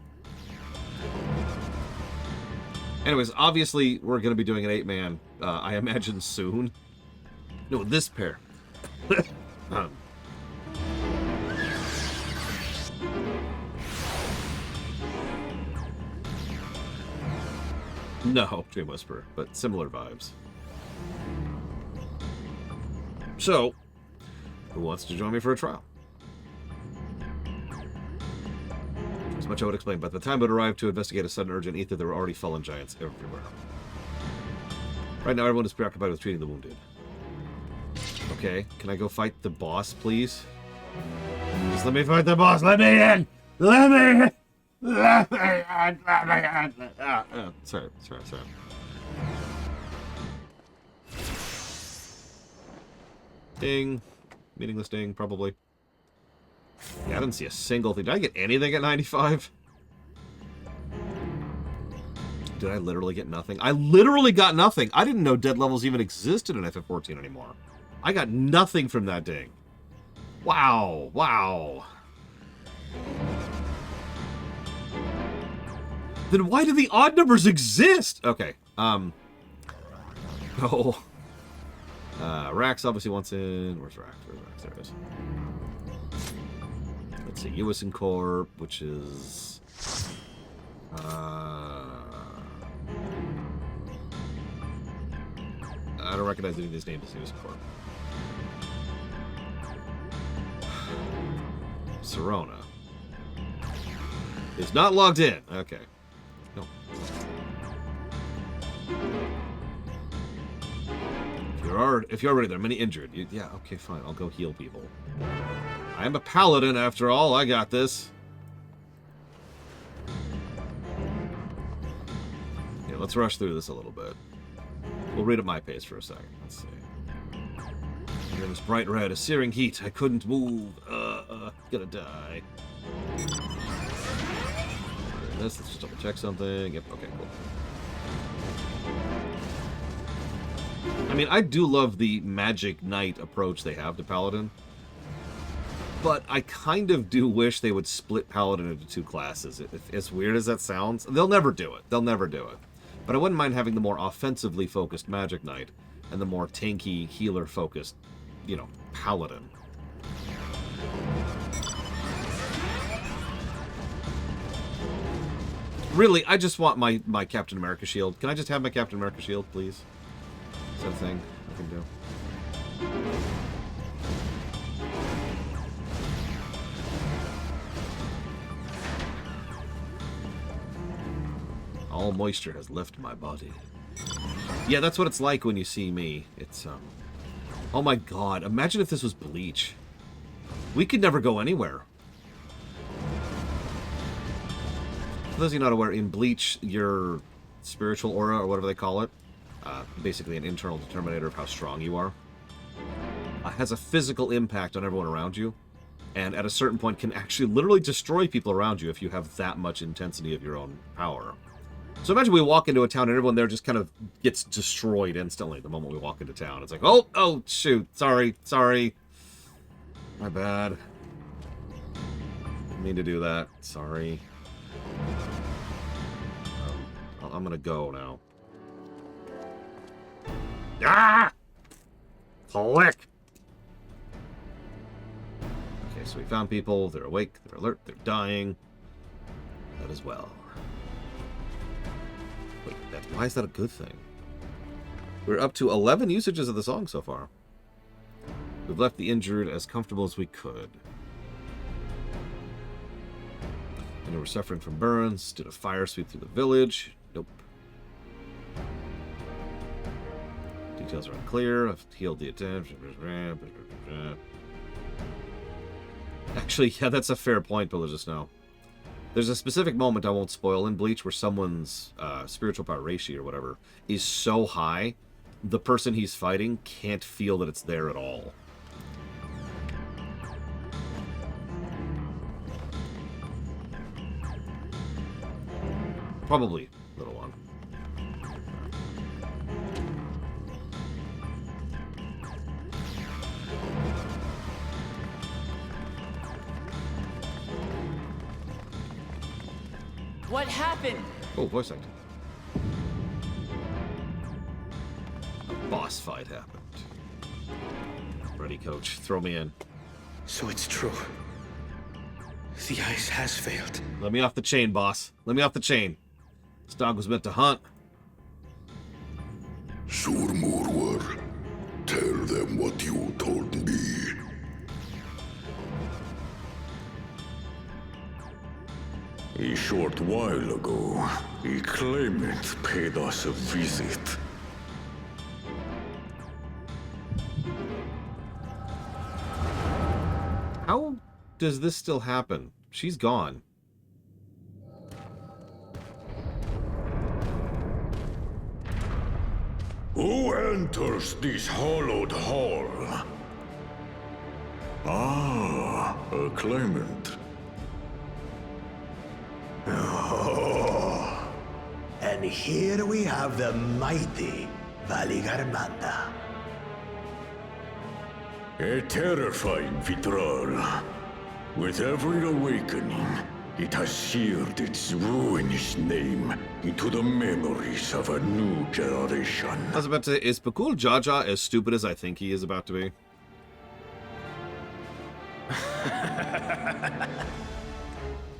Speaker 1: Anyways, obviously, we're going to be doing an 8-man, I imagine, soon. No, this pair. No, Dream Whisperer, but similar vibes. So, who wants to join me for a trial? As much I would explain. By the time it arrived to investigate a sudden urge in Ether, there were already fallen giants everywhere. Right now, everyone is preoccupied with treating the wounded. Okay, can I go fight the boss, please? Just let me fight the boss. Let me in! Let me in! Let me in! Let me in! Sorry. Ding. Meaningless ding, probably. Yeah, I didn't see a single thing. Did I get anything at 95? Did I literally get nothing? I literally got nothing. I didn't know dead levels even existed in FF14 anymore. I got nothing from that ding. Wow. Wow. Then why do the odd numbers exist? Okay. Oh. Rax obviously wants in. Where's Rax? There it is. Let's see. Ewison Corp, which is... I don't recognize any of these names as Ewison Corp. Serona. Is not logged in. Okay. No. If you're already there, many injured. Yeah, okay, fine. I'll go heal people. I am a paladin, after all. I got this. Yeah, let's rush through this a little bit. We'll read at my pace for a second. Let's see. It was bright red, a searing heat. I couldn't move. Gonna die. Let's just double check something. Yep, okay, cool. I mean, I do love the Magic Knight approach they have to Paladin. But I kind of do wish they would split Paladin into two classes. As weird as that sounds, they'll never do it. They'll never do it. But I wouldn't mind having the more offensively focused Magic Knight and the more tanky, healer-focused, you know, Paladin. Really, I just want my Captain America shield. Can I just have my Captain America shield, please? Is that a thing I can do? All moisture has left my body. Yeah, that's what it's like when you see me. It's, oh my god, imagine if this was Bleach. We could never go anywhere. For those of you not aware, in Bleach, your spiritual aura, or whatever they call it, basically an internal determinator of how strong you are, has a physical impact on everyone around you, and at a certain point can actually literally destroy people around you if you have that much intensity of your own power. So imagine we walk into a town and everyone there just kind of gets destroyed instantly the moment we walk into town. It's like, oh, shoot, sorry. My bad. Didn't mean to do that. Sorry. I'm gonna go now. Ah! Click! Okay, so we found people. They're awake, they're alert, they're dying. That as well. Wait, why is that a good thing? We're up to 11 usages of the song so far. We've left the injured as comfortable as we could. And we're suffering from burns. Did a fire sweep through the village? Nope. Details are unclear. I've healed the attention. Actually, yeah, that's a fair point, Pillars of Snow. There's a specific moment I won't spoil in Bleach where someone's spiritual power ratio or whatever is so high, the person he's fighting can't feel that it's there at all. Probably, little one.
Speaker 2: What happened?
Speaker 1: Oh, voice acting. A boss fight happened. Ready, coach. Throw me in.
Speaker 9: So it's true. The ice has failed.
Speaker 1: Let me off the chain, boss. Let me off the chain. This dog was meant to hunt.
Speaker 3: Surmurwar, tell them what you told me.
Speaker 11: A short while ago, a claimant paid us a visit.
Speaker 1: How does this still happen? She's gone.
Speaker 11: Who enters this hallowed hall? Ah, a claimant.
Speaker 12: Oh, and here we have the mighty Valigarmanda.
Speaker 11: A terrifying Vitral. With every awakening, it has seared its ruinous name into the memories of a new generation.
Speaker 1: I was about to say, is Bakul Jaja as stupid as I think he is about to be?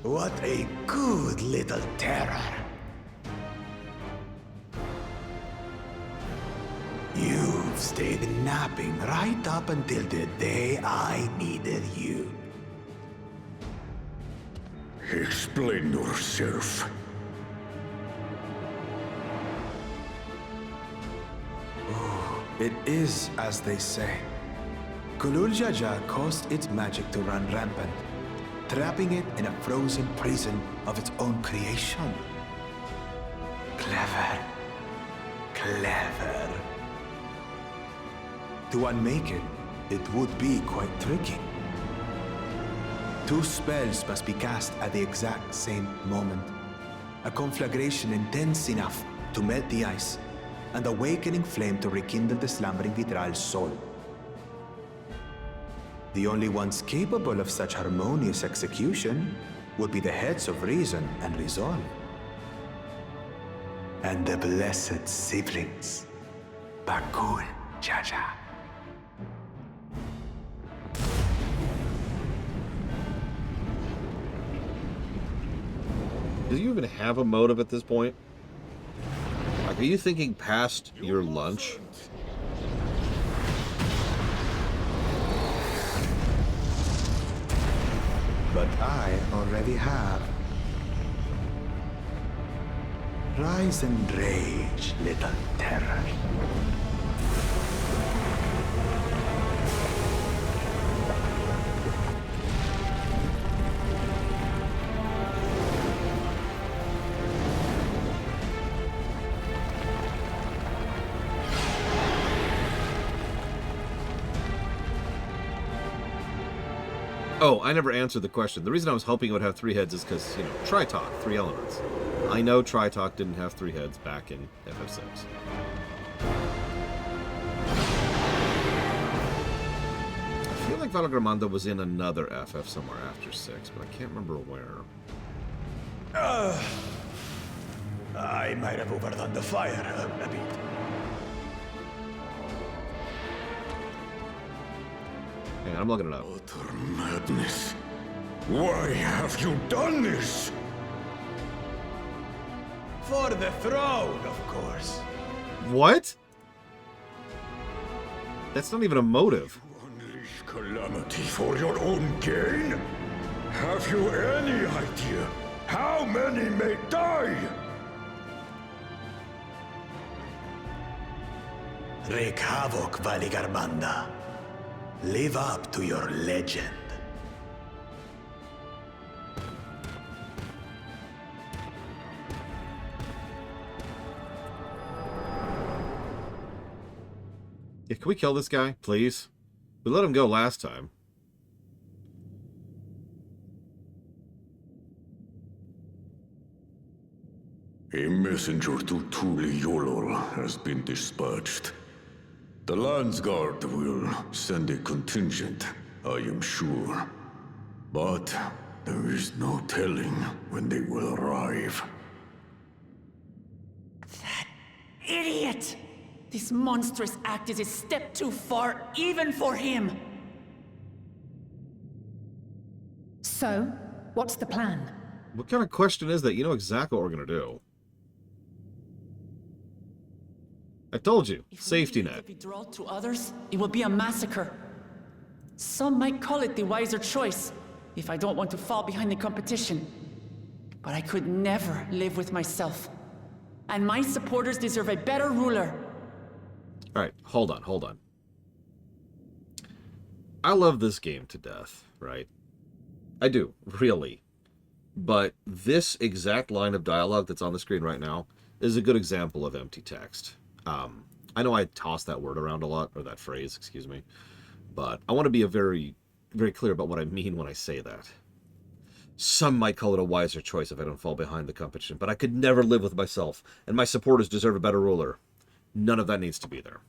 Speaker 12: What a good little terror. You've stayed napping right up until the day I needed you.
Speaker 11: Explain yourself.
Speaker 12: Oh, it is as they say. Kulul Jaja caused its magic to run rampant, trapping it in a frozen prison of its own creation. Clever. Clever. To unmake it, it would be quite tricky. 2 spells must be cast at the exact same moment. A conflagration intense enough to melt the ice, and awakening flame to rekindle the slumbering Vitral's soul. The only ones capable of such harmonious execution would be the heads of reason and resolve. And the blessed siblings, Bakul Jaja.
Speaker 1: Do you even have a motive at this point? Like, are you thinking past your lunch?
Speaker 12: But I already have. Rise and rage, little terror.
Speaker 1: Oh, I never answered the question. The reason I was hoping it would have 3 heads is because, you know, Tritalk, 3 elements. I know Tritalk didn't have 3 heads back in FF6. I feel like Valgramanda was in another FF somewhere after 6, but I can't remember where.
Speaker 12: I might have overdone the fire a bit.
Speaker 1: Hang on, I'm looking it up.
Speaker 11: Utter madness. Why have you done this?
Speaker 12: For the throne, of course.
Speaker 1: What? That's not even a motive.
Speaker 11: Unleash calamity for your own gain? Have you any idea how many may die?
Speaker 12: Wreak havoc, Valigarmanda. Live up to your legend.
Speaker 1: Yeah, can we kill this guy, please? We let him go last time.
Speaker 11: A messenger to Tuli Yolol has been dispatched. The Landsguard will send a contingent, I am sure. But there is no telling when they will arrive.
Speaker 2: That idiot! This monstrous act is a step too far, even for him!
Speaker 6: So, what's the plan?
Speaker 1: What kind of question is that? You know exactly what we're going to do. I told you, safety net.
Speaker 2: If we draw to others, it will be a massacre. Some might call it the wiser choice, if I don't want to fall behind the competition. But I could never live with myself. And my supporters deserve a better ruler.
Speaker 1: Alright, hold on. I love this game to death, right? I do, really. But this exact line of dialogue that's on the screen right now is a good example of empty text. I know I toss that word around a lot, or that phrase, excuse me, but I want to be very, very clear about what I mean when I say that. Some might call it a wiser choice if I don't fall behind the competition, but I could never live with myself, and my supporters deserve a better ruler. None of that needs to be there.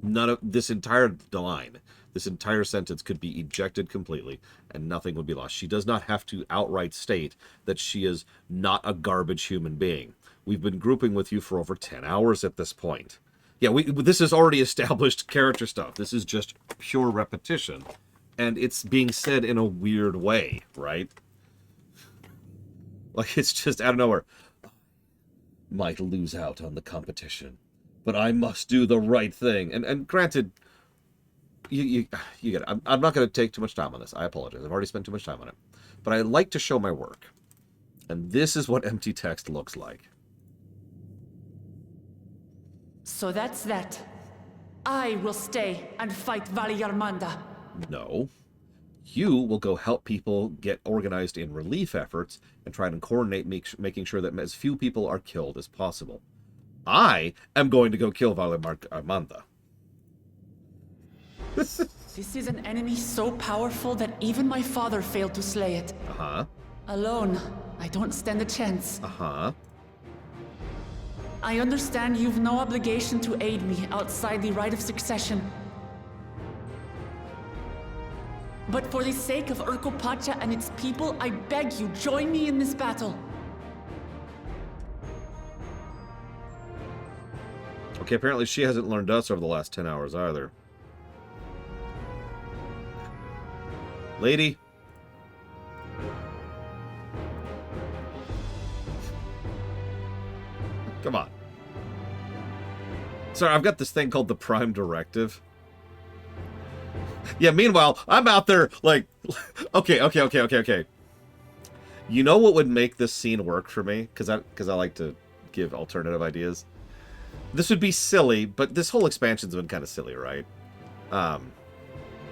Speaker 1: None of this entire line, this entire sentence could be ejected completely, and nothing would be lost. She does not have to outright state that she is not a garbage human being. We've been grouping with you for over 10 hours at this point. Yeah, this is already established character stuff. This is just pure repetition. And it's being said in a weird way, right? Like, it's just out of nowhere. Might lose out on the competition, but I must do the right thing. And granted, you get it. I'm not going to take too much time on this. I apologize. I've already spent too much time on it. But I like to show my work. And this is what empty text looks like.
Speaker 2: So that's that. I will stay and fight Valigarmanda.
Speaker 1: No. You will go help people get organized in relief efforts and try and coordinate making sure that as few people are killed as possible. I am going to go kill Valigarmanda.
Speaker 2: This is an enemy so powerful that even my father failed to slay it.
Speaker 1: Uh-huh.
Speaker 2: Alone, I don't stand a chance.
Speaker 1: Uh-huh.
Speaker 2: I understand you've no obligation to aid me outside the right of succession. But for the sake of Urkopacha and its people, I beg you, join me in this battle.
Speaker 1: Okay, apparently she hasn't learned us over the last 10 hours either. Lady. Come on. Sorry, I've got this thing called the Prime Directive. Yeah, meanwhile, I'm out there, like... Okay. You know what would make this scene work for me? Because I like to give alternative ideas. This would be silly, but this whole expansion's been kind of silly, right?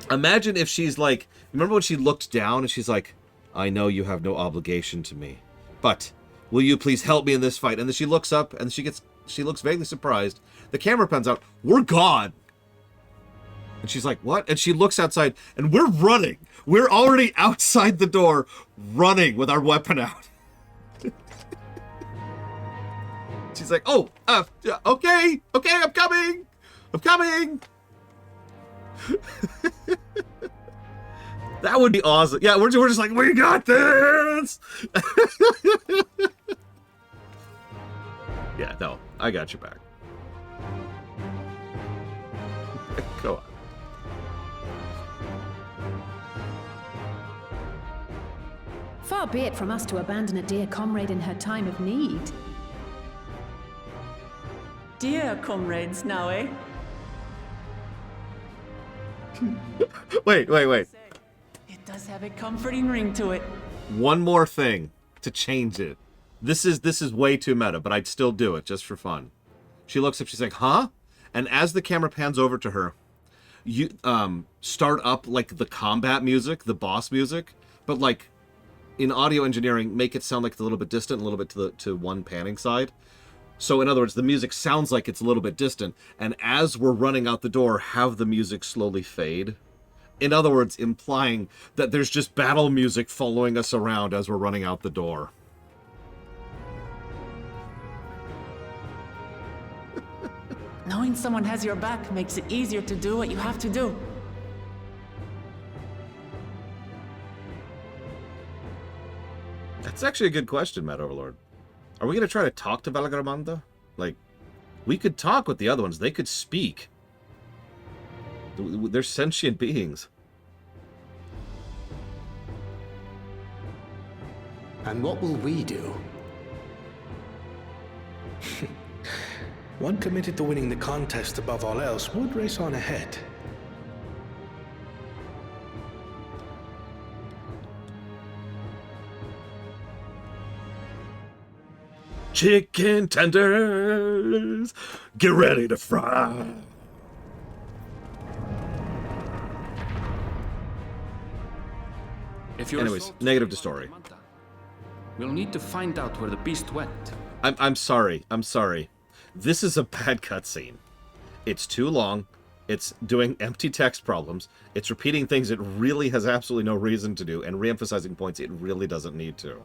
Speaker 1: Imagine if she's like... Remember when she looked down and she's like, I know you have no obligation to me, but will you please help me in this fight? And then she looks up and she looks vaguely surprised. The camera pans out. We're gone. And she's like, what? And she looks outside and we're running. We're already outside the door running with our weapon out. She's like, oh, okay, I'm coming. That would be awesome. Yeah, we're just like, we got this. Yeah, no, I got your back. Go on.
Speaker 6: Far be it from us to abandon a dear comrade in her time of need.
Speaker 2: Dear comrades now, eh?
Speaker 1: Wait.
Speaker 2: It does have a comforting ring to it.
Speaker 1: One more thing to change it. This is way too meta, but I'd still do it just for fun. She looks up, she's like, huh? And as the camera pans over to her, you start up like the combat music, the boss music, but like in audio engineering, make it sound like it's a little bit distant, a little bit to one panning side. So in other words, the music sounds like it's a little bit distant, and as we're running out the door, have the music slowly fade. In other words, implying that there's just battle music following us around as we're running out the door.
Speaker 2: Knowing someone has your back makes it easier to do what you have to do.
Speaker 1: That's actually a good question, Matt Overlord. Are we going to try to talk to Valgramanda? Like, we could talk with the other ones. They could speak. They're sentient beings.
Speaker 12: And what will we do?
Speaker 9: One committed to winning the contest above all else would race on ahead.
Speaker 1: Chicken tenders, get ready to fry. Anyways, negative to story.
Speaker 4: We'll need to find out where the beast went.
Speaker 1: I'm sorry. This is a bad cutscene. It's too long. It's doing empty text problems. It's repeating things it really has absolutely no reason to do, and re-emphasizing points it really doesn't need to.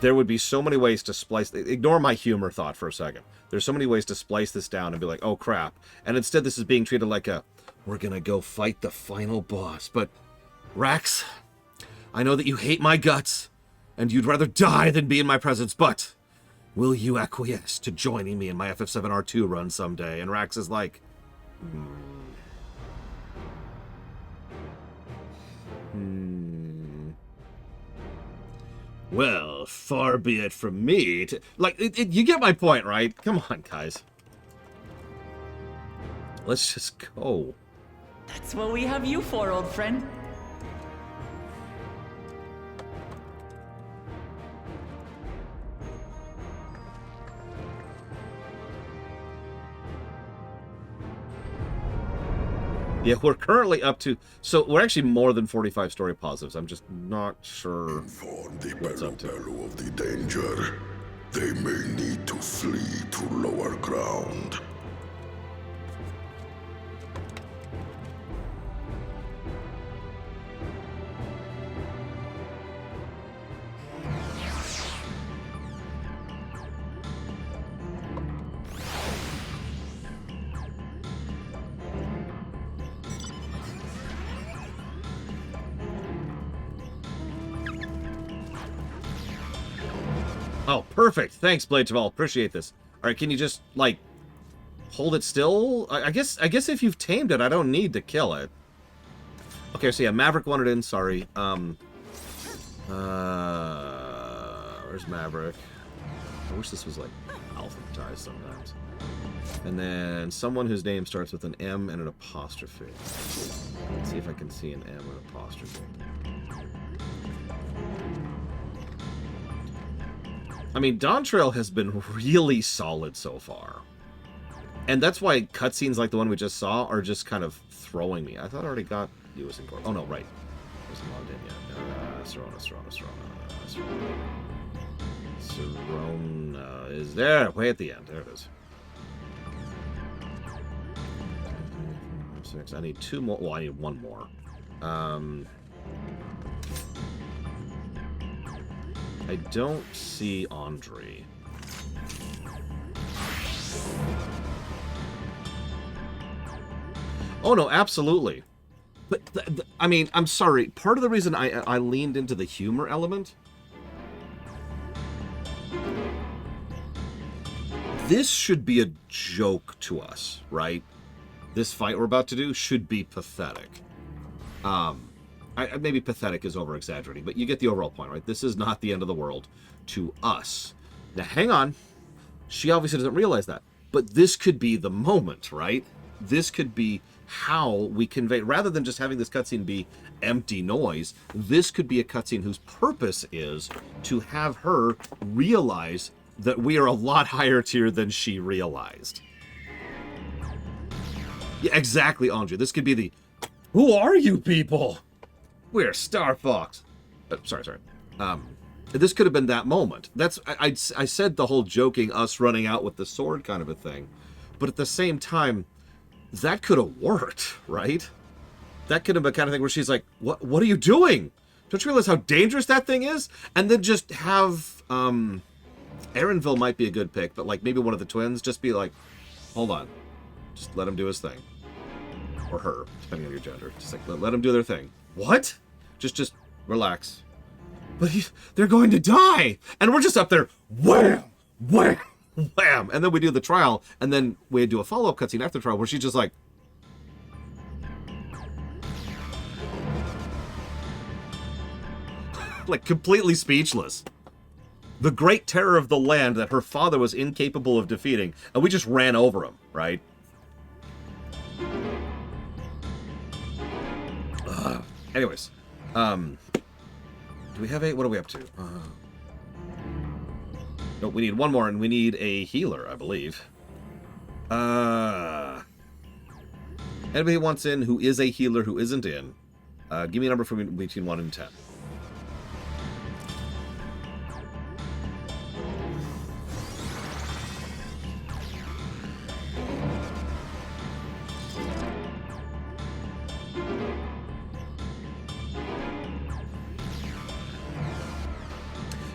Speaker 1: There would be so many ways to splice... Ignore my humor thought for a second. There's so many ways to splice this down and be like, oh crap. And instead this is being treated like a, we're gonna go fight the final boss. But, Rax, I know that you hate my guts, and you'd rather die than be in my presence, but will you acquiesce to joining me in my FF7R2 run someday? And Rax is like, well, far be it from me to... Like, you get my point, right? Come on, guys. Let's just go.
Speaker 2: That's what we have you for, old friend.
Speaker 1: Yeah, we're currently up to... So, we're actually more than 45 story positives. I'm just not sure
Speaker 3: Inform the
Speaker 1: what's up to.
Speaker 3: Bello of the danger. They may need to flee to lower ground.
Speaker 1: Oh, perfect. Thanks, Blade Chaval. Appreciate this. All right, can you just, like, hold it still? I guess if you've tamed it, I don't need to kill it. Okay, so yeah, Maverick wanted in. Sorry. Where's Maverick? I wish this was, like, alphabetize sometimes. And then someone whose name starts with an M and an apostrophe. Let's see if I can see an M and apostrophe. I mean, Dawntrail has been really solid so far. And that's why cutscenes like the one we just saw are just kind of throwing me. I thought I already got Lewis and Corp. Oh, no, right. I wasn't logged in yet. Serona is there. Way at the end. There it is. 6. I need 2 more. Well, I need 1 more. I don't see Andre. Oh, no, absolutely. But, I mean, I'm sorry. Part of the reason I leaned into the humor element... This should be a joke to us, right? This fight we're about to do should be pathetic. Maybe pathetic is over-exaggerating, but you get the overall point, right? This is not the end of the world to us. Now, hang on. She obviously doesn't realize that. But this could be the moment, right? This could be how we convey... Rather than just having this cutscene be empty noise, this could be a cutscene whose purpose is to have her realize that we are a lot higher tier than she realized. Yeah, exactly, Andre. This could be the... Who are you people? We're Star Fox. Sorry. This could have been that moment. That's I said the whole joking us running out with the sword kind of a thing. But at the same time, that could have worked, right? That could have been the kind of thing where she's like, what are you doing? Don't you realize how dangerous that thing is? And then just have... Aaronville might be a good pick, but like maybe one of the twins just be like, hold on. Just let him do his thing. Or her, depending on your gender. Just like, let them do their thing. What? Just relax. But they're going to die! And we're just up there, wham! Wham! Wham! And then we do the trial, and then we do a follow-up cutscene after the trial where she's just like... like, completely speechless. The great terror of the land that her father was incapable of defeating, and we just ran over him, right? Anyways, do we have a... What are we up to? No, we need 1 more, and we need a healer, I believe. Anybody who wants in who is a healer who isn't in, give me a number from between 1 and 10.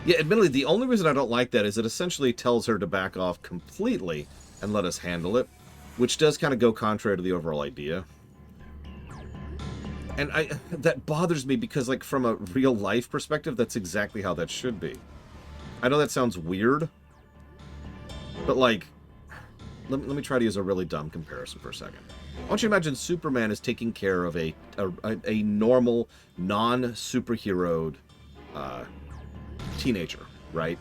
Speaker 1: Yeah, admittedly, the only reason I don't like that is it essentially tells her to back off completely and let us handle it, which does kind of go contrary to the overall idea. And that bothers me because, like, from a real-life perspective, that's exactly how that should be. I know that sounds weird, but, like, let me try to use a really dumb comparison for a second. I want you to imagine Superman is taking care of a normal, non-superheroed teenager, right?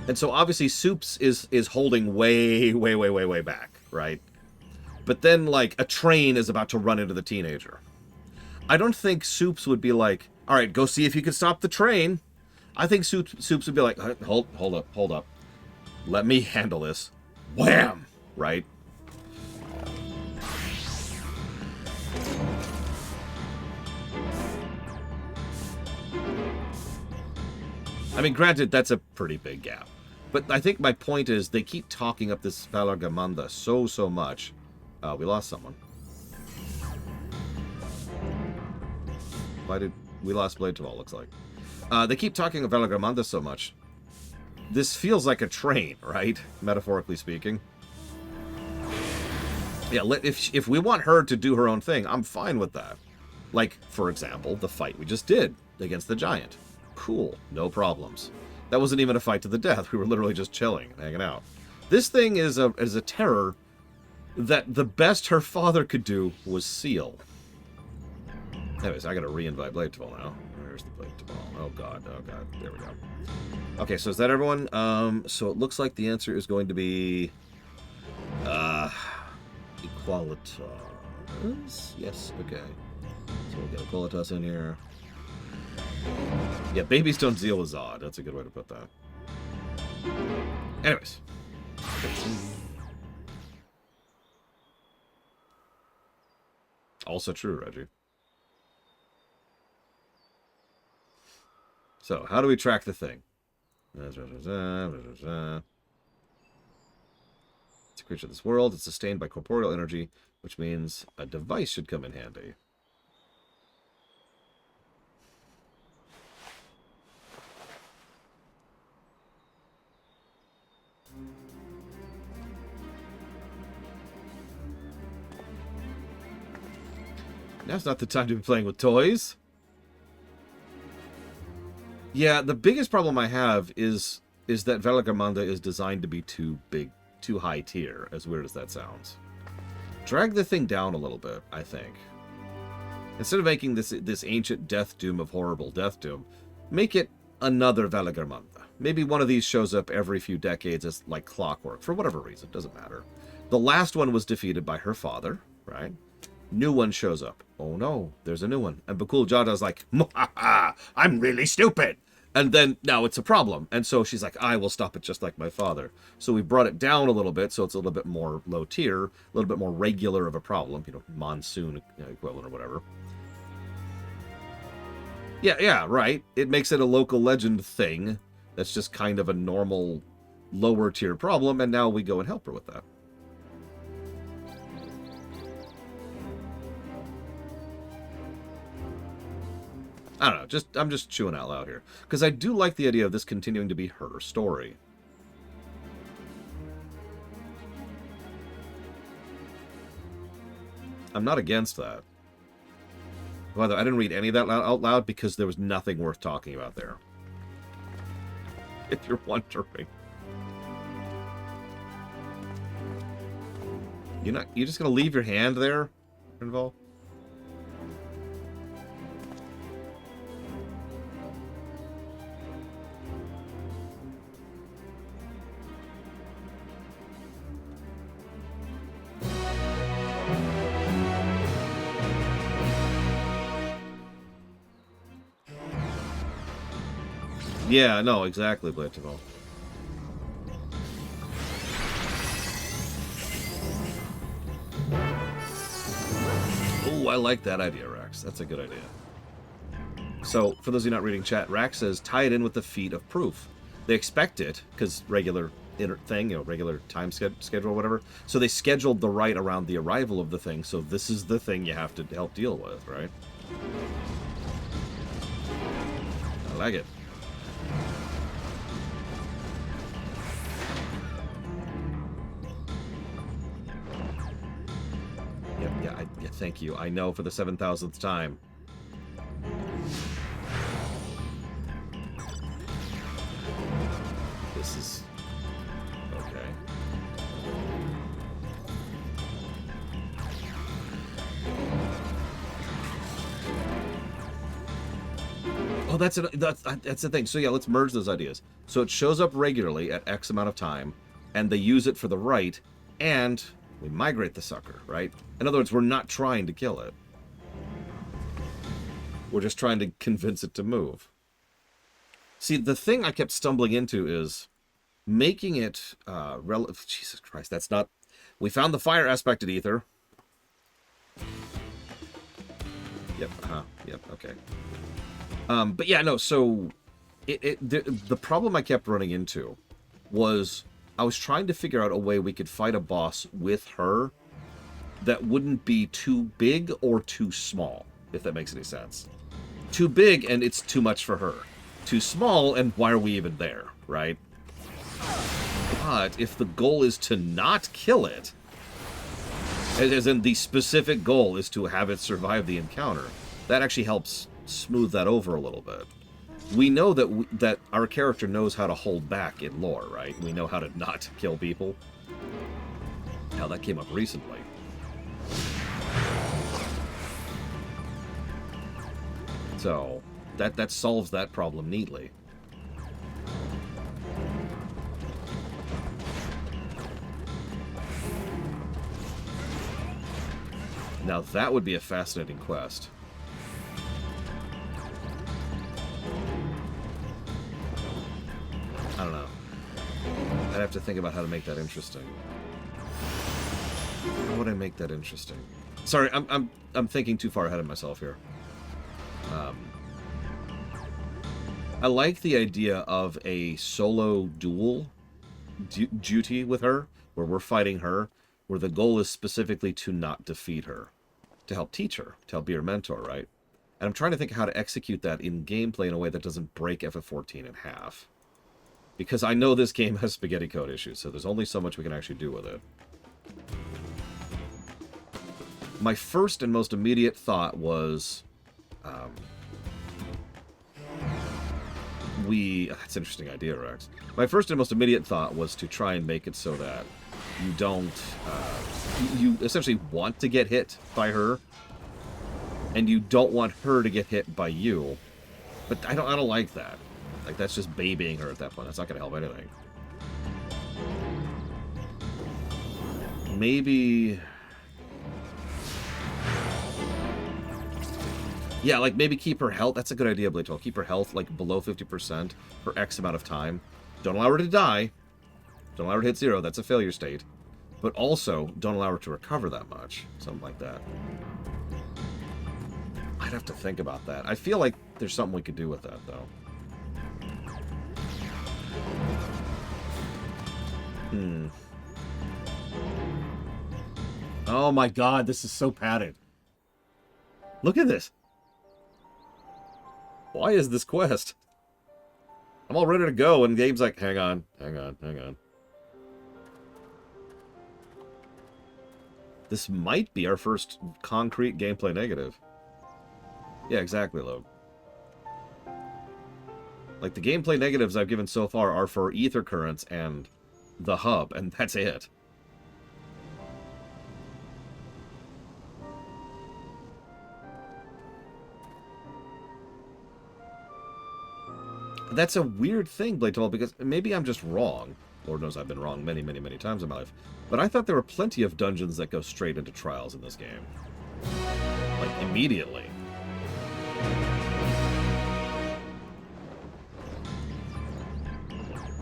Speaker 1: And so obviously Soups is holding way back, right? But then, like, a train is about to run into the teenager. I don't think Soups would be like, all right, go see if you can stop the train. I think Soups would be like, hold up. Let me handle this. Wham! Right? I mean, granted, that's a pretty big gap. But I think my point is they keep talking up this Valagamanda so much. We lost someone. Why did we lost Blade Tawal, looks like. They keep talking of Valagamanda so much. This feels like a train, right? Metaphorically speaking. Yeah, if we want her to do her own thing, I'm fine with that. Like, for example, the fight we just did against the giant. Cool, no problems. That wasn't even a fight to the death. We were literally just chilling and hanging out. This thing is a terror that the best her father could do was seal. Anyways, I gotta re-invite Blade Tawal now. Where's the plate tomorrow? Oh god, there we go. Okay, so is that everyone? So it looks like the answer is going to be Equalitas. Yes, okay. So we'll get Equalitas in here. Yeah, babies don't deal with Zod. That's a good way to put that. Anyways. Also true, Reggie. So, how do we track the thing? It's a creature of this world. It's sustained by corporeal energy, which means a device should come in handy. Now's not the time to be playing with toys. Yeah, the biggest problem I have is that Velagermanda is designed to be too big, too high tier, as weird as that sounds. Drag the thing down a little bit, I think. Instead of making this ancient death doom of horrible death doom, make it another Velagermanda. Maybe one of these shows up every few decades as like clockwork, for whatever reason, doesn't matter. The last one was defeated by her father, right? New one shows up. Oh no, there's a new one. And Bakul Jada's like, I'm really stupid. And then now it's a problem. And so she's like, I will stop it just like my father. So we brought it down a little bit so it's a little bit more low tier, a little bit more regular of a problem, you know, monsoon equivalent or whatever. Yeah, right. It makes it a local legend thing that's just kind of a normal lower tier problem, and now we go and help her with that. I don't know, I'm just chewing out loud here. Because I do like the idea of this continuing to be her story. I'm not against that. By the way, I didn't read any of that out loud because there was nothing worth talking about there. If you're wondering. You're just gonna leave your hand there, Involve? Yeah, no, exactly, Blatival. Oh, I like that idea, Rax. That's a good idea. So, for those of you not reading chat, Rax says, tie it in with the feat of proof. They expect it, because regular thing, regular time schedule or whatever. So they scheduled the rite around the arrival of the thing, so this is the thing you have to help deal with, right? I like it. Yeah, thank you. I know for the 7,000th time. This is... okay. Oh, that's the thing. So yeah, let's merge those ideas. So it shows up regularly at X amount of time, and they use it for the rite, and we migrate the sucker, right? In other words, we're not trying to kill it. We're just trying to convince it to move. See, the thing I kept stumbling into is making it Jesus Christ, that's not... We found the fire aspect at Ether. Yep, yep, okay. But yeah, no, so... the problem I kept running into was... I was trying to figure out a way we could fight a boss with her that wouldn't be too big or too small, if that makes any sense. Too big, and it's too much for her. Too small, and why are we even there, right? But if the goal is to not kill it, as in the specific goal is to have it survive the encounter, that actually helps smooth that over a little bit. We know that our character knows how to hold back in lore, right? We know how to not kill people. Now, that came up recently. So, that solves that problem neatly. Now that would be a fascinating quest. I don't know. I'd have to think about how to make that interesting. How would I make that interesting? Sorry, I'm thinking too far ahead of myself here. I like the idea of a solo duel duty with her, where we're fighting her, where the goal is specifically to not defeat her, to help teach her, to help be her mentor, right? And I'm trying to think how to execute that in gameplay in a way that doesn't break FF14 in half. Because I know this game has spaghetti code issues, so there's only so much we can actually do with it. My first and most immediate thought was... That's an interesting idea, Rex. My first and most immediate thought was to try and make it so that you don't... you essentially want to get hit by her, and you don't want her to get hit by you. But I don't like that. Like, that's just babying her at that point. That's not going to help anything. Maybe... Yeah, like, maybe keep her health. That's a good idea, Blade 12. Keep her health, like, below 50% for X amount of time. Don't allow her to die. Don't allow her to hit 0. That's a failure state. But also, don't allow her to recover that much. Something like that. I'd have to think about that. I feel like there's something we could do with that, though. Oh my god, this is so padded. Look at this. Why is this quest? I'm all ready to go, and the game's like, hang on. This might be our first concrete gameplay negative. Yeah, exactly, Loeb. Like, the gameplay negatives I've given so far are for ether currents and the hub, and that's it. That's a weird thing, Blade 12, because maybe I'm just wrong. Lord knows I've been wrong many, many, many times in my life. But I thought there were plenty of dungeons that go straight into trials in this game. Like, immediately.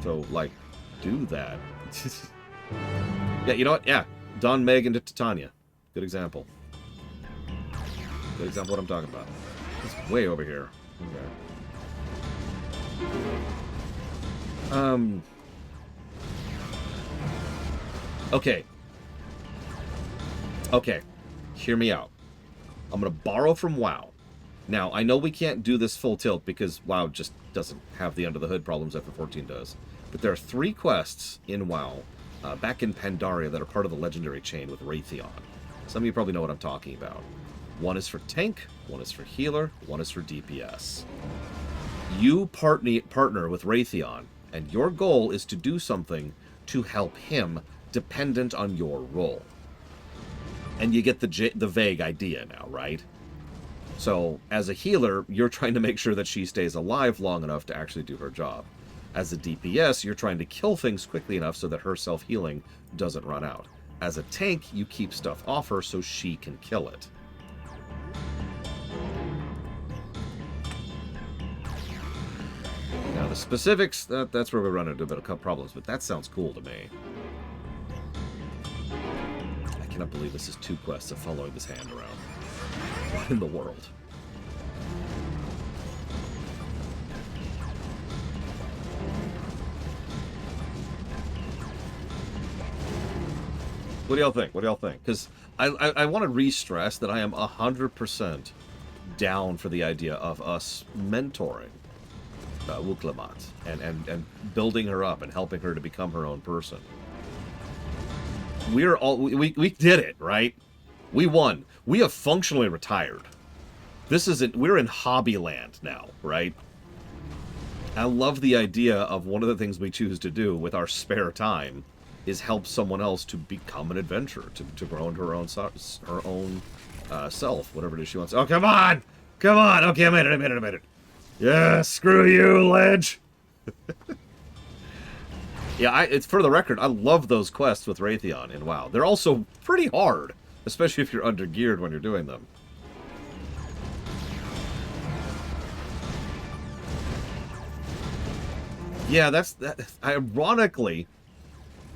Speaker 1: So, like, do that. Yeah, you know what? Yeah. Don Meg into Titania. Good example. Good example of what I'm talking about. It's way over here. Okay. Okay. Okay. Hear me out. I'm gonna borrow from WoW. Now, I know we can't do this full tilt because WoW just doesn't have the under the hood problems FF14 does. But there are 3 quests in WoW, back in Pandaria, that are part of the legendary chain with Raytheon. Some of you probably know what I'm talking about. One is for tank, one is for healer, one is for DPS. You partner with Raytheon, and your goal is to do something to help him, dependent on your role. And you get the vague idea now, right? So, as a healer, you're trying to make sure that she stays alive long enough to actually do her job. As a DPS, you're trying to kill things quickly enough so that her self-healing doesn't run out. As a tank, you keep stuff off her so she can kill it. Now, the specifics, that's where we run into a bit of problems, but that sounds cool to me. I cannot believe this is 2 quests of following this hand around. What in the world? What do y'all think? What do y'all think? Because I want to re-stress that I am 100% down for the idea of us mentoring Wuklemat and building her up and helping her to become her own person. We did it, right? We won. We have functionally retired. We're in Hobbyland now, right? I love the idea of one of the things we choose to do with our spare time is help someone else to become an adventurer, to grow into her own self, whatever it is she wants. Oh, come on! Come on! Okay, I made it. Yeah, screw you, Ledge! Yeah, it's for the record, I love those quests with Raytheon in WoW. They're also pretty hard, especially if you're undergeared when you're doing them. Yeah, ironically,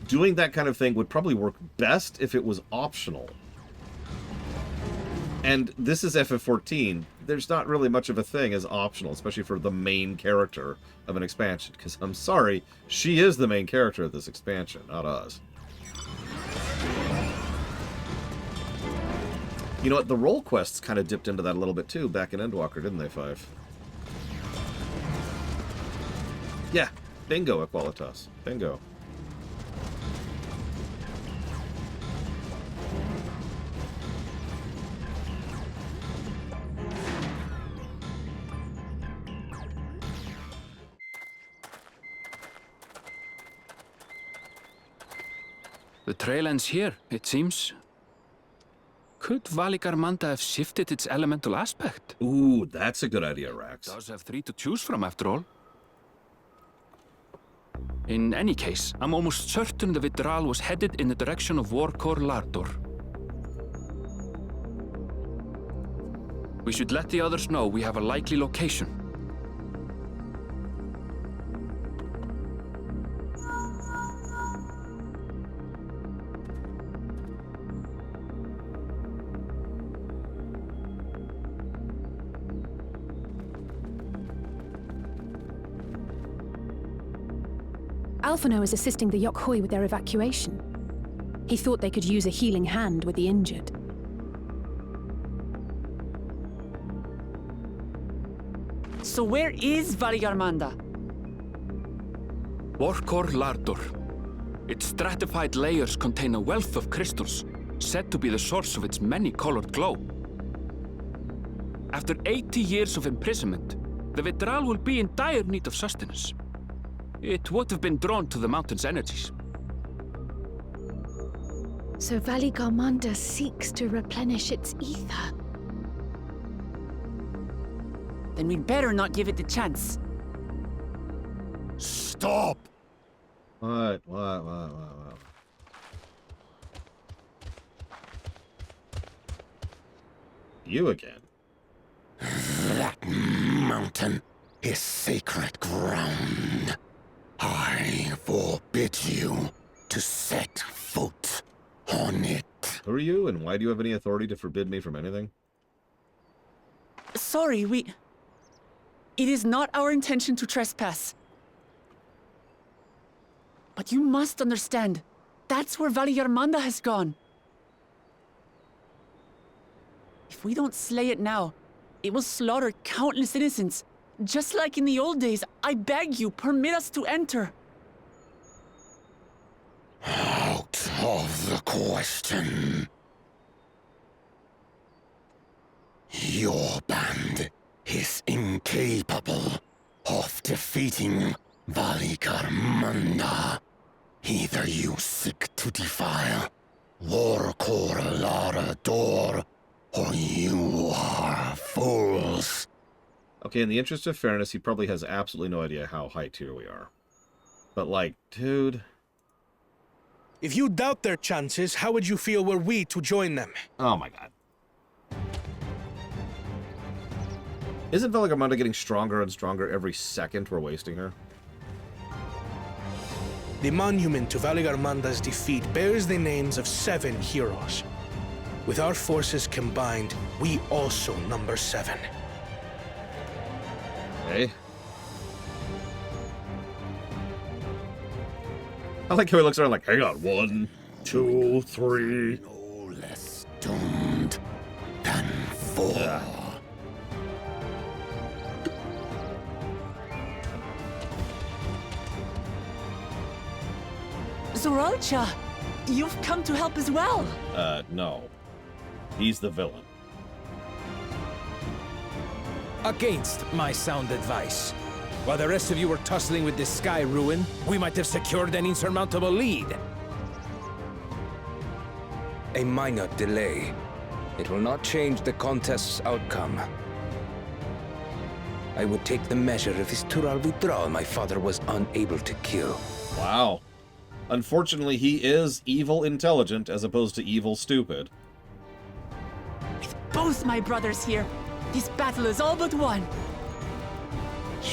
Speaker 1: doing that kind of thing would probably work best if it was optional. And this is FF14. There's not really much of a thing as optional, especially for the main character of an expansion. Because I'm sorry, she is the main character of this expansion, not us. You know what? The role quests kind of dipped into that a little bit too back in Endwalker, didn't they, Five? Yeah, bingo, Equalitas. Bingo.
Speaker 4: The trail ends here, it seems. Could Valigarmanda have shifted its elemental aspect?
Speaker 1: Ooh, that's a good idea, Rax.
Speaker 4: It does have 3 to choose from, after all. In any case, I'm almost certain the Vitral was headed in the direction of Warkor Lardor. We should let the others know we have a likely location.
Speaker 6: Alphino is assisting the Yokhoi with their evacuation. He thought they could use a healing hand with the injured.
Speaker 2: So where is Valigarmanda?
Speaker 4: Warkor Lardor. Its stratified layers contain a wealth of crystals, said to be the source of its many-colored glow. After 80 years of imprisonment, the Vitral will be in dire need of sustenance. It would have been drawn to the mountain's energies.
Speaker 13: So Valigarmanda seeks to replenish its ether.
Speaker 2: Then we'd better not give it the chance.
Speaker 3: Stop!
Speaker 1: What? You again?
Speaker 3: That mountain is sacred ground. I forbid you to set foot on it.
Speaker 1: Who are you, and why do you have any authority to forbid me from anything?
Speaker 2: Sorry, It is not our intention to trespass. But you must understand, that's where Valigarmanda has gone. If we don't slay it now, it will slaughter countless innocents. Just like in the old days, I beg you, permit us to enter.
Speaker 3: Out of the question. Your band is incapable of defeating Valigarmanda. Either you seek to defile Warkor Lardor, or you are fools.
Speaker 1: Okay, in the interest of fairness, he probably has absolutely no idea how high tier we are. But like, dude...
Speaker 9: If you doubt their chances, how would you feel were we to join them?
Speaker 1: Oh my god. Isn't Valigarmanda getting stronger and stronger every second we're wasting her?
Speaker 9: The monument to Valigarmanda's defeat bears the names of 7 heroes. With our forces combined, we also number 7.
Speaker 1: Okay. I like how he looks around like, hang on, 1, 2, 3.
Speaker 3: No less doomed than 4.
Speaker 1: Yeah.
Speaker 2: Zoralcha, you've come to help as well.
Speaker 1: No. He's the villain.
Speaker 10: Against my sound advice. While the rest of you were tussling with this sky ruin, we might have secured an insurmountable lead. A minor delay. It will not change the contest's outcome. I would take the measure of this Tural withdrawal my father was unable to kill.
Speaker 1: Wow. Unfortunately, he is evil intelligent as opposed to evil stupid.
Speaker 2: With both my brothers here, this battle is all but won.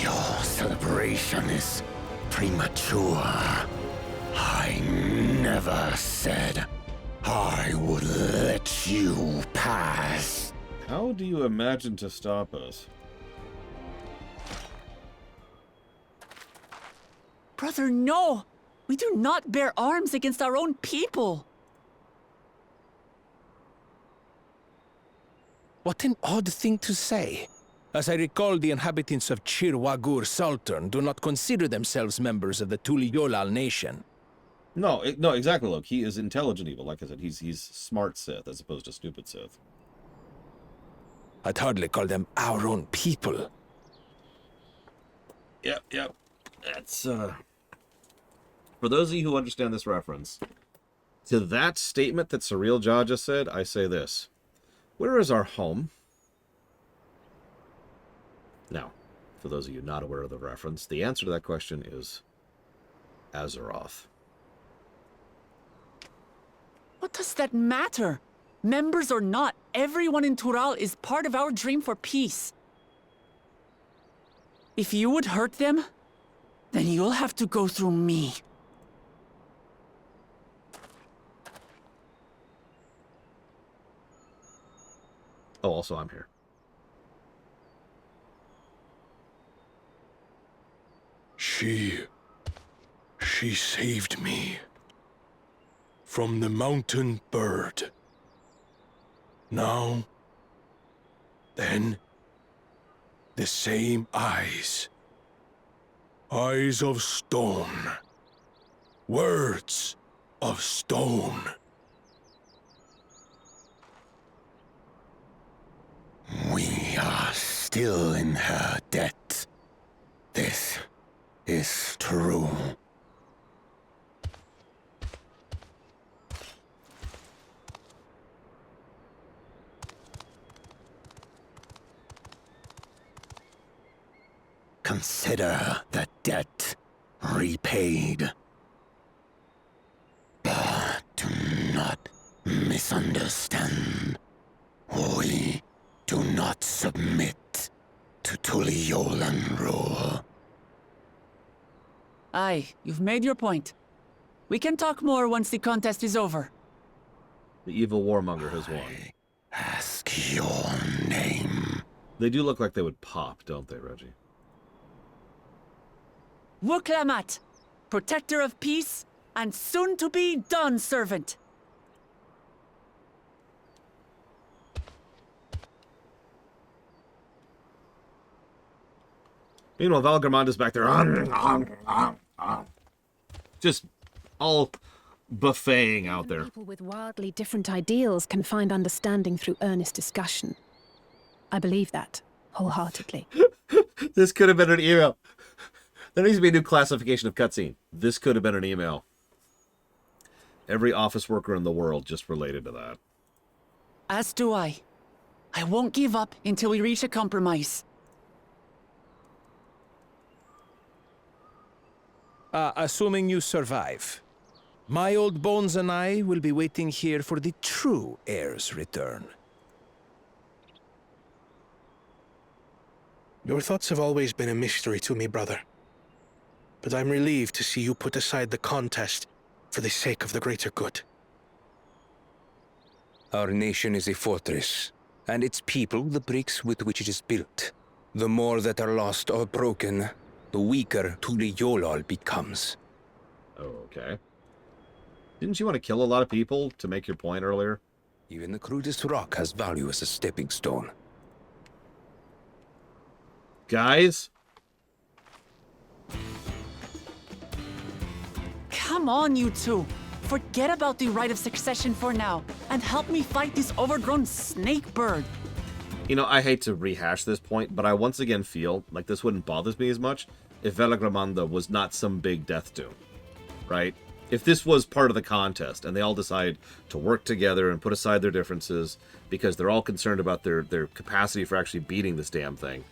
Speaker 8: Your celebration is premature. I never said I would let you pass.
Speaker 1: How do you imagine to stop us?
Speaker 2: Brother, no! We do not bear arms against our own people!
Speaker 10: What an odd thing to say. As I recall, the inhabitants of Chir Wagur Sultan do not consider themselves members of the Tuli-Yolal nation.
Speaker 1: No, no, exactly. Look, he is intelligent evil. Like I said, he's smart Sith as opposed to stupid Sith.
Speaker 10: I'd hardly call them our own people.
Speaker 1: Yep. That's, For those of you who understand this reference, to that statement that Surreal Jaw just said, I say this. Where is our home? Now, for those of you not aware of the reference, the answer to that question is Azeroth.
Speaker 2: What does that matter? Members or not, everyone in Tural is part of our dream for peace. If you would hurt them, then you'll have to go through me.
Speaker 1: Oh, also I'm here.
Speaker 3: She saved me from the mountain bird. Now, then, the same eyes. Eyes of stone. Words of stone.
Speaker 8: We are still in her debt. This is true. Consider the debt repaid. But do not misunderstand. We do not submit to Tuli-Yolan rule.
Speaker 2: Aye, you've made your point. We can talk more once the contest is over.
Speaker 1: The evil warmonger has won.
Speaker 8: Ask your name.
Speaker 1: They do look like they would pop, don't they, Reggie?
Speaker 2: Wuklamat, protector of peace, and soon-to-be Dawn servant.
Speaker 1: Meanwhile, Valgarmanda's back there. Just all buffeting out there.
Speaker 6: People with wildly different ideals can find understanding through earnest discussion. I believe that, wholeheartedly.
Speaker 1: This could have been an email. There needs to be a new classification of cutscene. This could have been an email. Every office worker in the world just related to that.
Speaker 2: As do I. I won't give up until we reach a compromise.
Speaker 10: Assuming you survive, my old bones and I will be waiting here for the true heir's return.
Speaker 9: Your thoughts have always been a mystery to me, brother. But I'm relieved to see you put aside the contest for the sake of the greater good.
Speaker 10: Our nation is a fortress, and its people the bricks with which it is built. The more that are lost or broken, the weaker Tuli-Yolal becomes.
Speaker 1: Oh, okay. Didn't you want to kill a lot of people to make your point earlier?
Speaker 10: Even the crudest rock has value as a stepping stone.
Speaker 1: Guys?
Speaker 2: Come on, you two. Forget about the right of succession for now, and help me fight this overgrown snake bird.
Speaker 1: You know, I hate to rehash this point, but I once again feel like this wouldn't bother me as much if Valgarmanda was not some big death doom, right? If this was part of the contest and they all decide to work together and put aside their differences because they're all concerned about their capacity for actually beating this damn thing,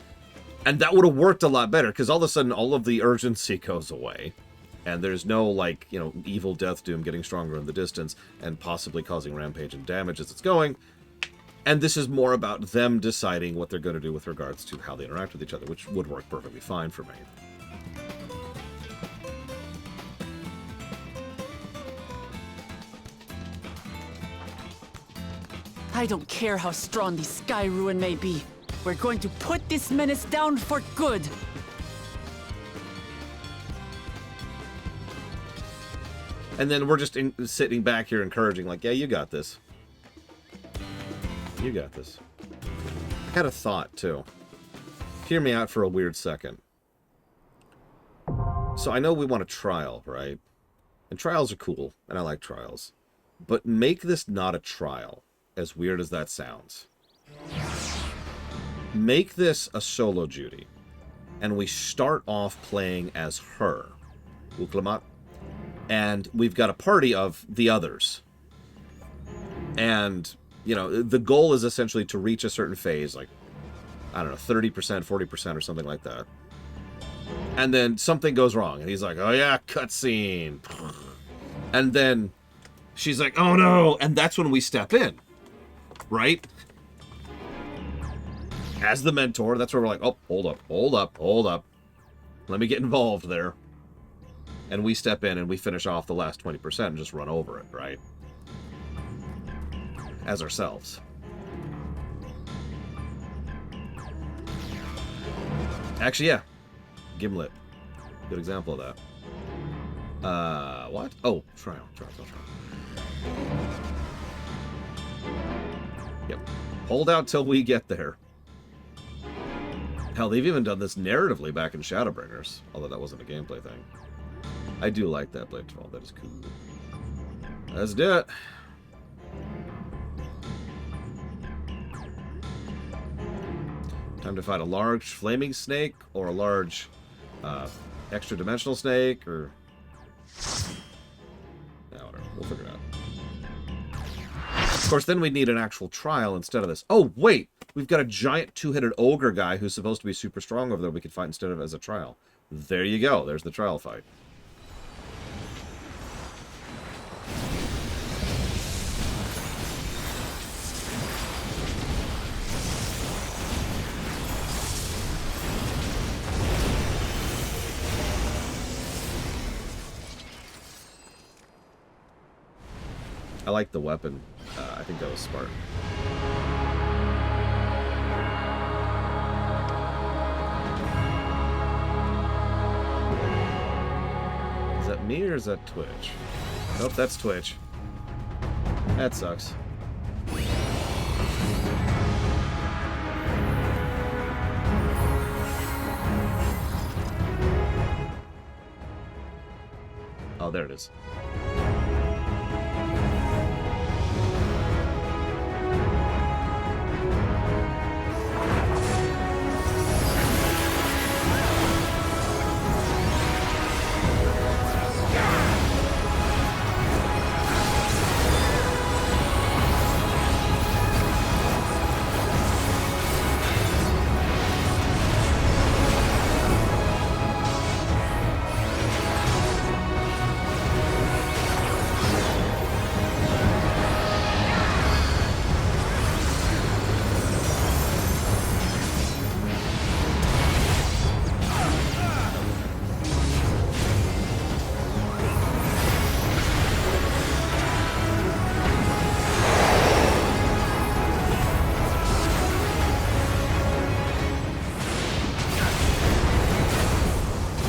Speaker 1: And that would have worked a lot better, because all of a sudden all of the urgency goes away. And there's no, like, you know, evil Death Doom getting stronger in the distance and possibly causing rampage and damage as it's going. And this is more about them deciding what they're going to do with regards to how they interact with each other, which would work perfectly fine for me.
Speaker 2: I don't care how strong the Sky Ruin may be. We're going to put this menace down for good.
Speaker 1: And then we're just sitting back here encouraging, like, yeah, you got this. You got this. I had a thought, too. Hear me out for a weird second. So I know we want a trial, right? And trials are cool, and I like trials. But make this not a trial, as weird as that sounds. Make this a solo Judy. And we start off playing as her. Uklamat. And we've got a party of the others. And, you know, the goal is essentially to reach a certain phase, like, I don't know, 30%, 40% or something like that. And then something goes wrong. And he's like, oh yeah, cutscene. And then she's like, oh no. And that's when we step in. Right? As the mentor, that's where we're like, oh, hold up, hold up, hold up. Let me get involved there. And we step in and we finish off the last 20% and just run over it, right? As ourselves. Actually, yeah. Gimlet. Good example of that. What? Oh, trial. Yep. Hold out till we get there. Hell, they've even done this narratively back in Shadowbringers, although that wasn't a gameplay thing. I do like that Blade 12. That is cool. Let's do it. Time to fight a large flaming snake or a large extra dimensional snake or... Yeah, whatever. We'll figure it out. Of course, then we'd need an actual trial instead of this. Oh, wait! We've got a giant two-headed ogre guy who's supposed to be super strong over there we could fight instead of as a trial. There you go. There's the trial fight. I like the weapon. I think that was smart. Is that me or is that Twitch? Nope, that's Twitch. That sucks. Oh, there it is.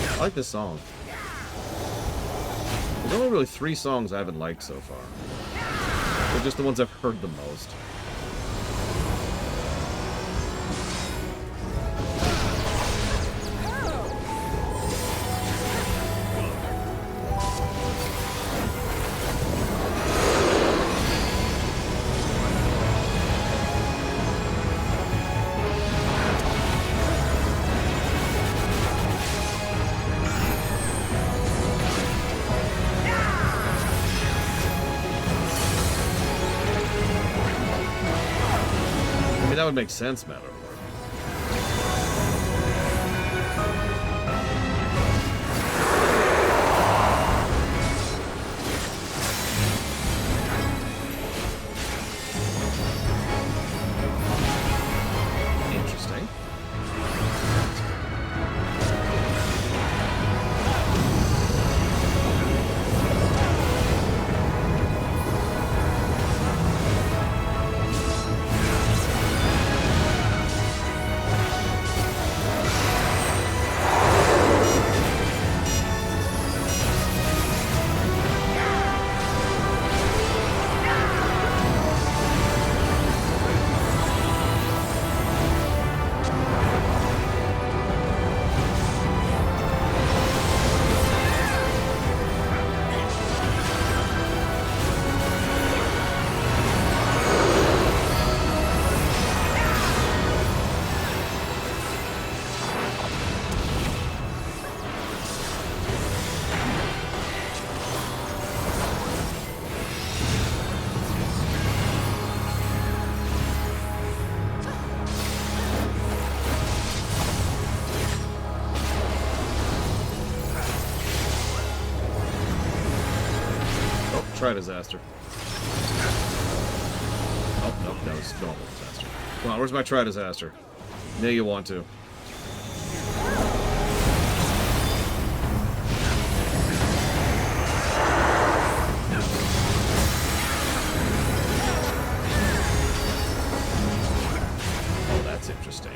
Speaker 1: I like this song. There's only really 3 songs I haven't liked so far. They're just the ones I've heard the most. That would make sense, Matterlord. Tri-Disaster? Oh, no, that was normal disaster. Come on, where's my Tri-Disaster? Know you want to. Oh, that's interesting.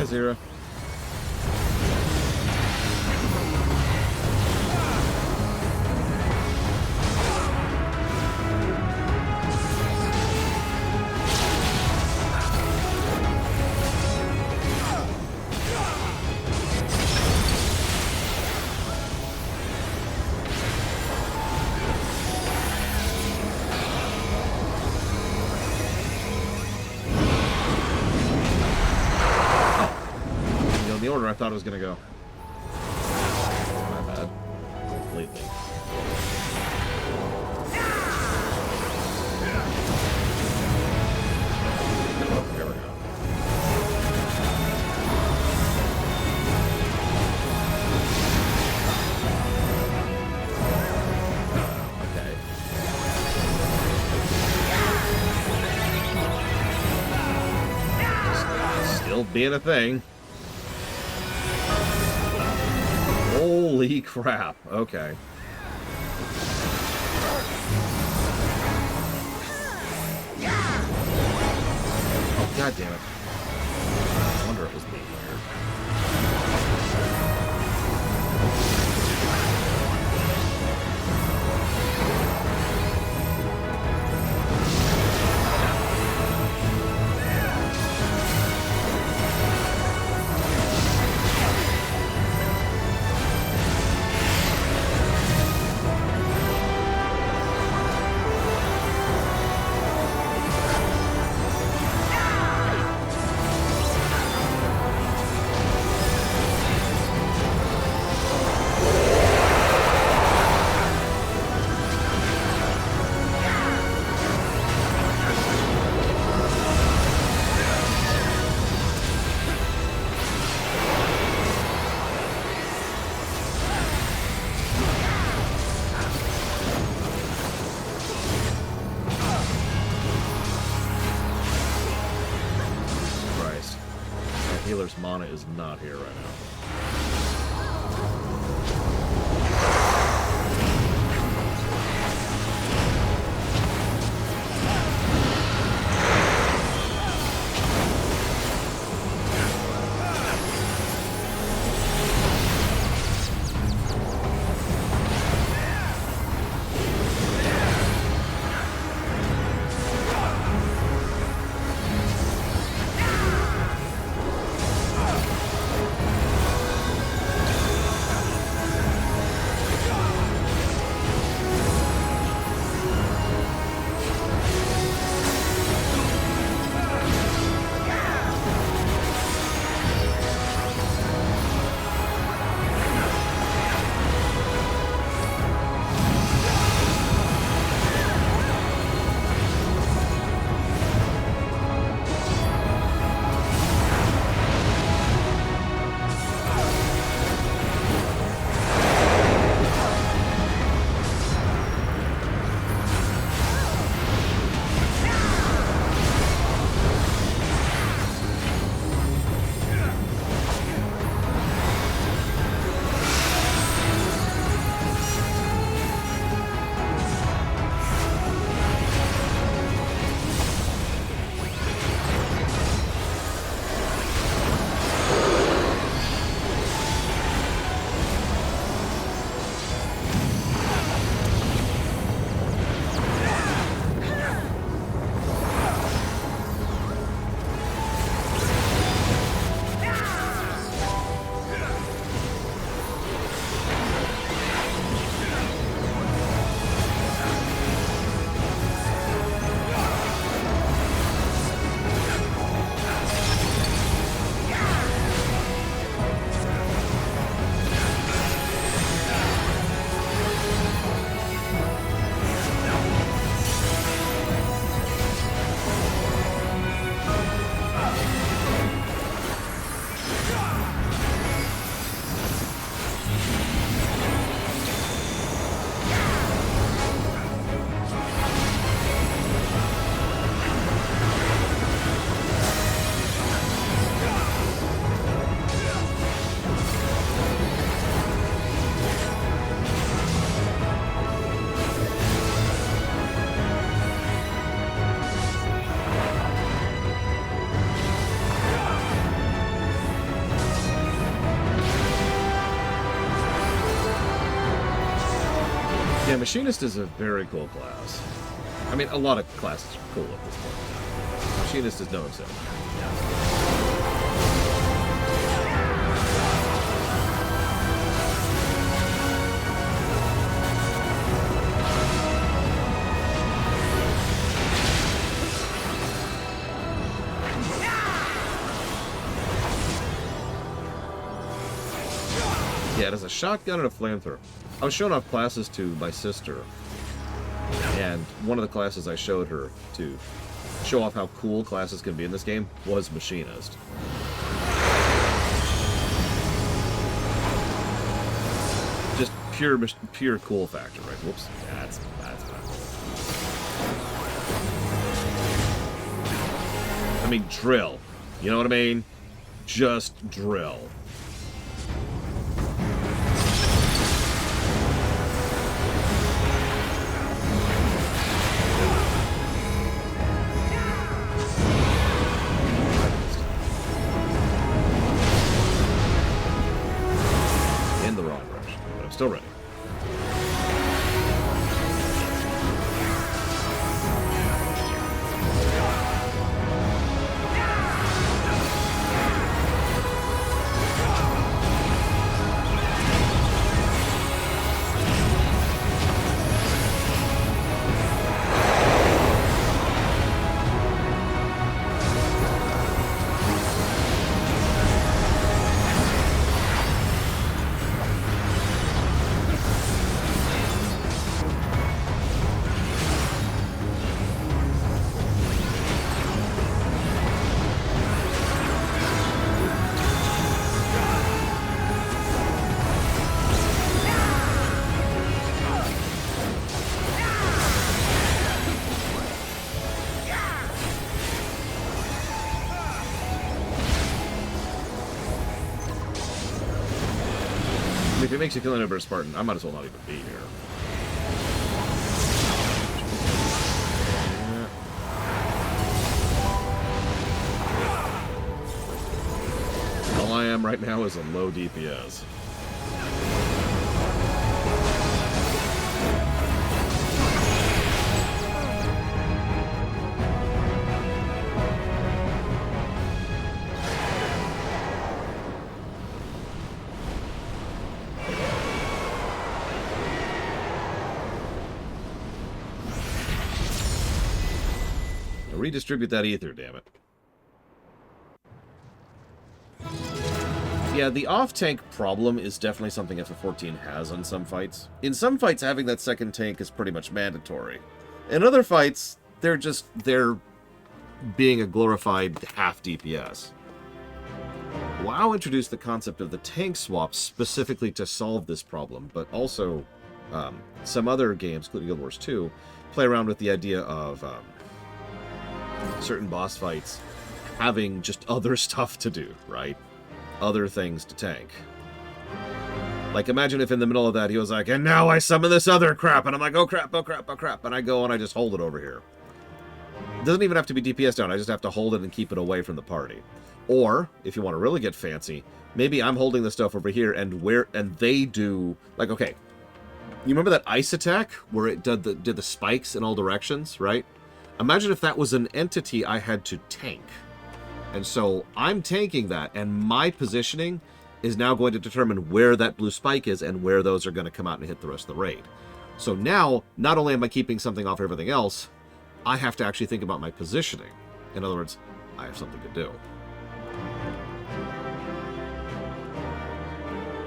Speaker 1: Zero. The order I thought it was gonna go. My bad. Completely. Oh, here we go. Okay. Still being a thing. Holy crap. Okay. Oh, god damn it. I wonder it was being weird. Healer's mana is not here right now. Yeah, Machinist is a very cool class. I mean, a lot of classes are cool at this point. Machinist is no exception. Yeah, it has a shotgun and a flamethrower. I was showing off classes to my sister, and one of the classes I showed her to show off how cool classes can be in this game was Machinist. Just pure cool factor, right? Whoops, that's bad. I mean, drill. You know what I mean? Just drill. Still ready. If it makes you kill an Ember Spartan, I might as well not even be here. All I am right now is a low DPS. Redistribute that ether, damn it. Yeah, the off-tank problem is definitely something FF14 has on some fights. In some fights, having that second tank is pretty much mandatory. In other fights, they're being a glorified half DPS. WoW introduced the concept of the tank swap specifically to solve this problem, but also some other games, including Guild Wars 2, play around with the idea of certain boss fights having just other stuff to do, right? Other things to tank. Like, imagine if in the middle of that he was like, and now I summon this other crap, and I'm like, oh crap, oh crap, oh crap, and I go and I just hold it over here. It doesn't even have to be DPS down, I just have to hold it and keep it away from the party. Or, if you want to really get fancy, maybe I'm holding the stuff over here, and they do, like, okay, you remember that ice attack, where it did the spikes in all directions, right? Imagine if that was an entity I had to tank. And so I'm tanking that, and my positioning is now going to determine where that blue spike is and where those are going to come out and hit the rest of the raid. So now, not only am I keeping something off everything else, I have to actually think about my positioning. In other words, I have something to do.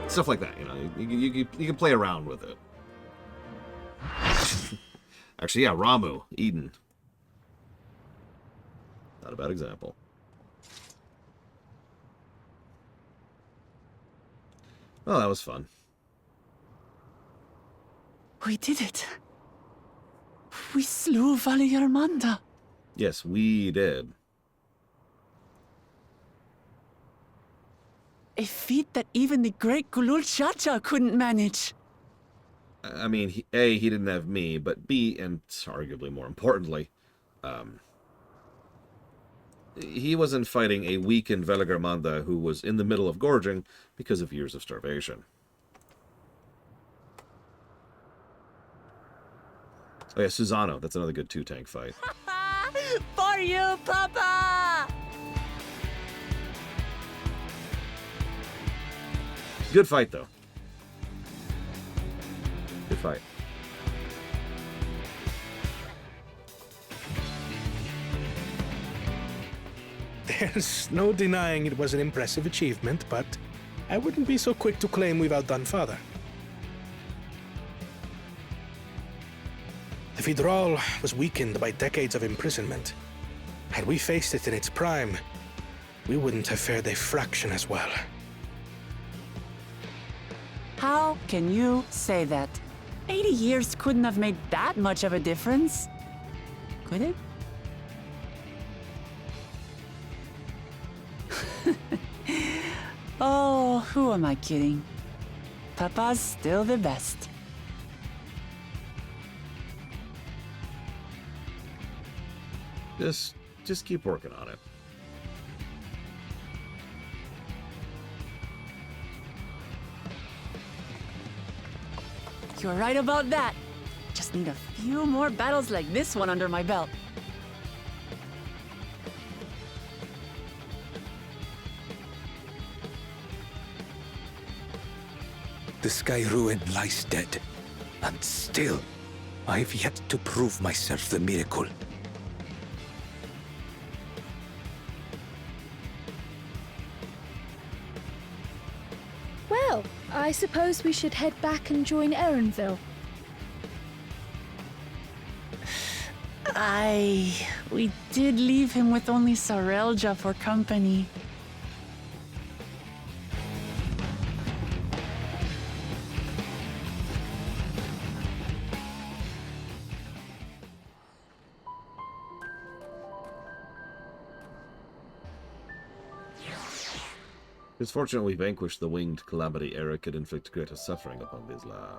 Speaker 1: Stuff like that, you know. You can play around with it. Actually, yeah, Ramu, Eden. Not a bad example. Well, that was fun.
Speaker 2: We did it. We slew Vali Yarmanda.
Speaker 1: Yes, we did.
Speaker 2: A feat that even the great Gulul Chacha couldn't manage.
Speaker 1: I mean, A, he didn't have me, but B, and arguably more importantly, he wasn't fighting a weakened Velagarmanda who was in the middle of gorging because of years of starvation. Oh yeah, Susano. That's another good 2-tank fight.
Speaker 2: For you, Papa!
Speaker 1: Good fight, though. Good fight.
Speaker 9: There's no denying it was an impressive achievement, but I wouldn't be so quick to claim we've outdone Father. The Vidral was weakened by decades of imprisonment. Had we faced it in its prime, we wouldn't have fared a fraction as well.
Speaker 2: How can you say that? 80 years couldn't have made that much of a difference. Could it? Oh, who am I kidding? Papa's still the best.
Speaker 1: Just keep working on it.
Speaker 2: You're right about that. Just need a few more battles like this one under my belt.
Speaker 10: The Sky Ruin lies dead, and still, I've yet to prove myself the miracle.
Speaker 13: Well, I suppose we should head back and join Erenville.
Speaker 2: We did leave him with only Sarelja for company.
Speaker 1: It's fortunate we vanquished the winged calamity Eric could inflict greater suffering upon Vizsla.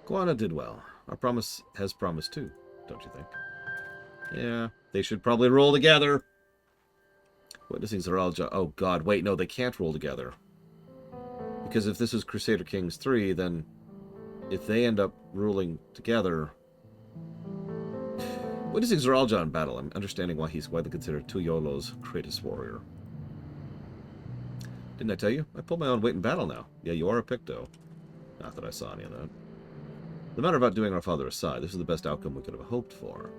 Speaker 1: Guana did well. Our promise has promised too, don't you think? Yeah, they should probably roll together. Witnessing Zaralja. Oh god, wait, no, they can't roll together. Because if this is Crusader Kings 3, then if they end up ruling together... Witnessing Zaralja in battle, I'm understanding why he's widely considered Tuyolo's greatest warrior. Didn't I tell you? I pulled my own weight in battle now. Yeah, you are a Picto. Not that I saw any of that. The matter about doing our father aside, this is the best outcome we could have hoped for.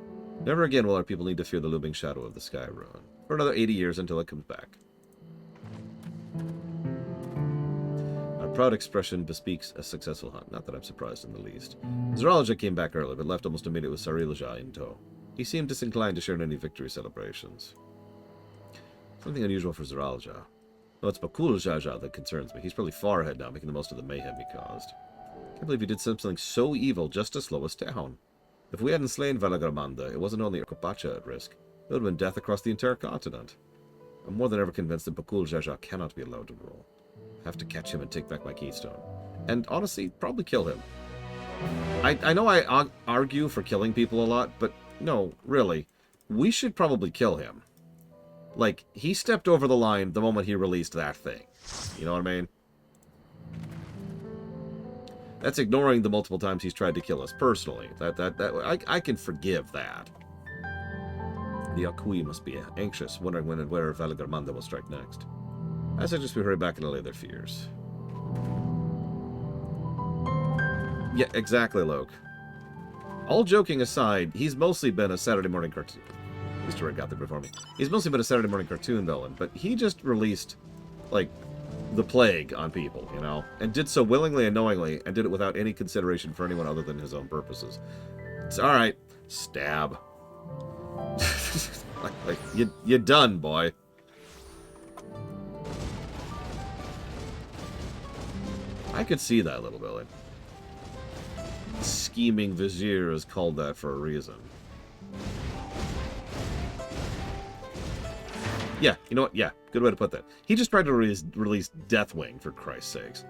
Speaker 1: Never again will our people need to fear the looming shadow of the Sky Ruin. For another 80 years until it comes back. Our proud expression bespeaks a successful hunt. Not that I'm surprised in the least. Zaralja came back early, but left almost immediately with Sarilja in tow. He seemed disinclined to share in any victory celebrations. Something unusual for Zaralja. No, it's Bakul Jaja that concerns me. He's probably far ahead now, making the most of the mayhem he caused. Can't believe he did something so evil just to slow us down. If we hadn't slain Valagramanda, it wasn't only Kopacha at risk. It would have been death across the entire continent. I'm more than ever convinced that Bakul Jaja cannot be allowed to rule. I have to catch him and take back my keystone. And honestly, probably kill him. I know I argue for killing people a lot, but no, really. We should probably kill him. Like, he stepped over the line the moment he released that thing. You know what I mean? That's ignoring the multiple times he's tried to kill us personally. I can forgive that. The Akui must be anxious, wondering when and where Valagramanda will strike next. I suggest we hurry back and allay their fears. Yeah, exactly, Loke. All joking aside, he's mostly been a Saturday morning cartoon. Mr. Red got there before me. He's mostly been a Saturday morning cartoon villain, but he just released, like, the plague on people, you know? And did so willingly and knowingly, and did it without any consideration for anyone other than his own purposes. It's alright. Stab. like, you're done, boy. I could see that a little bit. Like, scheming Vizier is called that for a reason. Yeah, you know what? Yeah, good way to put that. He just tried to release Deathwing, for Christ's sakes.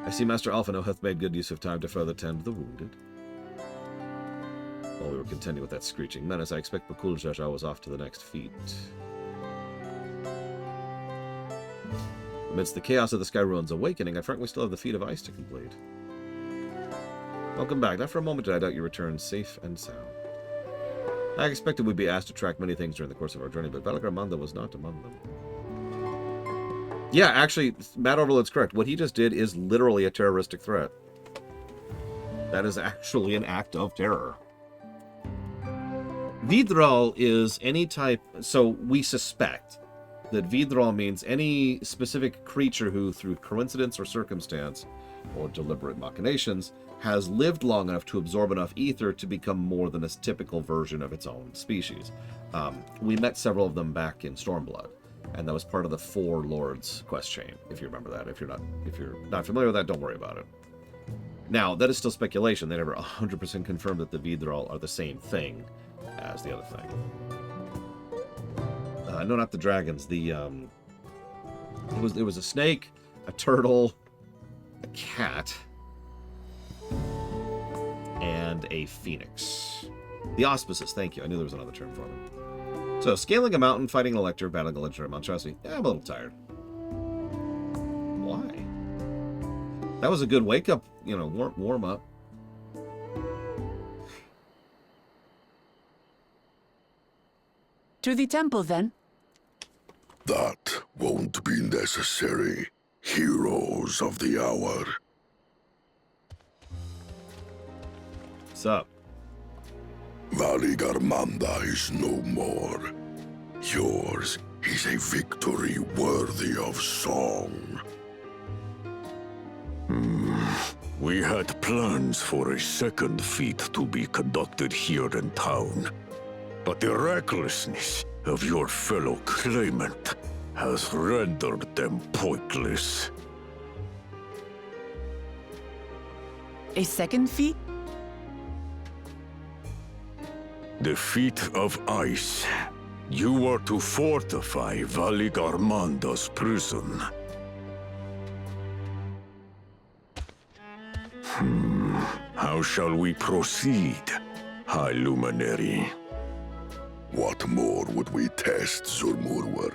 Speaker 1: I see Master Alphino hath made good use of time to further tend the wounded. While we were contending with that screeching menace, I expect Bakul Jaja was off to the next feat. Amidst the chaos of the Sky Ruins awakening, I frankly still have the feat of ice to complete. Welcome back. Not for a moment did I doubt you returned safe and sound. I expected we'd be asked to track many things during the course of our journey, but Valgarmanda was not among them. Yeah, actually, Matt Overload's correct. What he just did is literally a terroristic threat. That is actually an act of terror. Vidral is any type... So we suspect that Vidral means any specific creature who, through coincidence or circumstance, or deliberate machinations, has lived long enough to absorb enough ether to become more than a typical version of its own species. We met several of them back in Stormblood, and that was part of the Four Lords quest chain, if you remember that. If you're not familiar with that, don't worry about it. Now, that is still speculation. They never 100% confirmed that the Vidral are the same thing as the other thing. No, not the dragons. It was a snake, a turtle, a cat, and a phoenix. The auspices, thank you. I knew there was another term for them. So, scaling a mountain, fighting an elector, battling a legendary monstrosity. Yeah, I'm a little tired. Why? That was a good wake-up, warm up.
Speaker 2: To the temple, then.
Speaker 3: That won't be necessary, heroes of the hour.
Speaker 1: What's up?
Speaker 3: Valgarmanda is no more. Yours is a victory worthy of song.
Speaker 11: We had plans for a second feat to be conducted here in town. But the recklessness of your fellow claimant has rendered them pointless.
Speaker 2: A second feat?
Speaker 11: The feat of ice. You are to fortify Valgarmanda's prison. How shall we proceed, High Luminary?
Speaker 3: What more would we test, Zurmurwer?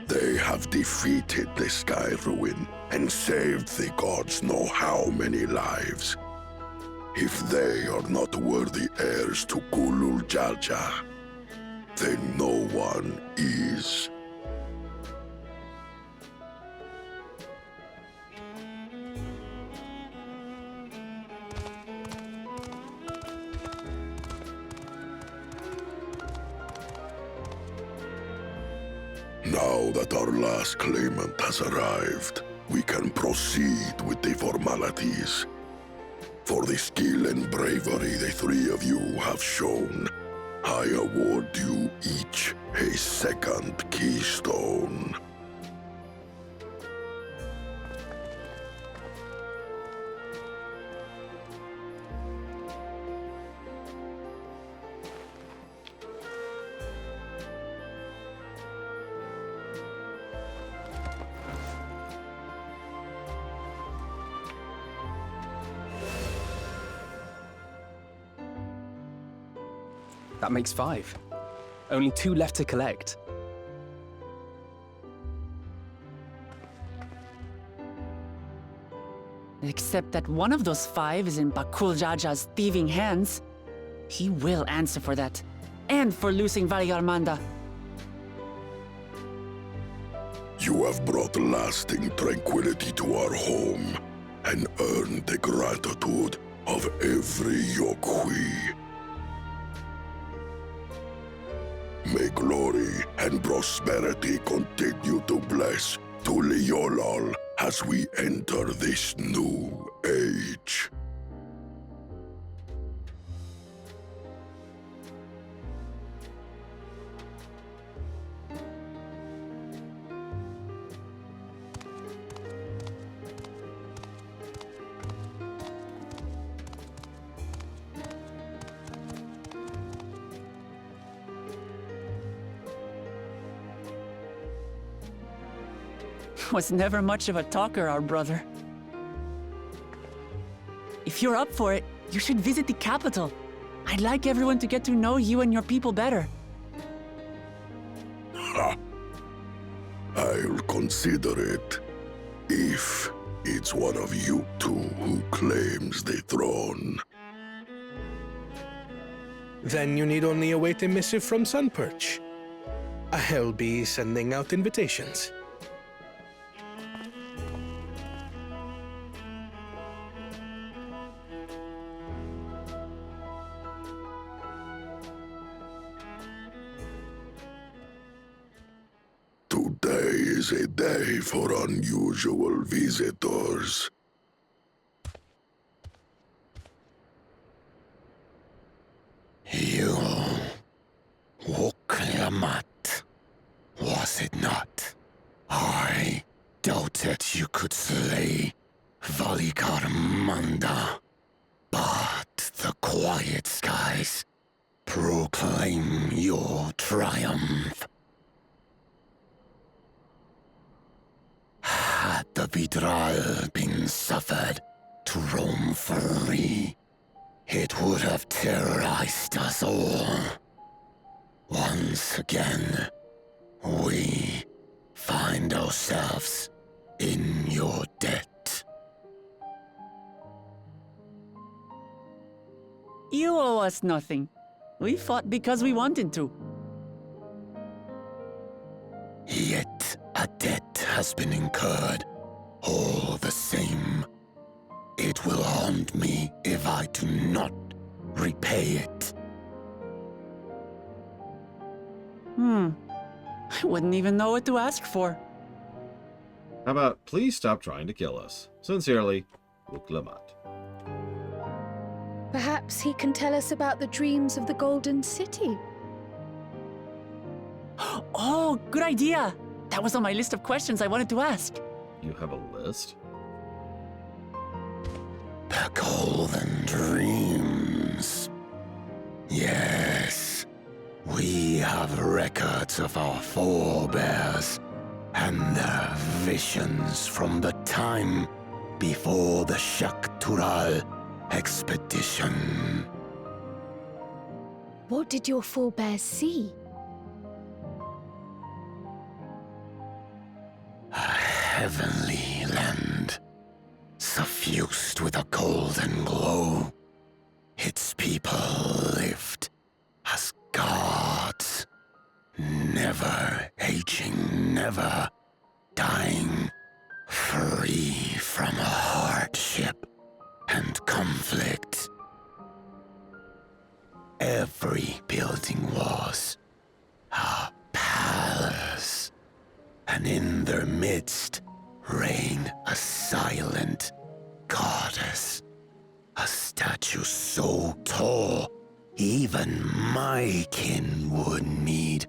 Speaker 3: They have defeated the Sky Ruin and saved the gods know how many lives. If they are not worthy heirs to Kulul Jaja, then no one is. Now that our last claimant has arrived, we can proceed with the formalities. For the skill and bravery the three of you have shown, I award you each a second keystone.
Speaker 5: That makes 5. Only 2 left to collect.
Speaker 2: Except that one of those 5 is in Bakul Jaja's thieving hands. He will answer for that. And for losing Valgarmanda.
Speaker 3: You have brought lasting tranquility to our home and earned the gratitude of every Yokhui. May glory and prosperity continue to bless Tuliolol as we enter this new age.
Speaker 2: Was never much of a talker, our brother. If you're up for it, you should visit the capital. I'd like everyone to get to know you and your people better.
Speaker 3: Ha! I'll consider it. If it's one of you two who claims the throne.
Speaker 9: Then you need only await a missive from Sunperch. I'll be sending out invitations.
Speaker 3: Today is a day for unusual visitors.
Speaker 8: You woke Lamat, was it not? I doubted you could slay Valikarmanda, but the quiet skies proclaim your triumph. Had the Vidral been suffered to roam free, it would have terrorized us all. Once again, we find ourselves in your debt.
Speaker 2: You owe us nothing. We fought because we wanted to.
Speaker 8: Yet a debt has been incurred. All the same, it will haunt me if I do not repay it.
Speaker 2: I wouldn't even know what to ask for.
Speaker 1: How about, please stop trying to kill us. Sincerely, Uklamat.
Speaker 13: Perhaps he can tell us about the dreams of the Golden City.
Speaker 2: Oh, good idea! That was on my list of questions I wanted to ask.
Speaker 1: You have a list?
Speaker 8: The Golden Dreams. Yes, we have records of our forebears and their visions from the time before the Shaktural expedition.
Speaker 13: What did your forebears see?
Speaker 8: A heavenly land, suffused with a golden glow. Its people lived as gods, never aging, never dying, free from hardship and conflict. Every building was a palace, and in their midst reigned a silent goddess, a statue so tall even my kin would need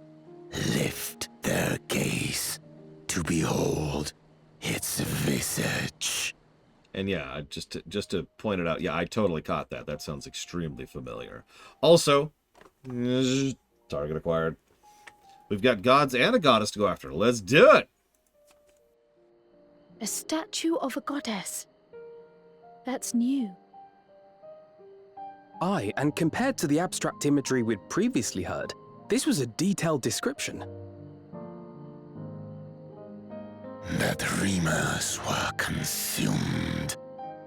Speaker 8: lift their gaze to behold its visage.
Speaker 1: And yeah, just to point it out, yeah, I totally caught that. That sounds extremely familiar. Also, target acquired. We've got gods and a goddess to go after. Let's do it!
Speaker 13: A statue of a goddess. That's new.
Speaker 5: Aye, and compared to the abstract imagery we'd previously heard, this was a detailed description.
Speaker 8: The dreamers were consumed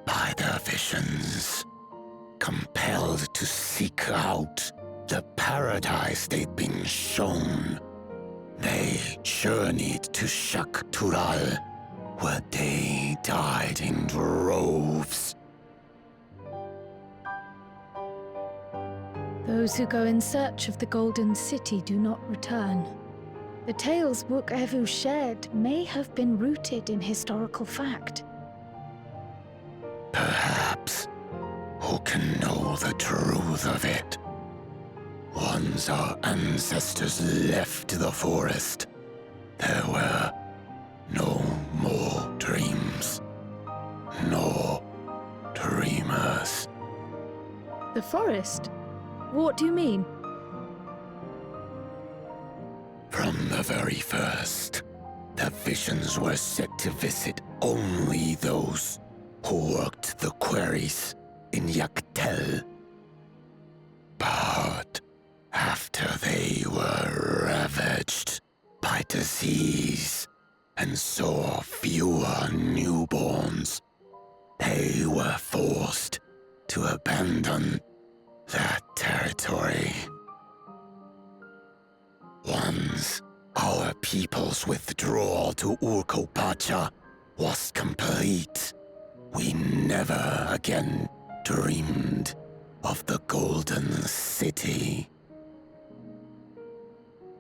Speaker 8: by their visions, compelled to seek out the paradise they'd been shown. They journeyed to Shaktural, where they died in droves.
Speaker 13: Those who go in search of the Golden City do not return. The tales Book Evu shared may have been rooted in historical fact.
Speaker 8: Perhaps. Who can know the truth of it? Once our ancestors left the forest, there were no more dreams, no dreamers.
Speaker 13: The forest? What do you mean?
Speaker 8: From the very first, the visions were set to visit only those who worked the quarries in Yaktel. But after they were ravaged by disease
Speaker 3: and saw fewer newborns. They were forced to abandon that territory. Once our people's withdrawal to Urkopacha was complete, we never again dreamed of the Golden City.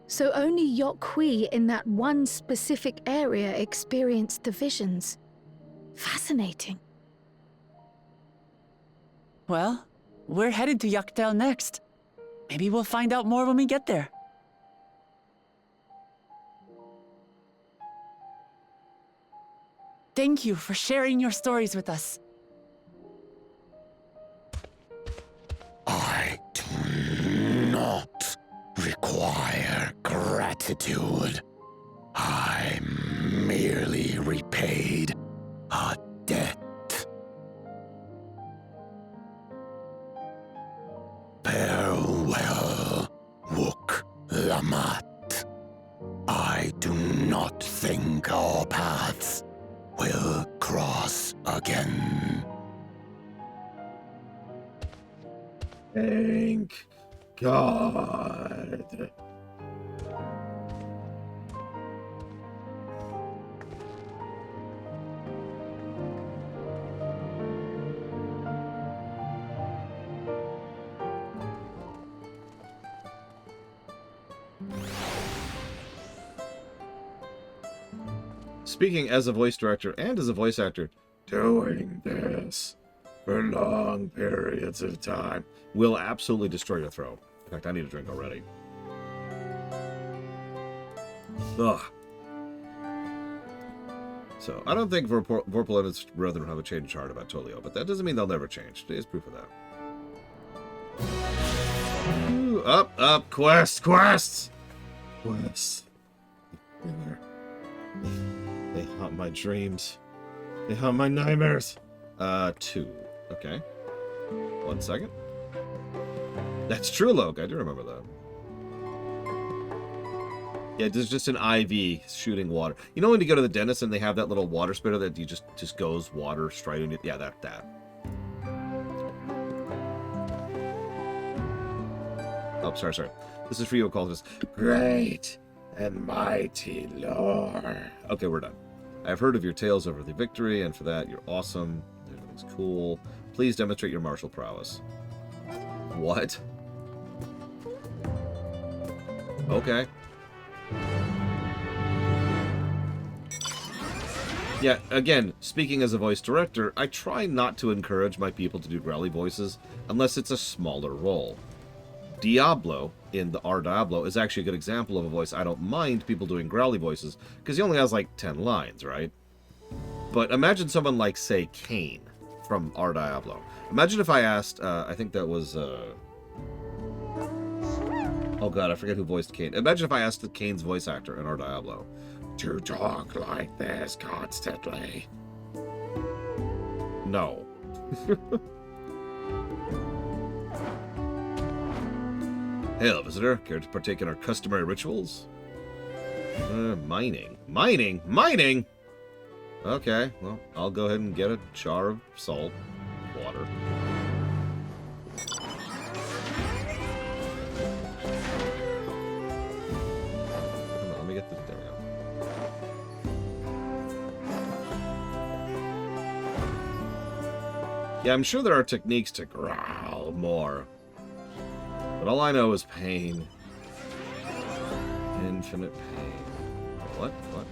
Speaker 13: So only Yokhui in that one specific area experienced the visions. Fascinating.
Speaker 2: Well, we're headed to Yaktel next. Maybe we'll find out more when we get there. Thank you for sharing your stories with us.
Speaker 3: I do not require gratitude. I merely repaid a debt. Farewell, Wook Lamat. I do not think our paths will cross again.
Speaker 1: Thank God. Speaking as a voice director and as a voice actor, doing this for long periods of time will absolutely destroy your throat. In fact, I need a drink already. Ugh. So, I don't think Vorpal and his brethren have a change heart about Tolio, but that doesn't mean they'll never change. Today's proof of that. Ooh, up, quests! Quests! They haunt my dreams. They haunt my nightmares. 2. Okay. 1 second. That's true, Loke. I do remember that. Yeah, there's just an IV shooting water. You know when you go to the dentist and they have that little water spitter that you just goes water straight into? Yeah, that. Oh, sorry. This is for you, Occultist. Great and mighty lore. Okay, we're done. I've heard of your tales over the victory, and for that, you're awesome. Everything's cool. Please demonstrate your martial prowess. What? Okay. Yeah, again, speaking as a voice director, I try not to encourage my people to do growly voices unless it's a smaller role. Diablo, in the R Diablo, is actually a good example of a voice I don't mind people doing growly voices, because he only has like 10 lines, right? But imagine someone like, say, Kane from R Diablo. Imagine if I asked, I think that was, oh god, I forget who voiced Kane. Imagine if I asked the Kane's voice actor in R Diablo to talk like this constantly. No. Hail, visitor. Care to partake in our customary rituals? Mining. Mining? Okay, well, I'll go ahead and get a jar of salt. Water. Come on, let me get this. There we go. Yeah, I'm sure there are techniques to growl more. But all I know is pain. Infinite pain. What? That's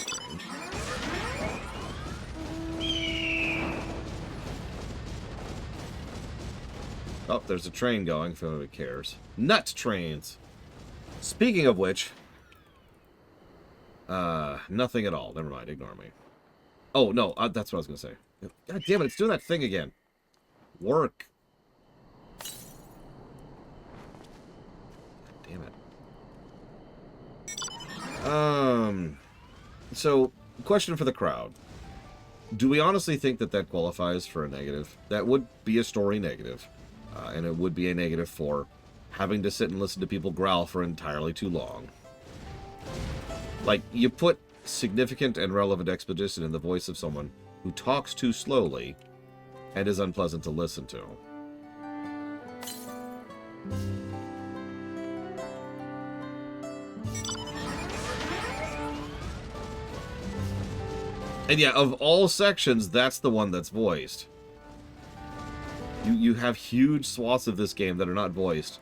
Speaker 1: strange. Oh, there's a train going, if anybody cares. Nut trains! Speaking of which... nothing at all. Never mind. Ignore me. Oh, no. That's what I was going to say. God damn it. It's doing that thing again. Work. God damn it. So, question for the crowd. Do we honestly think that that qualifies for a negative? That would be a story negative. And it would be a negative for having to sit and listen to people growl for entirely too long. Like, you put significant and relevant exposition in the voice of someone who talks too slowly and is unpleasant to listen to. And yeah, of all sections, that's the one that's voiced. You have huge swaths of this game that are not voiced,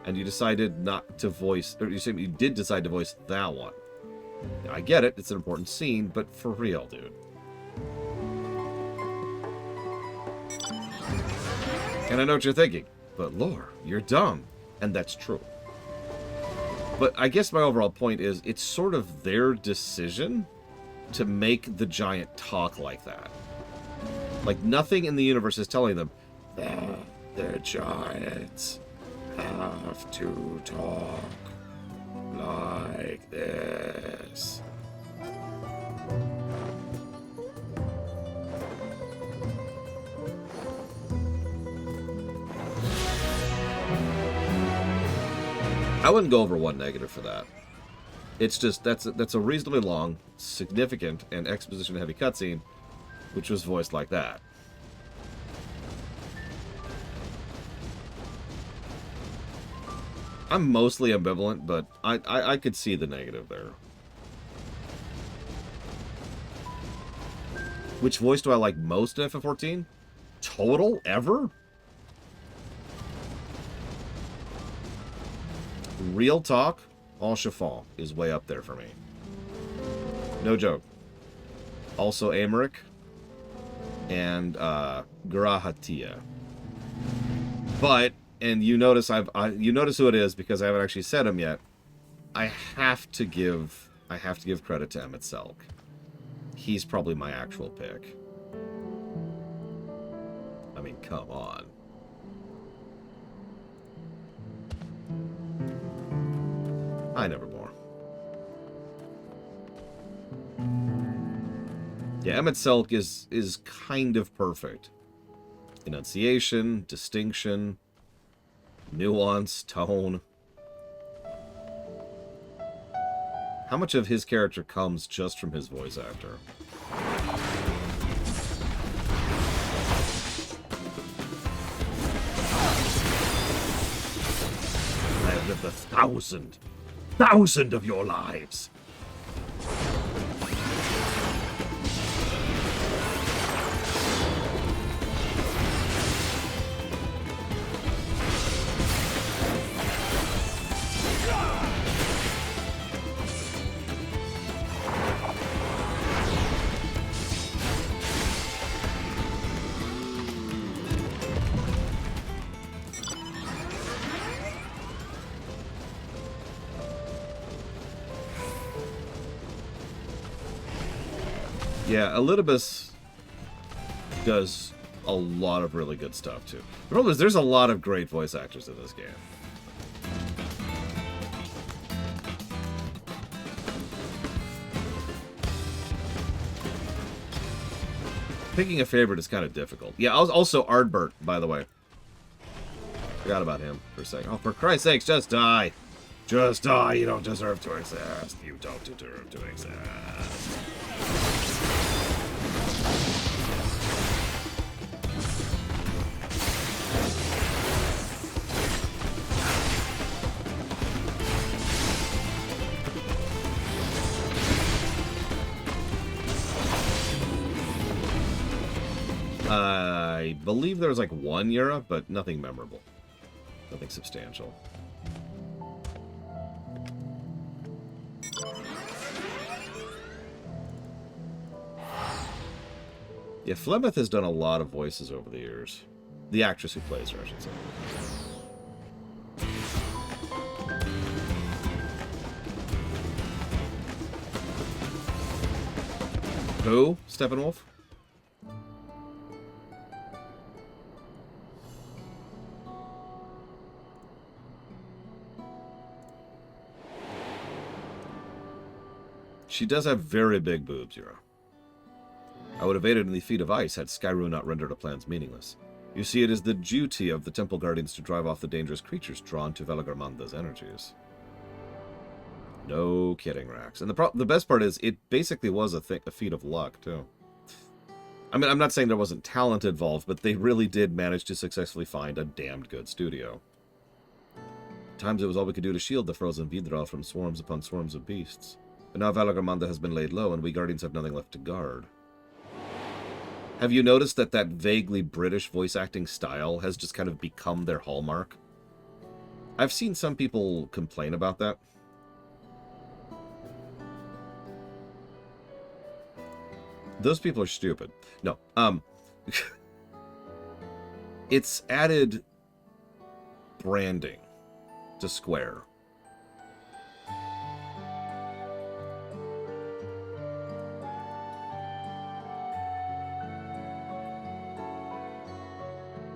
Speaker 1: and you decided not to voice, or you did decide to voice that one. I get it, it's an important scene, but for real, dude. And I know what you're thinking, but Lore, you're dumb. And that's true. But I guess my overall point is, it's sort of their decision to make the giant talk like that. Like, nothing in the universe is telling them, the giants have to talk like this. I wouldn't go over one negative for that. It's just, that's a reasonably long, significant, and exposition-heavy cutscene, which was voiced like that. I'm mostly ambivalent, but I could see the negative there. Which voice do I like most in FF14? Total? Ever? Real talk, All Chiffon is way up there for me. No joke. Also Amaric and Grahatia. But, and you notice you notice who it is because I haven't actually said him yet. I have to give credit to Emmett Selk. He's probably my actual pick. I mean, come on. I Nevermore. Yeah, Emmett Selk is kind of perfect. Enunciation, distinction, nuance, tone. How much of his character comes just from his voice actor? I have lived 1,000 of your lives. Yeah, Elidibus does a lot of really good stuff, too. The problem is there's a lot of great voice actors in this game. Picking a favorite is kind of difficult. Yeah, also Ardbert, by the way. Forgot about him for a second. Oh, for Christ's sakes, just die. Just die. You don't deserve to exist. You don't deserve to exist. I believe there was like one Yura, but nothing memorable. Nothing substantial. Yeah, Flemeth has done a lot of voices over the years. The actress who plays her, I should say. Who? Steppenwolf? She does have very big boobs, Yura. I would have aided in the feat of ice had Skyru not rendered her plans meaningless. You see, it is the duty of the Temple Guardians to drive off the dangerous creatures drawn to Velagarmanda's energies. No kidding, Rax. And the best part is, it basically was a feat of luck, too. I mean, I'm not saying there wasn't talent involved, but they really did manage to successfully find a damned good studio. At times it was all we could do to shield the frozen Vidra from swarms upon swarms of beasts. But now Velagarmanda has been laid low, and we Guardians have nothing left to guard. Have you noticed that that vaguely British voice acting style has just kind of become their hallmark? I've seen some people complain about that. Those people are stupid. No, it's added branding to Square.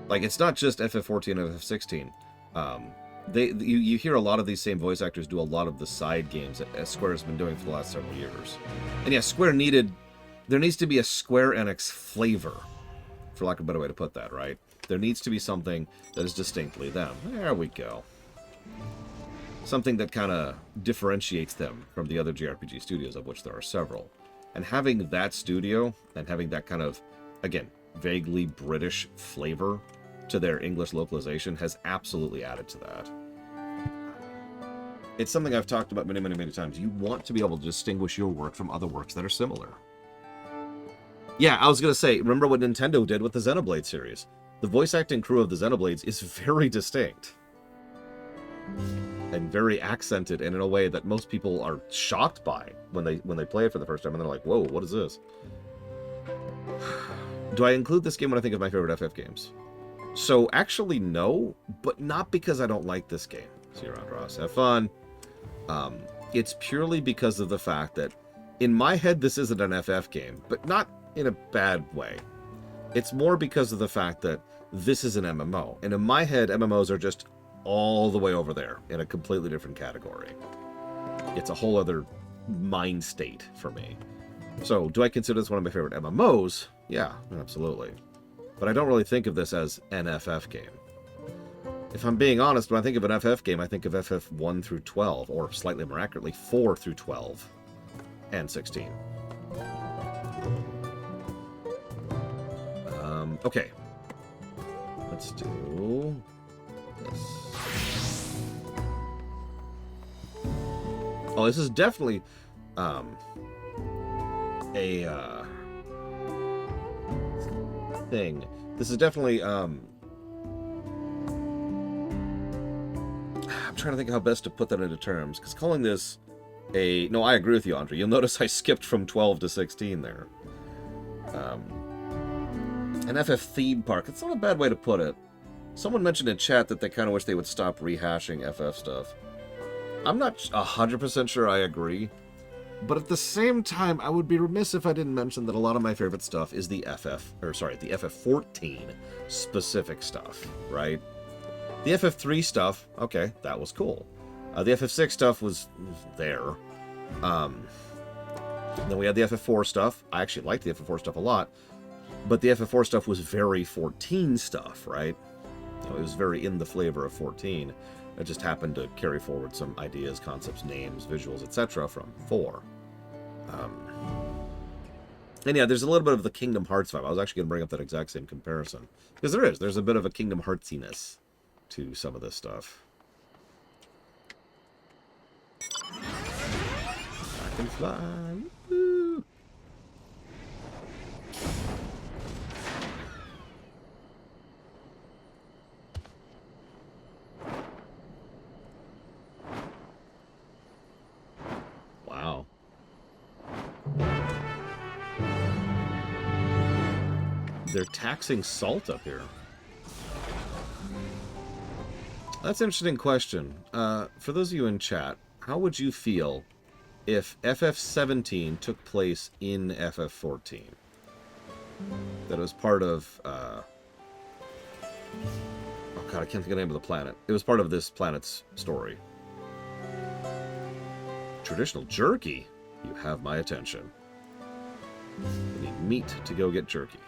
Speaker 1: Like, it's not just FF14 and FF16. You hear a lot of these same voice actors do a lot of the side games that Square has been doing for the last several years. And yeah, there needs to be a Square Enix flavor, for lack of a better way to put that, right? There needs to be something that is distinctly them. There we go. Something that kind of differentiates them from the other JRPG studios, of which there are several. And having that studio, and having that kind of, again, vaguely British flavor to their English localization has absolutely added to that. It's something I've talked about many, many, many times. You want to be able to distinguish your work from other works that are similar. Yeah, I was going to say, remember what Nintendo did with the Xenoblade series? The voice acting crew of the Xenoblades is very distinct. And very accented, and in a way that most people are shocked by when they play it for the first time, and they're like, whoa, what is this? Do I include this game when I think of my favorite FF games? So, actually, no, but not because I don't like this game. See you around, Ross. Have fun. It's purely because of the fact that, in my head, this isn't an FF game, but not in a bad way. It's more because of the fact that this is an MMO, and in my head, MMOs are just all the way over there in a completely different category. It's a whole other mind state for me. So, do I consider this one of my favorite MMOs? Yeah, absolutely. But I don't really think of this as an FF game. If I'm being honest, when I think of an FF game, I think of FF 1 through 12, or slightly more accurately, 4 through 12, and 16. Okay. Let's do this. Oh, this is definitely a thing. This is definitely I'm trying to think how best to put that into terms, because calling this no, I agree with you, Andre. You'll notice I skipped from 12 to 16 there. An FF theme park. It's not a bad way to put it. Someone mentioned in chat that they kind of wish they would stop rehashing FF stuff. I'm not 100% sure I agree, but at the same time, I would be remiss if I didn't mention that a lot of my favorite stuff is the FF14 specific stuff, right? The FF3 stuff, okay, that was cool. The FF6 stuff was there. Then we had the FF4 stuff. I actually liked the FF4 stuff a lot, but the FF4 stuff was very 14 stuff, right? You know, it was very in the flavor of 14. It just happened to carry forward some ideas, concepts, names, visuals, etc. from 4. And yeah, there's a little bit of the Kingdom Hearts vibe. I was actually going to bring up that exact same comparison. Because there's a bit of a Kingdom Heartsiness to some of this stuff. I can fly. Woo. Wow. They're taxing salt up here. That's an interesting question. For those of you in chat, how would you feel if FF17 took place in FF14? That it was part of... oh god, I can't think of the name of the planet. It was part of this planet's story. Traditional jerky? You have my attention. We need meat to go get jerky.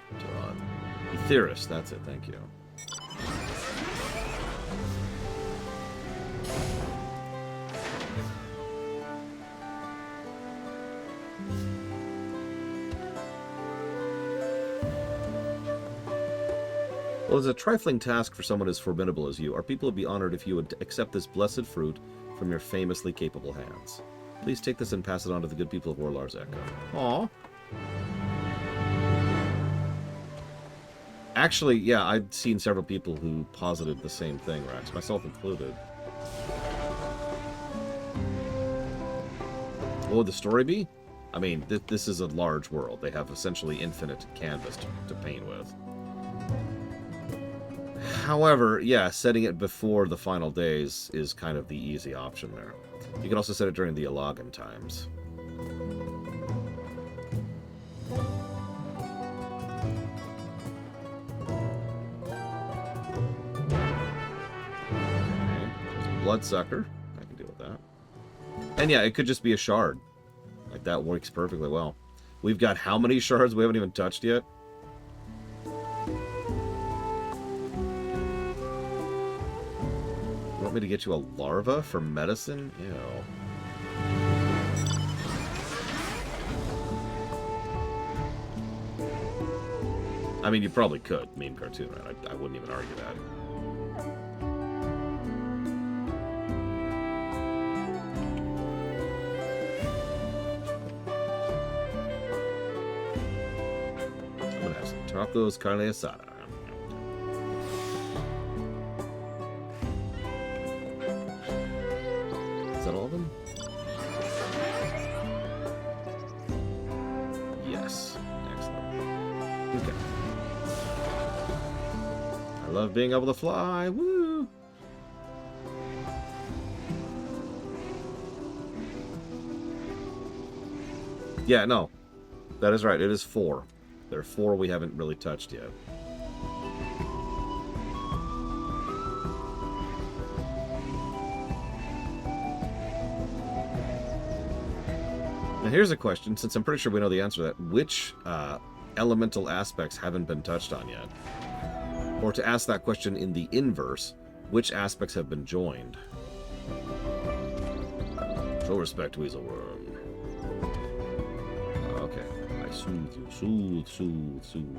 Speaker 1: You Theorist, that's it, thank you. Well, it's a trifling task for someone as formidable as you. Our people would be honored if you would accept this blessed fruit from your famously capable hands. Please take this and pass it on to the good people of Orlar's Echo. Aww. Actually, yeah, I've seen several people who posited the same thing, Rex, myself included. What would the story be? I mean, this is a large world. They have essentially infinite canvas to paint with. However, yeah, setting it before the final days is kind of the easy option there. You can also set it during the Ilagan times. Bloodsucker. I can deal with that. And yeah, it could just be a shard. Like, that works perfectly well. We've got how many shards we haven't even touched yet? You want me to get you a larva for medicine? Ew. I mean, you probably could. Meme cartoon, right? I wouldn't even argue that. Tacos carne asada. Is that all of them? Yes. Excellent. Okay. I love being able to fly. Woo! Yeah, no. That is right. It is 4. There are 4 we haven't really touched yet. Now here's a question, since I'm pretty sure we know the answer to that. Which elemental aspects haven't been touched on yet? Or to ask that question in the inverse, which aspects have been joined? Show respect, Weaselworm. Okay. I soothe you. Soothe, soothe, soothe.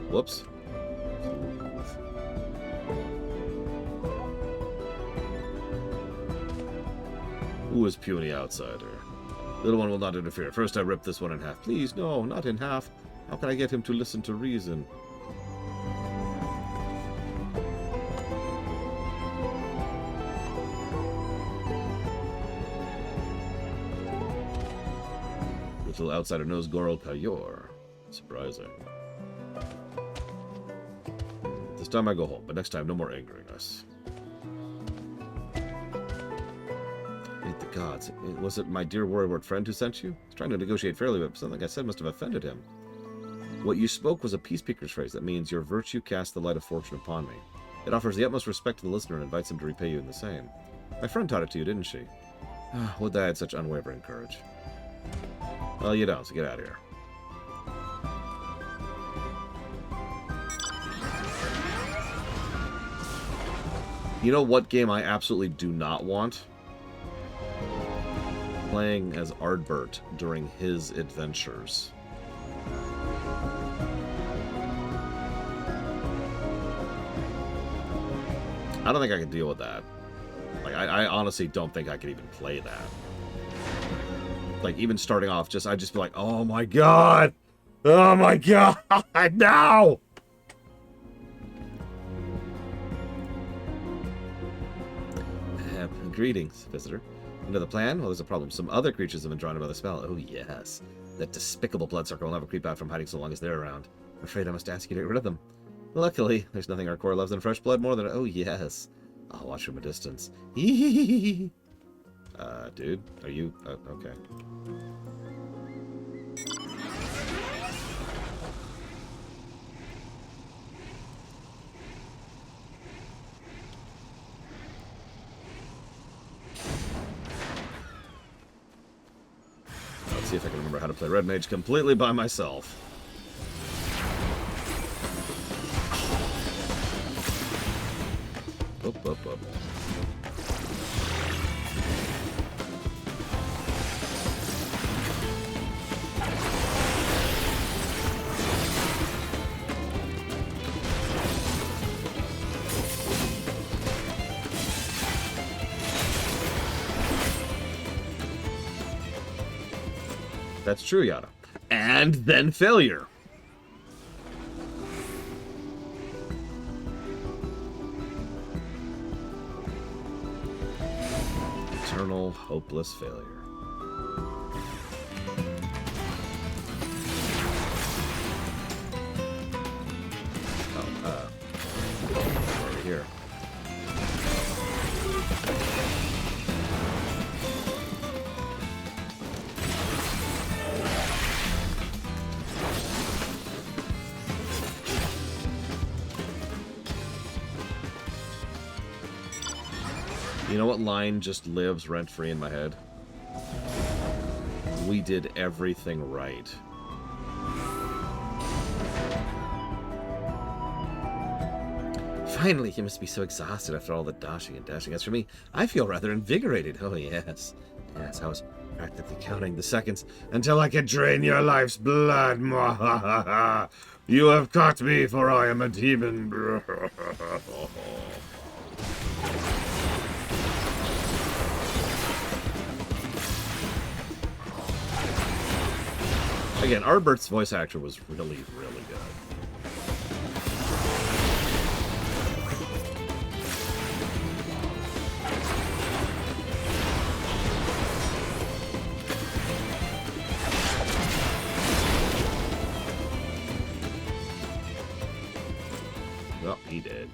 Speaker 1: Whoops. Soothe. Who is puny outsider? Little one will not interfere. First I rip this one in half. Please, no, not in half. How can I get him to listen to reason? Little outsider knows Goral Kayor. Surprising. This time I go home, but next time no more angering us. Thank the gods. Was it my dear warlord friend who sent you? He's trying to negotiate fairly, but something I said must have offended him. What you spoke was a peacepeaker's phrase that means your virtue casts the light of fortune upon me. It offers the utmost respect to the listener and invites him to repay you in the same. My friend taught it to you, didn't she? Would that I had such unwavering courage. Well, you don't, so get out of here. You know what game I absolutely do not want? Playing as Ardbert during his adventures. I don't think I can deal with that. Like, I honestly don't think I could even play that. Like, even starting off, I'd just be like, oh my god! Oh my god! No! Greetings, visitor. You know the plan? Well, there's a problem. Some other creatures have been drawn by the spell. Oh, yes. That despicable bloodsucker will never creep out from hiding so long as they're around. I'm afraid I must ask you to get rid of them. Luckily, there's nothing our core loves than fresh blood more than... Oh, yes. I'll watch from a distance. Dude, are you... okay. Let's see if I can remember how to play Red Mage completely by myself. Up. That's true, Yada. And then failure. Eternal, hopeless failure. Over here. You know what line just lives rent-free in my head? We did everything right. Finally, you must be so exhausted after all the dashing and dashing. As for me, I feel rather invigorated. Oh, yes. Yes, I was practically counting the seconds until I could drain your life's blood. You have caught me, for I am a demon. Again, Arbert's voice actor was really, really good. Well, he did.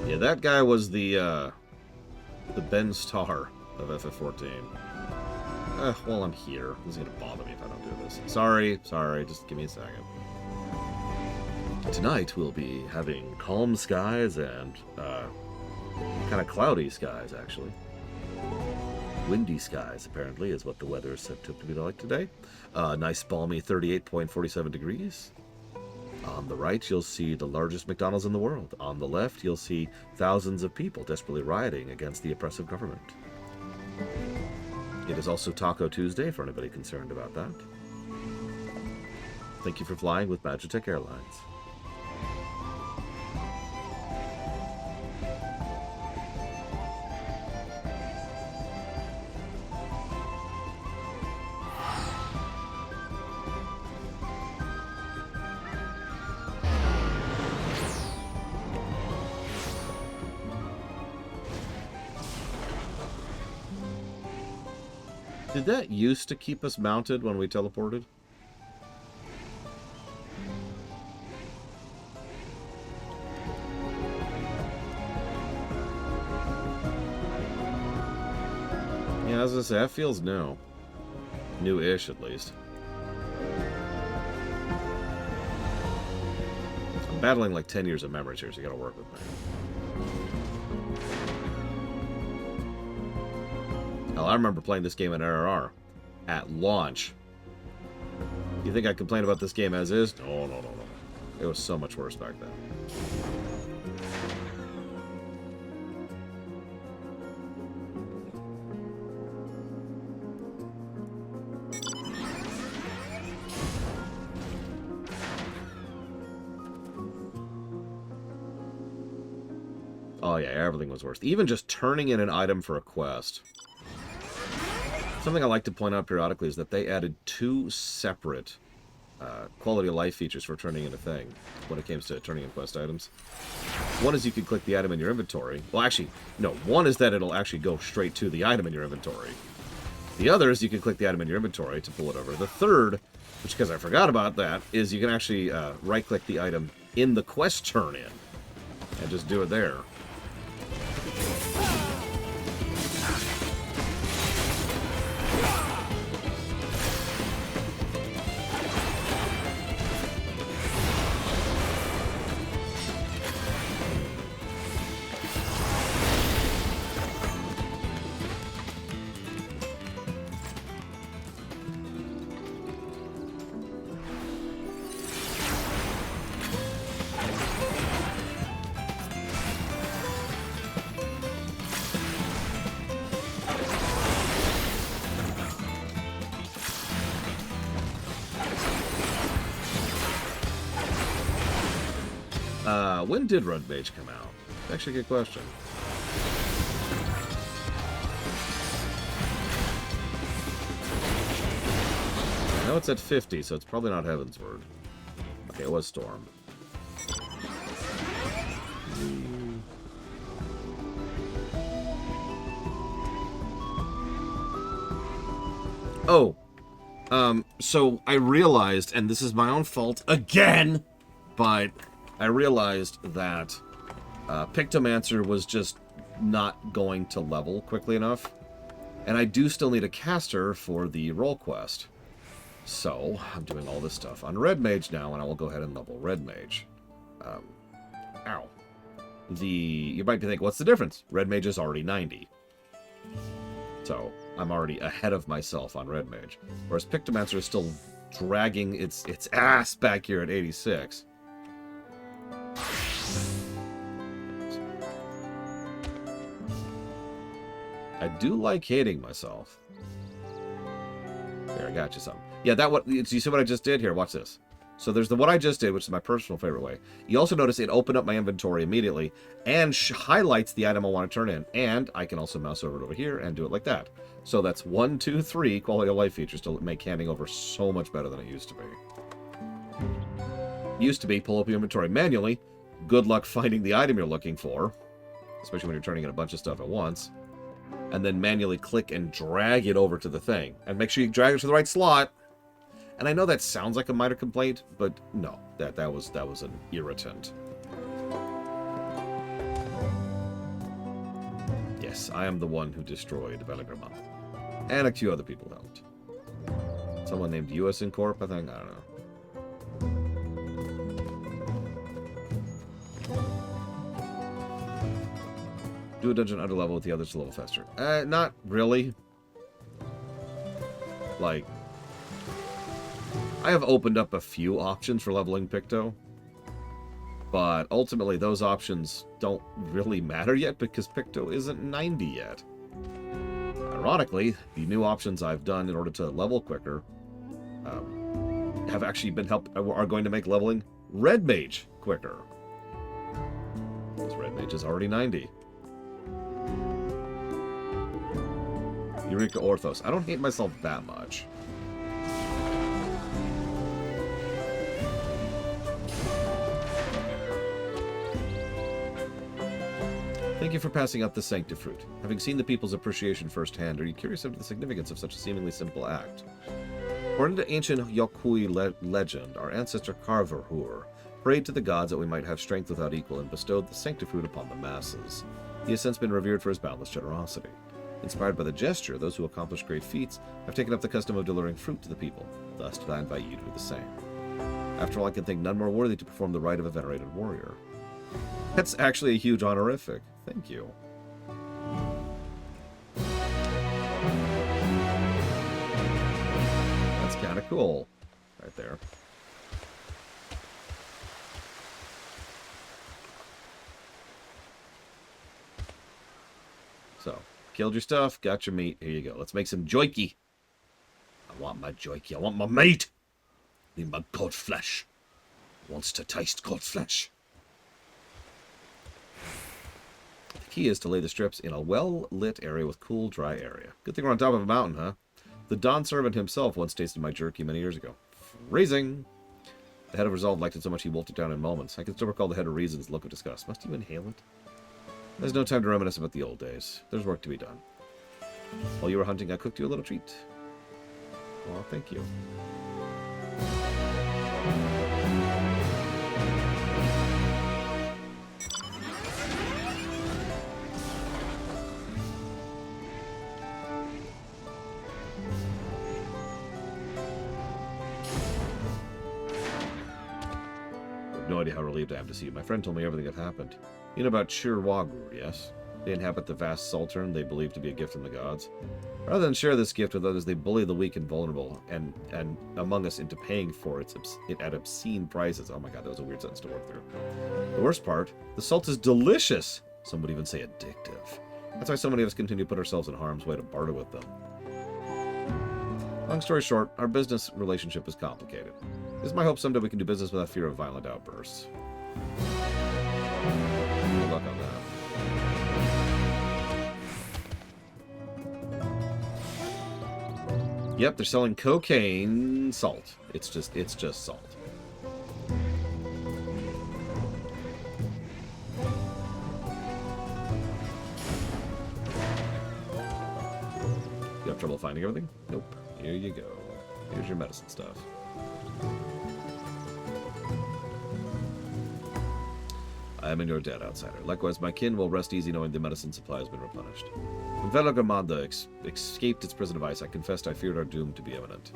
Speaker 1: Yeah, that guy was the Ben Starr of FF14. While I'm here, this is gonna bother me if I don't do this. Sorry, just give me a second. Tonight we'll be having calm skies and kind of cloudy skies, actually. Windy skies, apparently, is what the weather is set to be like today. Nice balmy 38.47 degrees. On the right, you'll see the largest McDonald's in the world. On the left, you'll see thousands of people desperately rioting against the oppressive government. It is also Taco Tuesday, for anybody concerned about that. Thank you for flying with Magitech Airlines. Did that used to keep us mounted when we teleported? Yeah, as I say, that feels new. New-ish, at least. I'm battling like 10 years of memories here, so you gotta work with me. Hell, I remember playing this game in RRR at launch. You think I complain about this game as is? No. It was so much worse back then. Oh yeah, everything was worse. Even just turning in an item for a quest. Something I like to point out periodically is that they added 2 separate quality of life features for turning in a thing when it comes to turning in quest items. One is you can click the item in your inventory. Well, actually, no. One is that it'll actually go straight to the item in your inventory. The other is you can click the item in your inventory to pull it over. The third, which because I forgot about that, is you can actually right-click the item in the quest turn-in and just do it there. When did Red Mage come out? Actually a good question. I know it's at 50, so it's probably not Heavensward. Okay, it was Storm. Oh, so I realized, and this is my own fault again, but I realized that Pictomancer was just not going to level quickly enough, and I do still need a caster for the roll quest. So I'm doing all this stuff on Red Mage now, and I will go ahead and level Red Mage. Ow. You might be thinking, what's the difference? Red Mage is already 90. So I'm already ahead of myself on Red Mage. Whereas Pictomancer is still dragging its ass back here at 86. I do like hating myself. There, I got you some. Yeah, you see what I just did here? Watch this. So there's the what I just did, which is my personal favorite way. You also notice it opened up my inventory immediately and highlights the item I want to turn in. And I can also mouse over here and do it like that. So that's 1, 2, 3 quality of life features to make handing over so much better than it used to be. Used to be pull up your inventory manually. Good luck finding the item you're looking for, especially when you're turning in a bunch of stuff at once. And then manually click and drag it over to the thing. And make sure you drag it to the right slot. And I know that sounds like a minor complaint, but no, that was an irritant. Yes, I am the one who destroyed Velagrima. And a few other people helped. Someone named US Incorp, I think? I don't know. Do a dungeon under level with the others to level faster. Not really. Like, I have opened up a few options for leveling Picto, but ultimately those options don't really matter yet because Picto isn't 90 yet. Ironically, the new options I've done in order to level quicker have actually are going to make leveling Red Mage quicker. Because Red Mage is already 90. Eureka Orthos. I don't hate myself that much. Thank you for passing out the Sanctifruit. Having seen the people's appreciation firsthand, are you curious about the significance of such a seemingly simple act? According to ancient Yokui legend, our ancestor Carverhur prayed to the gods that we might have strength without equal and bestowed the Sanctifruit upon the masses. He has since been revered for his boundless generosity. Inspired by the gesture, those who accomplish great feats have taken up the custom of delivering fruit to the people. Thus, did I invite you to do the same. After all, I can think none more worthy to perform the rite of a venerated warrior. That's actually a huge honorific. Thank you. That's kind of cool. Right there. So, killed your stuff, got your meat. Here you go. Let's make some joikey. I want my joikey. I want my meat. I need my god flesh. Wants to taste god flesh. The key is to lay the strips in a well-lit area with cool, dry area. Good thing we're on top of a mountain, huh? The Dawn servant himself once tasted my jerky many years ago. Freezing! The head of resolve liked it so much he wolfed it down in moments. I can still recall the head of reason's look of disgust. Must you inhale it? There's no time to reminisce about the old days. There's work to be done. While you were hunting, I cooked you a little treat. Well, thank you. No idea how relieved I am to see you. My friend told me everything that happened. You know about Shirwagur, yes? They inhabit the vast Saltern they believe to be a gift from the gods. Rather than share this gift with others, they bully the weak and vulnerable, and among us into paying for it at obscene prices. Oh my god, that was a weird sentence to work through. The worst part, the salt is delicious! Some would even say addictive. That's why so many of us continue to put ourselves in harm's way to barter with them. Long story short, our business relationship is complicated. It's my hope someday we can do business without fear of violent outbursts. Yep, they're selling cocaine salt. It's just salt. You have trouble finding everything? Nope. Here you go. Here's your medicine stuff. I am in your debt, outsider. Likewise, my kin will rest easy knowing the medicine supply has been replenished. When Velagamanda escaped its prison of ice, I confessed I feared our doom to be imminent.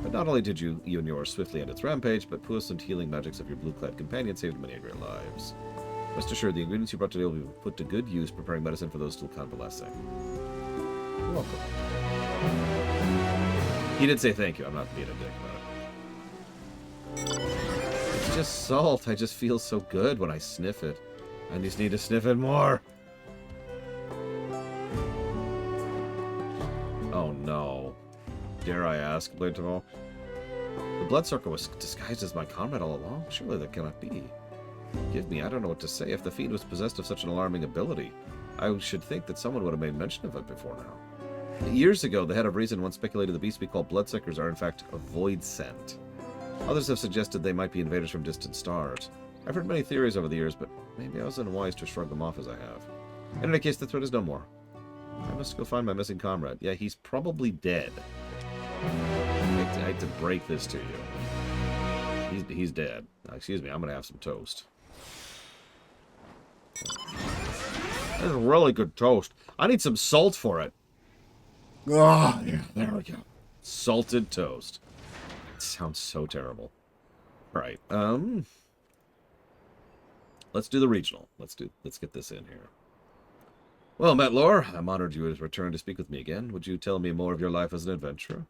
Speaker 1: But not only did you and yours swiftly end its rampage, but puissant healing magics of your blue-clad companion saved many of your lives. Rest assured, the ingredients you brought today will be put to good use preparing medicine for those still convalescing. You're welcome. He did say thank you. I'm not being a dick about it. It's just salt. I just feel so good when I sniff it. I just need to sniff it more. Oh no. Dare I ask, Blade Taval? The bloodsucker was disguised as my comrade all along? Surely that cannot be. Give me, I don't know what to say. If the fiend was possessed of such an alarming ability, I should think that someone would have made mention of it before now. Years ago, the head of reason once speculated the beasts we call bloodsuckers are in fact a void scent. Others have suggested they might be invaders from distant stars. I've heard many theories over the years, but maybe I was unwise to shrug them off as I have. In any case, the threat is no more. I must go find my missing comrade. Yeah, he's probably dead. I hate to break this to you. He's dead. Excuse me, I'm going to have some toast. This is really good toast. I need some salt for it. Oh, yeah, there we go. Salted toast. It sounds so terrible. Alright, let's do the regional. Let's get this in here. Well, Metlor, I'm honored you have returned to speak with me again. Would you tell me more of your life as an adventurer?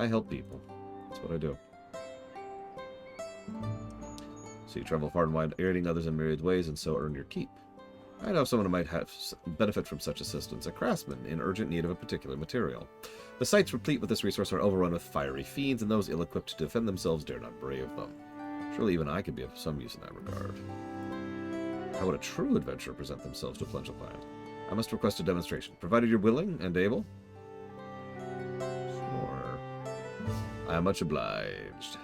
Speaker 1: I help people. That's what I do. So you travel far and wide, aiding others in myriad ways, and so earn your keep. I know someone who might have benefit from such assistance, a craftsman in urgent need of a particular material. The sites replete with this resource are overrun with fiery fiends, and those ill-equipped to defend themselves dare not brave them. Surely even I could be of some use in that regard. How would a true adventurer present themselves to a potential client? I must request a demonstration, provided you're willing and able. Sure. I am much obliged.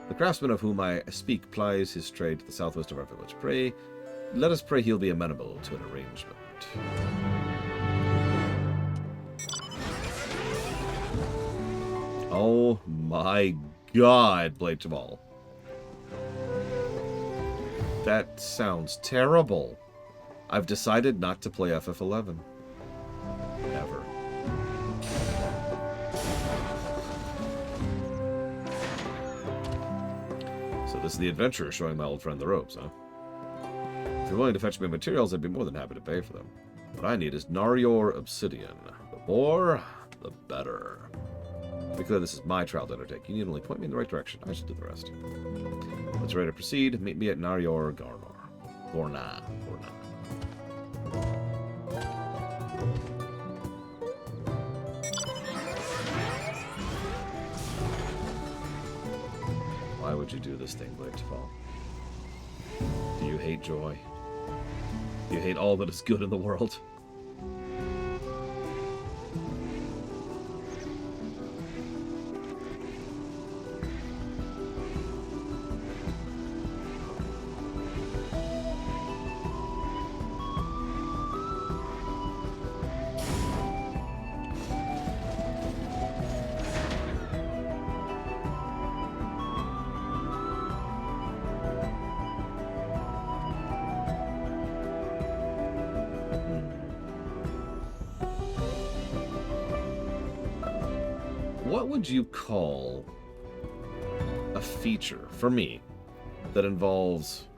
Speaker 1: The craftsman of whom I speak plies his trade to the southwest of our village. Let us pray he'll be amenable to an arrangement. Oh my god, Blade Jamal. That sounds terrible. I've decided not to play FF11. Ever. So this is the adventurer showing my old friend the ropes, huh? If you're willing to fetch me materials, I'd be more than happy to pay for them. What I need is Narior Obsidian. The more, the better. To be clear, this is my trial to undertake. You need only point me in the right direction. I should do the rest. Once you're ready to proceed, meet me at Narior Gorna. Why would you do this thing, Blade Tafal? Do you hate joy? Do you hate all that is good in the world? What would you call a feature, for me, that involves...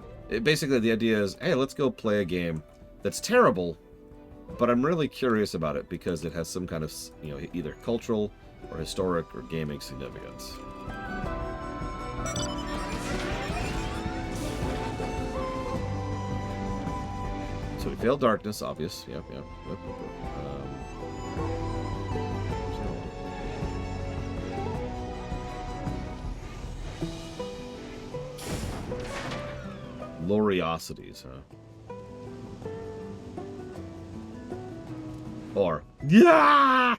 Speaker 1: Basically, the idea is, hey, let's go play a game that's terrible, but I'm really curious about it because it has some kind of, you know, either cultural or historic or gaming significance. So we failed darkness, obvious. Yep. Gloriosities, huh? Or, yeah!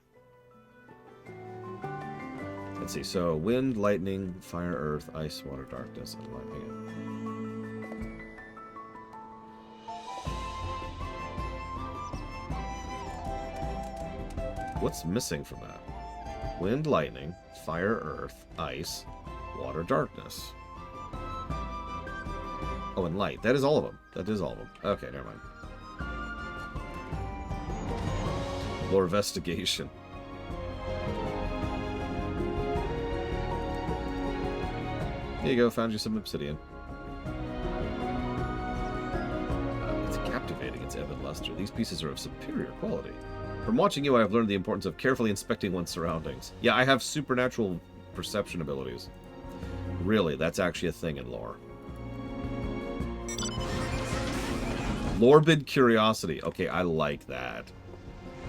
Speaker 1: Let's see, so wind, lightning, fire, earth, ice, water, darkness, and lightning. What's missing from that? Wind, lightning, fire, earth, ice, water, darkness. Oh, and light. That is all of them. That is all of them. Okay, never mind. Lore investigation. Here you go, found you some obsidian. It's captivating, its evan luster. These pieces are of superior quality. From watching you, I have learned the importance of carefully inspecting one's surroundings. Yeah, I have supernatural perception abilities. Really, that's actually a thing in lore. Morbid curiosity. Okay, I like that.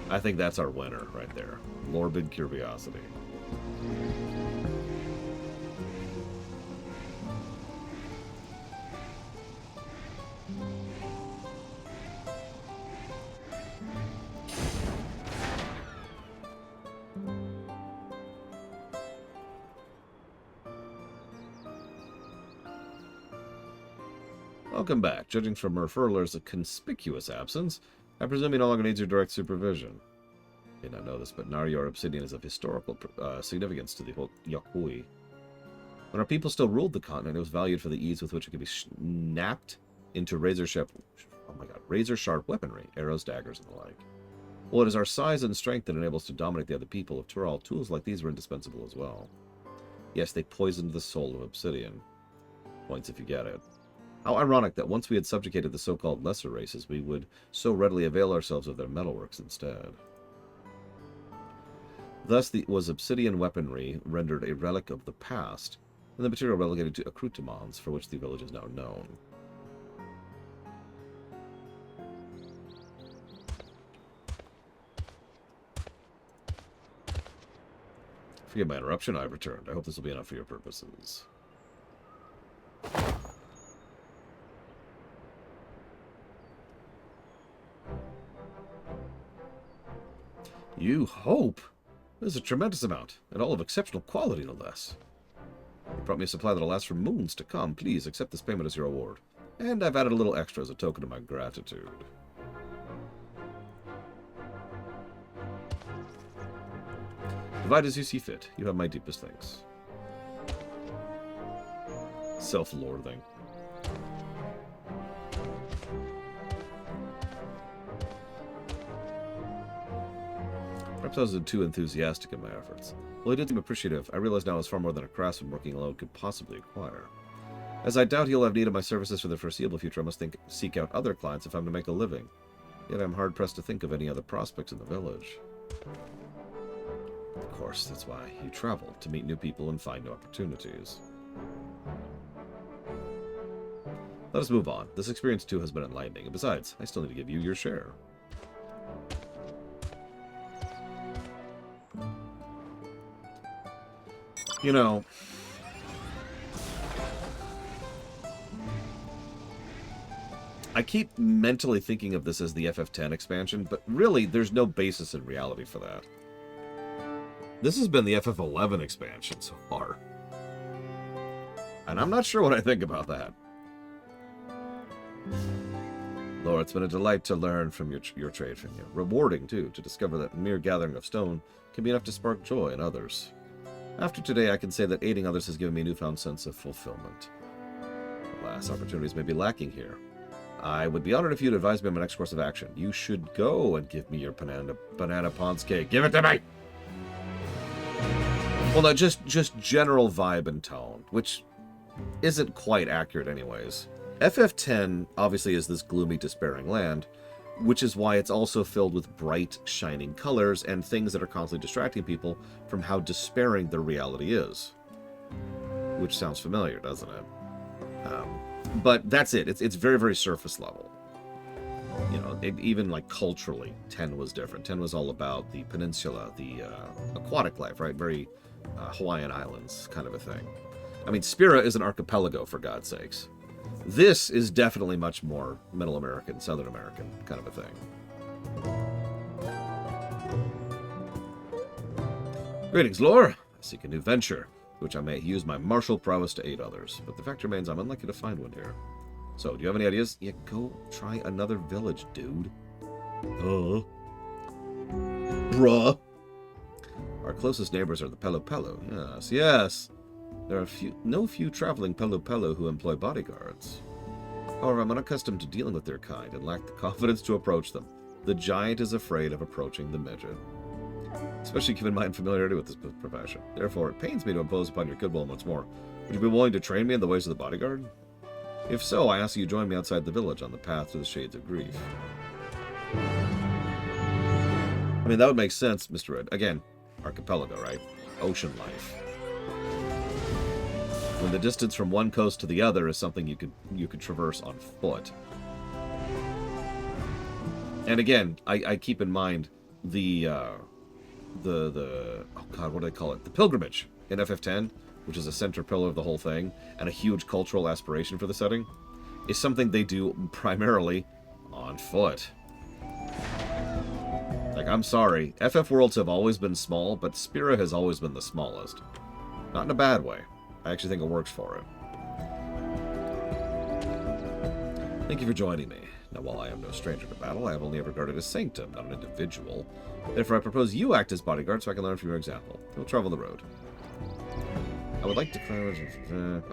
Speaker 1: I think that's our winner right there. Morbid curiosity. Welcome back. Judging from Merfurler's conspicuous absence, I presume he no longer needs your direct supervision. You may not know this, but Naryor obsidian is of historical significance to the Yokhui. When our people still ruled the continent, it was valued for the ease with which it could be snapped into razor-sharp weaponry, arrows, daggers, and the like. Well, it is our size and strength that enable us to dominate the other people of Tural. Tools like these were indispensable as well. Yes, they poisoned the soul of obsidian. Points if you get it. How ironic that once we had subjugated the so-called lesser races, we would so readily avail ourselves of their metalworks instead. Thus was obsidian weaponry rendered a relic of the past, and the material relegated to accoutrements for which the village is now known. Forgive my interruption, I've returned. I hope this will be enough for your purposes. You hope? There's a tremendous amount, and all of exceptional quality, no less. You brought me a supply that'll last for moons to come. Please accept this payment as your reward. And I've added a little extra as a token of my gratitude. Divide as you see fit. You have my deepest thanks. Self-loathing. Perhaps I was too enthusiastic in my efforts. Well, he did seem appreciative. I realize now it's far more than a craftsman working alone could possibly acquire. As I doubt he'll have need of my services for the foreseeable future, I must seek out other clients if I'm to make a living. Yet I'm hard-pressed to think of any other prospects in the village. Of course, that's why you travel, to meet new people and find new opportunities. Let us move on. This experience, too, has been enlightening. And besides, I still need to give you your share. You know, I keep mentally thinking of this as the FF10 expansion, but really, there's no basis in reality for that. This has been the FF11 expansion so far. And I'm not sure what I think about that. Lord, it's been a delight to learn from your trade from you. Rewarding, too, to discover that mere gathering of stone can be enough to spark joy in others. After today, I can say that aiding others has given me a newfound sense of fulfillment. Alas, opportunities may be lacking here. I would be honored if you'd advise me on my next course of action. You should go and give me your banana Pons cake. Give it to me! Well, no, just general vibe and tone, which isn't quite accurate anyways. FF10 obviously is this gloomy, despairing land, which is why it's also filled with bright, shining colors and things that are constantly distracting people from how despairing their reality is. Which sounds familiar, doesn't it? But that's it. It's very, very surface level. You know, even like culturally, 10 was different. 10 was all about the peninsula, the aquatic life, right? Very Hawaiian Islands kind of a thing. I mean, Spira is an archipelago, for God's sakes. This is definitely much more Middle American, Southern American kind of a thing. Greetings, Lore. I seek a new venture, which I may use my martial prowess to aid others. But the fact remains I'm unlikely to find one here. So, do you have any ideas? Yeah, go try another village, dude. Bruh. Our closest neighbors are the Pelo Pelo. Yes, yes. There are no few traveling Pelo Pelo who employ bodyguards. However, I'm unaccustomed to dealing with their kind and lack the confidence to approach them. The giant is afraid of approaching the midget. Especially given my unfamiliarity with this profession. Therefore, it pains me to impose upon your goodwill once more. Would you be willing to train me in the ways of the bodyguard? If so, I ask you join me outside the village on the path to the Shades of Grief. I mean, that would make sense, Mr. Red. Again, archipelago, right? Ocean life. When the distance from one coast to the other is something you could traverse on foot. And again, I keep in mind the oh god, what do they call it? The pilgrimage in FF10, which is a center pillar of the whole thing, and a huge cultural aspiration for the setting, is something they do primarily on foot. Like, I'm sorry, FF worlds have always been small, but Spira has always been the smallest. Not in a bad way. I actually think it works for it. Thank you for joining me. Now, while I am no stranger to battle, I have only ever guarded a sanctum, not an individual. Therefore, I propose you act as bodyguard so I can learn from your example. We'll travel the road. I would like to clear...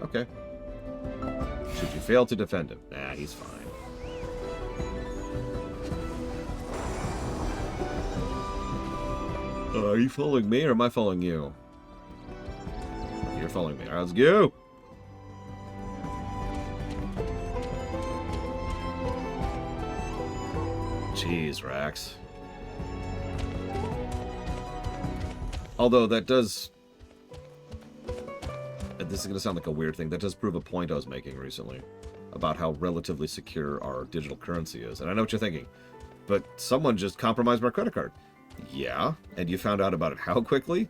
Speaker 1: okay. Should you fail to defend him? Nah, he's fine. Are you following me or am I following you? You're following me. Alright, let's go! Jeez, Rax. Although that does... This is going to sound like a weird thing. That does prove a point I was making recently about how relatively secure our digital currency is. And I know what you're thinking. But someone just compromised my credit card. Yeah, and you found out about it how quickly?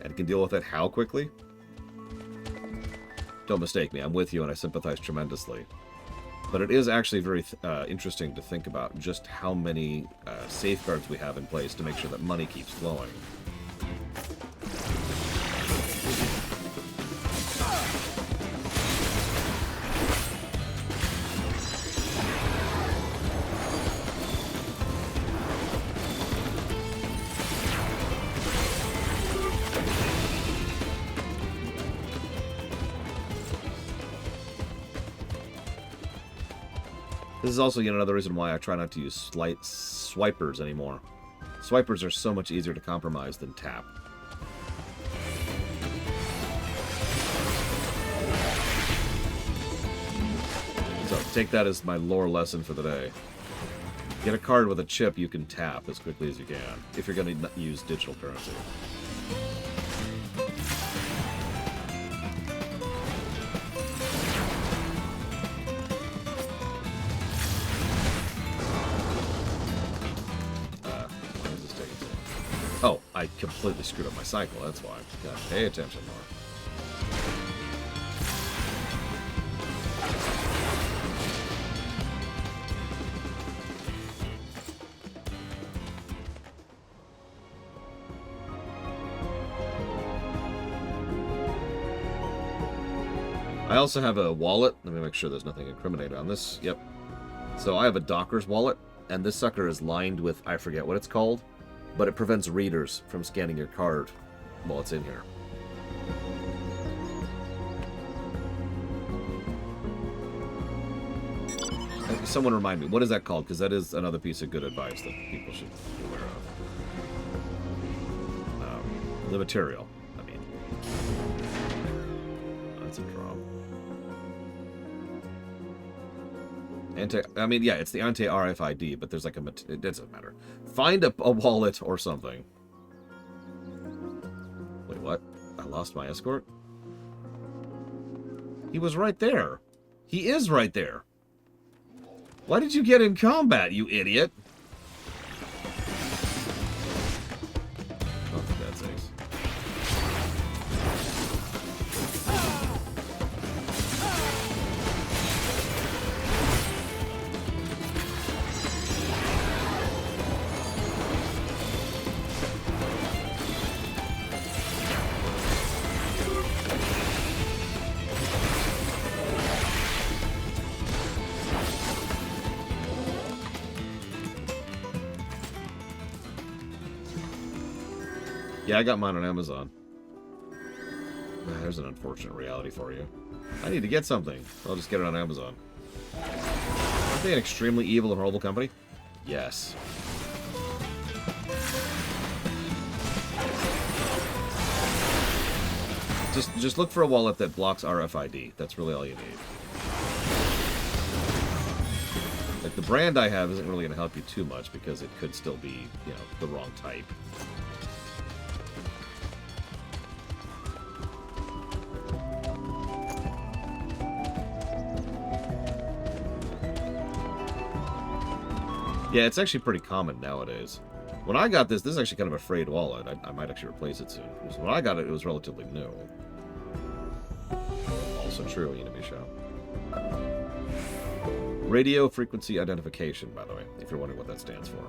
Speaker 1: And can deal with it how quickly? Don't mistake me, I'm with you and I sympathize tremendously. But it is actually very interesting to think about just how many safeguards we have in place to make sure that money keeps flowing. This is also yet another reason why I try not to use swipers anymore. Swipers are so much easier to compromise than tap. So take that as my lore lesson for the day. Get a card with a chip you can tap as quickly as you can, if you're going to use digital currency. Oh, I completely screwed up my cycle, that's why. Gotta pay attention more. I also have a wallet. Let me make sure there's nothing incriminating on this. Yep. So I have a Docker's wallet, and this sucker is lined with, I forget what it's called, but it prevents readers from scanning your card while it's in here. Someone remind me, what is that called? Because that is another piece of good advice that people should be aware of. The material, I mean. That's a draw. I mean, yeah, it's the anti-RFID, but there's like it doesn't matter. Find a wallet or something. Wait, what? I lost my escort? He was right there. He is right there. Why did you get in combat, you idiot? Oh, for God's sakes. Yeah, I got mine on Amazon. There's an unfortunate reality for you. I need to get something. I'll just get it on Amazon. Aren't they an extremely evil and horrible company? Yes. Just look for a wallet that blocks RFID. That's really all you need. Like, the brand I have isn't really going to help you too much because it could still be, you know, the wrong type. Yeah, it's actually pretty common nowadays. When I got this is actually kind of a frayed wallet. I might actually replace it soon. Because when I got it, it was relatively new. Also true, Enemy Show. Radio frequency identification, by the way, if you're wondering what that stands for.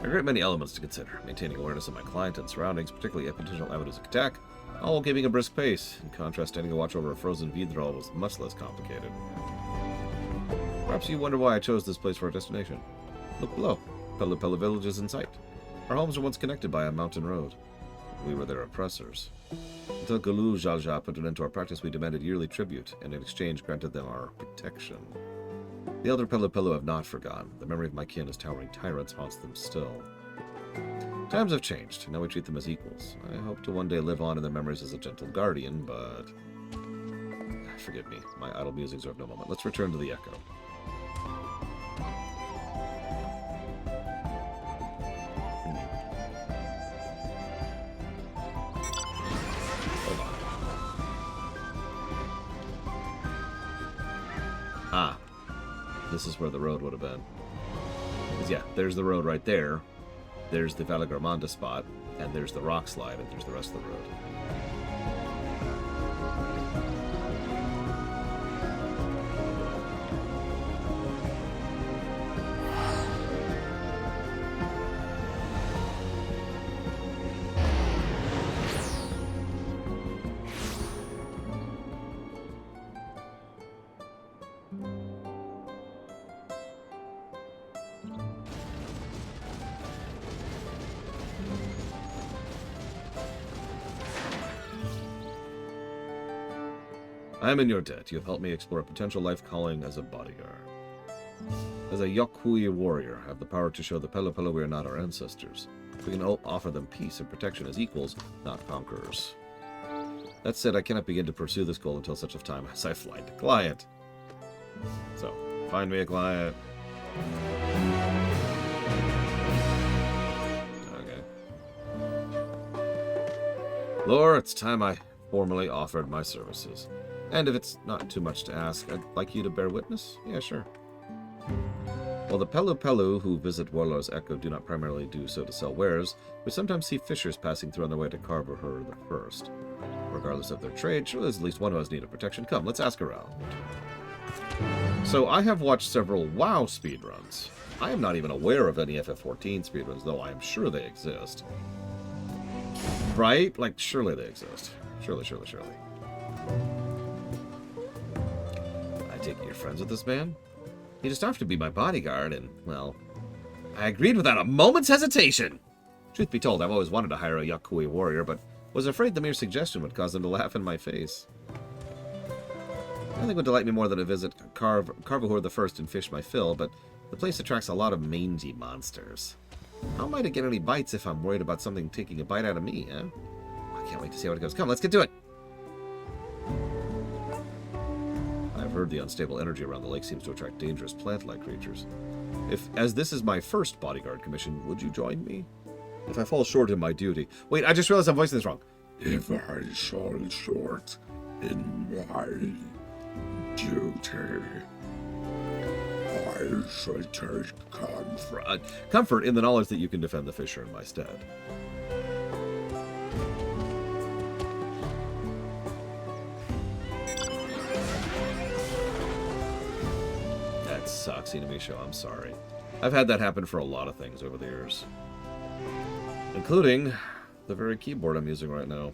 Speaker 1: There are a great many elements to consider. Maintaining awareness of my client and surroundings, particularly at potential avenues of attack, all while keeping a brisk pace. In contrast, standing a watch over a frozen Vidral was much less complicated. Perhaps you wonder why I chose this place for our destination. Look below. Pelu Pelu village is in sight. Our homes were once connected by a mountain road. We were their oppressors. Until Gulu Jalja put an end to our practice, we demanded yearly tribute, and in exchange granted them our protection. The elder Pelu Pelu have not forgotten. The memory of my kin as towering tyrants haunts them still. Times have changed. Now we treat them as equals. I hope to one day live on in their memories as a gentle guardian, but... Forgive me. My idle musings are of no moment. Let's return to the Echo. Hold on. Ah. This is where the road would have been. 'Cause yeah, there's the road right there. There's the Valagramanda spot, and there's the rock slide, and there's the rest of the road. I am in your debt. You have helped me explore a potential life calling as a bodyguard. As a Yokhui warrior, I have the power to show the Pelu Pelu we are not our ancestors. We can offer them peace and protection as equals, not conquerors. That said, I cannot begin to pursue this goal until such a time as I find a client. So, find me a client. Okay. Lore, it's time I formally offered my services. And if it's not too much to ask, I'd like you to bear witness? Yeah, sure. While the Pelu Pelu who visit Warlord's Echo do not primarily do so to sell wares, we sometimes see fishers passing through on their way to carve her the first. Regardless of their trade, surely there's at least one who has need of protection. Come, let's ask around. So I have watched several WoW speedruns. I am not even aware of any FF14 speedruns, though I am sure they exist. Right? Like, surely they exist. Surely, surely, surely. I take it you're friends with this man? He just offered to be my bodyguard, and, well, I agreed without a moment's hesitation. Truth be told, I've always wanted to hire a Yokhui warrior, but was afraid the mere suggestion would cause them to laugh in my face. Nothing would delight me more than to visit Carvahur the First and fish my fill, but the place attracts a lot of mangy monsters. How am I to get any bites if I'm worried about something taking a bite out of me, huh? I can't wait to see how it goes. Come, let's get to it! I've heard the unstable energy around the lake seems to attract dangerous plant-like creatures. As this is my first bodyguard commission, would you join me? If I fall short in my duty... Wait, I just realized I'm voicing this wrong.
Speaker 3: If I fall short in my duty, I shall take
Speaker 1: comfort in the knowledge that you can defend the fisher in my stead. That sucks, Enemy Show. I'm sorry. I've had that happen for a lot of things over the years. Including the very keyboard I'm using right now.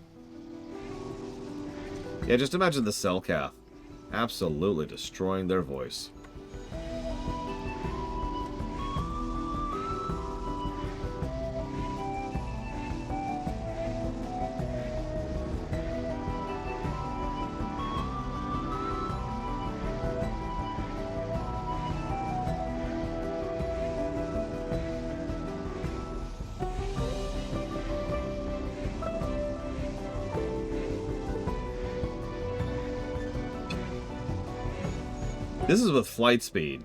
Speaker 1: Yeah, just imagine the cell cath Absolutely destroying their voice. This is with flight speed.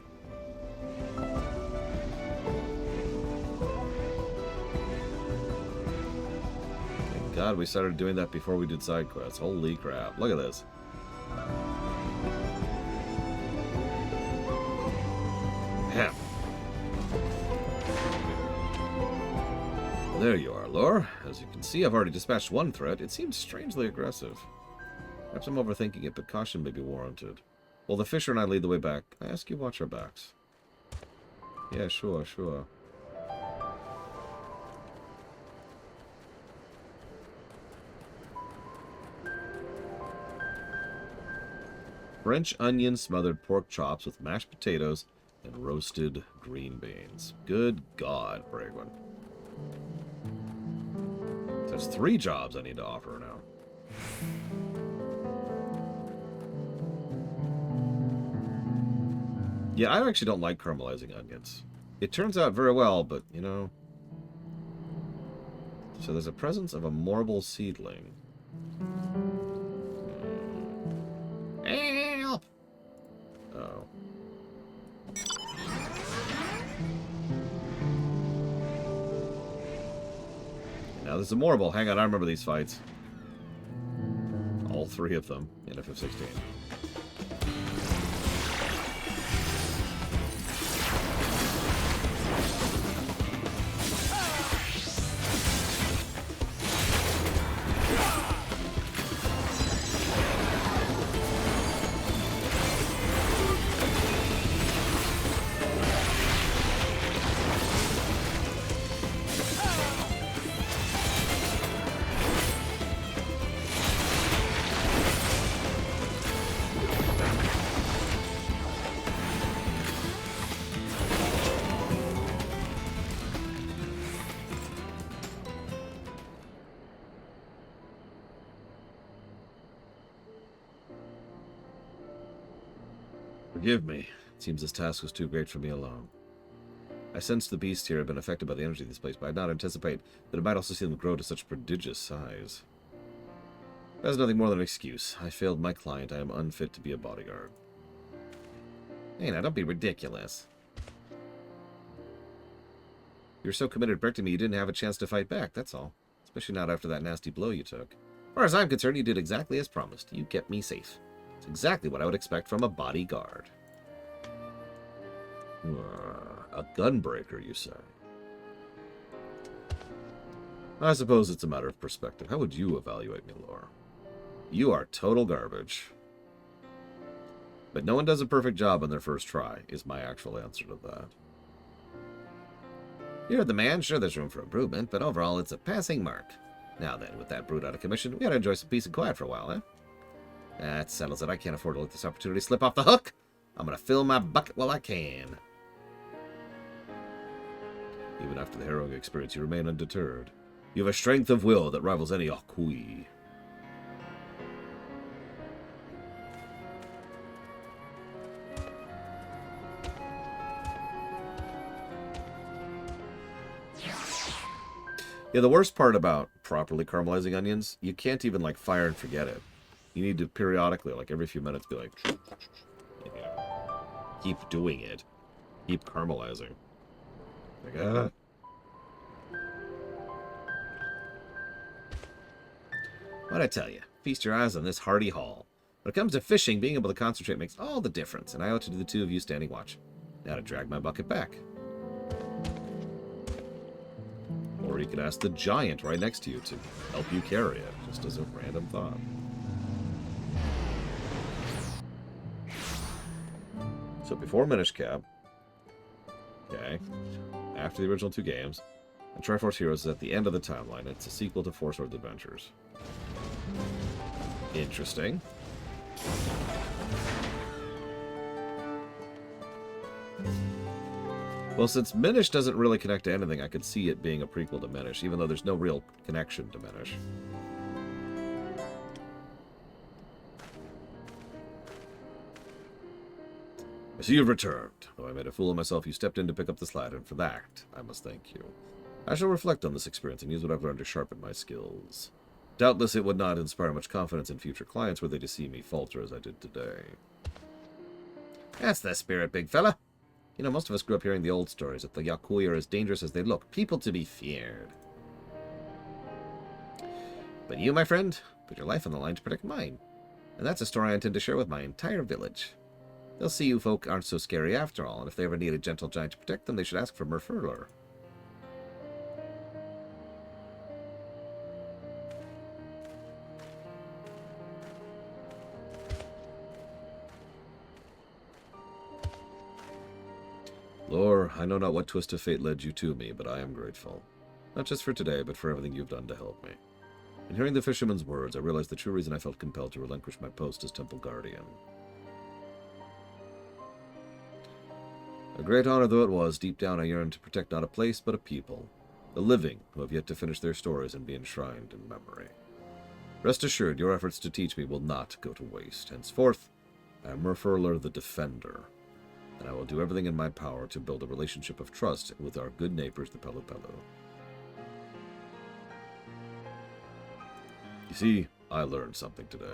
Speaker 1: Thank God we started doing that before we did side quests. Holy crap. Look at this. Yeah. There you are, Lore. As you can see, I've already dispatched one threat. It seems strangely aggressive. Perhaps I'm overthinking it, but caution may be warranted. Well, the Fisher and I lead the way back. I ask you watch our backs. Yeah, sure, sure. French onion smothered pork chops with mashed potatoes and roasted green beans. Good God, Bragwin. There's 3 jobs I need to offer now. Yeah, I actually don't like caramelizing onions. It turns out very well, but, you know... So there's a presence of a marble seedling. Help! Oh. Now there's a marble. Hang on, I remember these fights. All 3 of them in FF16. Forgive me. It seems this task was too great for me alone. I sensed the beast here had been affected by the energy of this place, but I did not anticipate that it might also see them grow to such prodigious size. That is nothing more than an excuse. I failed my client. I am unfit to be a bodyguard. Hey, now, don't be ridiculous. You were so committed to protecting me, you didn't have a chance to fight back, that's all. Especially not after that nasty blow you took. As far as I'm concerned, you did exactly as promised. You kept me safe. It's exactly what I would expect from a bodyguard. A gunbreaker, you say? I suppose it's a matter of perspective. How would you evaluate me, Laura? You are total garbage. But no one does a perfect job on their first try, is my actual answer to that. You're the man. Sure, there's room for improvement, but overall, it's a passing mark. Now then, with that brute out of commission, we ought to enjoy some peace and quiet for a while, eh? That settles it. I can't afford to let this opportunity slip off the hook. I'm going to fill my bucket while I can. Even after the harrowing experience, you remain undeterred. You have a strength of will that rivals any Akui. Yeah, the worst part about properly caramelizing onions, you can't even, like, fire and forget it. You need to periodically, like every few minutes, be like, you know, keep doing it. Keep caramelizing. Like, What'd I tell you? Feast your eyes on this hardy haul. When it comes to fishing, being able to concentrate makes all the difference, and I owe it to the 2 of you standing watch. Now to drag my bucket back. Or you could ask the giant right next to you to help you carry it, just as a random thought. So before Minish Cap, okay, after the original 2 games, and Triforce Heroes is at the end of the timeline. It's a sequel to Four Swords Adventures. Interesting. Well, since Minish doesn't really connect to anything, I could see it being a prequel to Minish, even though there's no real connection to Minish. I see you've returned. Though I made a fool of myself, you stepped in to pick up this lad, and for that, I must thank you. I shall reflect on this experience and use what I've learned to sharpen my skills. Doubtless it would not inspire much confidence in future clients were they to see me falter as I did today. That's the spirit, big fella. You know, most of us grew up hearing the old stories that the Yakui are as dangerous as they look, people to be feared. But you, my friend, put your life on the line to protect mine. And that's a story I intend to share with my entire village. They'll see you folk aren't so scary after all, and if they ever need a gentle giant to protect them, they should ask for Merfurler. Lore, I know not what twist of fate led you to me, but I am grateful. Not just for today, but for everything you've done to help me. In hearing the fisherman's words, I realized the true reason I felt compelled to relinquish my post as Temple Guardian. A great honor though it was, deep down I yearned to protect not a place, but a people. The living, who have yet to finish their stories and be enshrined in memory. Rest assured, your efforts to teach me will not go to waste. Henceforth, I am Merfurler the Defender, and I will do everything in my power to build a relationship of trust with our good neighbors, the Pelu Pelu. You see, I learned something today.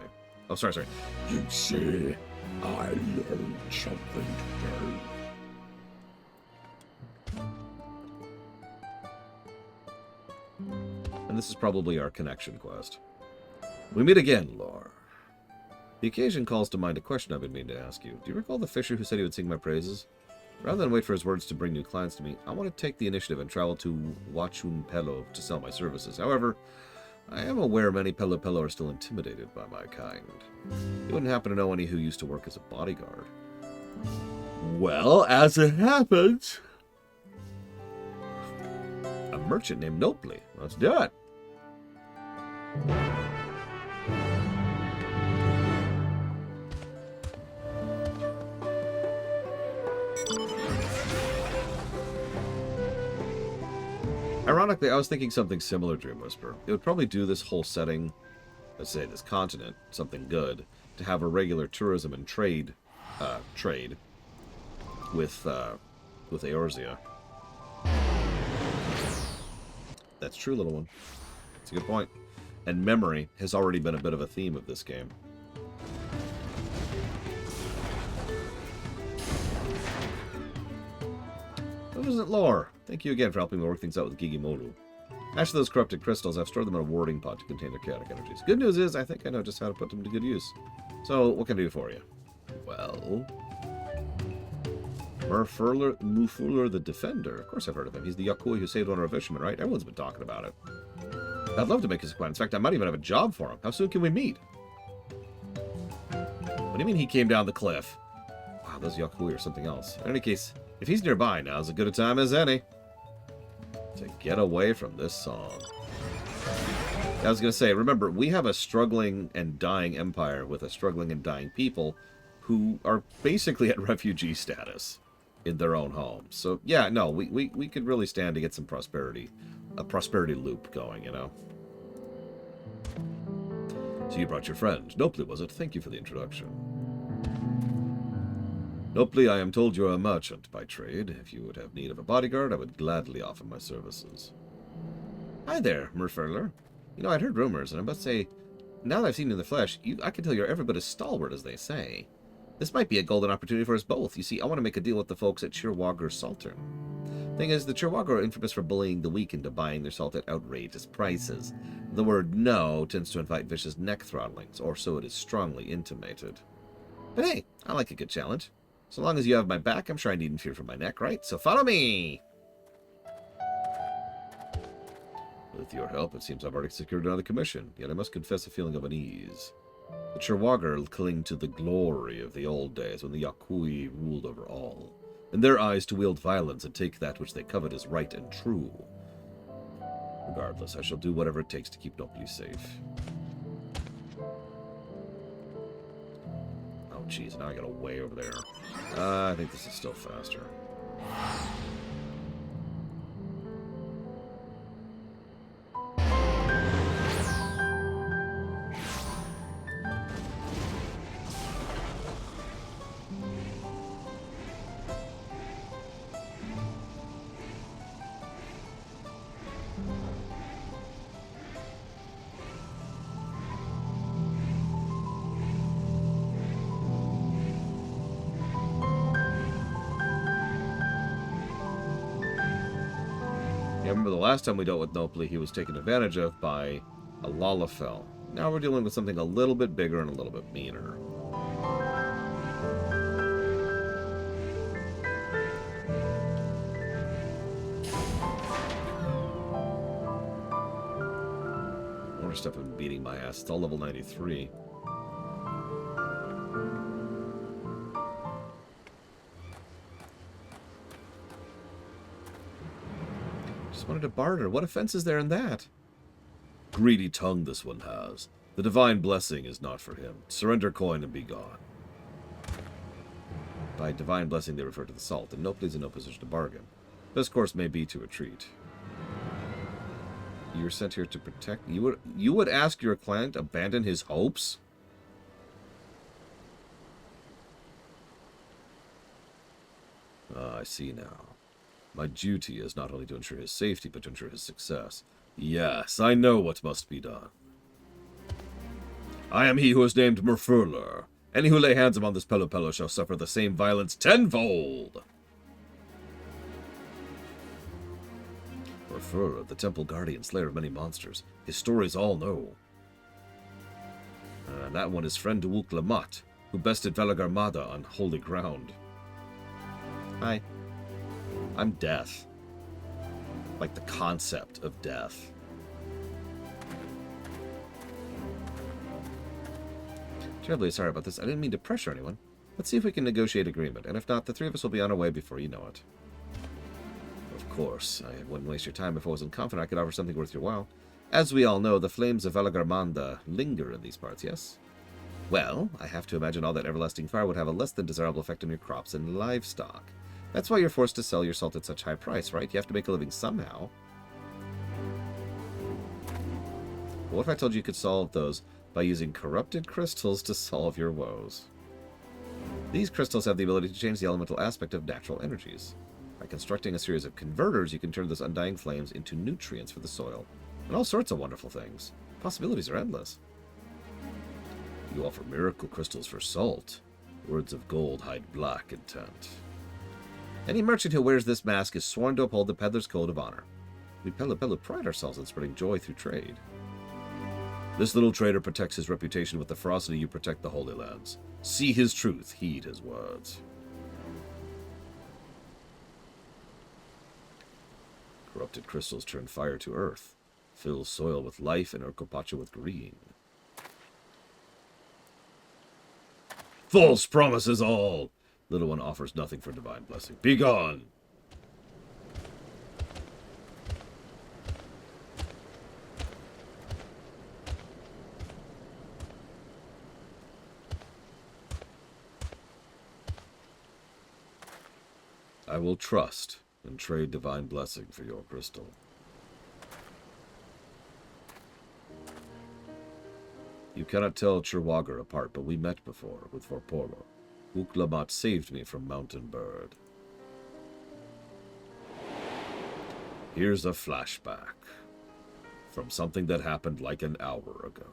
Speaker 1: Oh, sorry.
Speaker 3: You see, I learned something today.
Speaker 1: And this is probably our connection quest. We meet again, Lore. The occasion calls to mind a question I've been meaning to ask you. Do you recall the fisher who said he would sing my praises? Rather than wait for his words to bring new clients to me, I want to take the initiative and travel to Wachun Pelo to sell my services. However, I am aware many Pelu Pelu are still intimidated by my kind. You wouldn't happen to know any who used to work as a bodyguard? Well, as it happens, a merchant named Nopley. Let's do it. Ironically, I was thinking something similar, Dream Whisper. It would probably do this whole setting, let's say this continent, something good, to have a regular tourism and trade with Eorzea. That's true, little one. That's a good point. And memory has already been a bit of a theme of this game. What is it, Lore? Thank you again for helping me work things out with Gigimoru. As for those corrupted crystals, I've stored them in a warding pot to contain their chaotic energies. Good news is, I think I know just how to put them to good use. So, what can I do for you? Well, Merfurler the Defender. Of course I've heard of him. He's the Yakui who saved one of our fishermen, right? Everyone's been talking about it. I'd love to make his acquaintance. In fact, I might even have a job for him. How soon can we meet? What do you mean he came down the cliff? Wow, those Yakui or something else. In any case, if he's nearby, now's as good a time as any to get away from this song. I was going to say, remember, we have a struggling and dying empire with a struggling and dying people who are basically at refugee status in their own homes. So, yeah, no, we could really stand to get some prosperity, a prosperity loop going, you know? So you brought your friend. Nopley, was it? Thank you for the introduction. Nopley, I am told you are a merchant by trade. If you would have need of a bodyguard, I would gladly offer my services. Hi there, Merfurler. You know, I'd heard rumors, and I must say, now that I've seen you in the flesh, I can tell you're every bit as stalwart as they say. This might be a golden opportunity for us both. You see, I want to make a deal with the folks at Chirwagger Saltern. Thing is, the Chirwagger are infamous for bullying the weak into buying their salt at outrageous prices. The word no tends to invite vicious neck throttlings, or so it is strongly intimated. But hey, I like a good challenge. So long as you have my back, I'm sure I needn't fear for my neck, right? So follow me! With your help, it seems I've already secured another commission, yet I must confess a feeling of unease. The Chirwagger cling to the glory of the old days when the Yakui ruled over all. In their eyes, to wield violence and take that which they covet is right and true. Regardless, I shall do whatever it takes to keep Nopley safe. I'll jeez, now I gotta way over there. I think this is still faster. Yeah, remember the last time we dealt with Nopli, he was taken advantage of by a Lalafell. Now we're dealing with something a little bit bigger and a little bit meaner. More stuff been beating my ass. It's all level 93. Wanted to barter. What offense is there in that? Greedy tongue this one has. The divine blessing is not for him. Surrender coin and be gone. By divine blessing they refer to the salt, and nobody's in no position to bargain. This course may be to retreat. You're sent here to protect... You would ask your client to abandon his hopes? I see now. My duty is not only to ensure his safety, but to ensure his success. Yes, I know what must be done. I am he who is named Merfurler. Any who lay hands upon this Pelopello shall suffer the same violence tenfold. Merfurler, the temple guardian, slayer of many monsters. His stories all know. And that one is friend to Wuk Lamat, who bested Velagarmada on holy ground. Hi. I'm death. Like the concept of death. Terribly sorry about this. I didn't mean to pressure anyone. Let's see if we can negotiate agreement, and if not, the three of us will be on our way before you know it. Of course, I wouldn't waste your time if I wasn't confident I could offer something worth your while. As we all know, the flames of Velagarmanda linger in these parts, yes? Well, I have to imagine all that everlasting fire would have a less than desirable effect on your crops and livestock. That's why you're forced to sell your salt at such high price, right? You have to make a living somehow. But what if I told you you could solve those by using corrupted crystals to solve your woes? These crystals have the ability to change the elemental aspect of natural energies. By constructing a series of converters, you can turn those undying flames into nutrients for the soil, and all sorts of wonderful things. Possibilities are endless. You offer miracle crystals for salt. Words of gold hide black intent. Any merchant who wears this mask is sworn to uphold the peddler's code of honor. We Pelopello pride ourselves in spreading joy through trade. This little trader protects his reputation with the ferocity you protect the Holy Lands. See his truth, heed his words. Corrupted crystals turn fire to earth, fill soil with life, and Urkopacha with green. False promises all! Little one offers nothing for divine blessing. Be gone! I will trust and trade divine blessing for your crystal. You cannot tell Chirwagar apart, but we met before with Vorpolo. Wuk Lamat saved me from Mountain Bird. Here's a flashback from something that happened like an hour ago.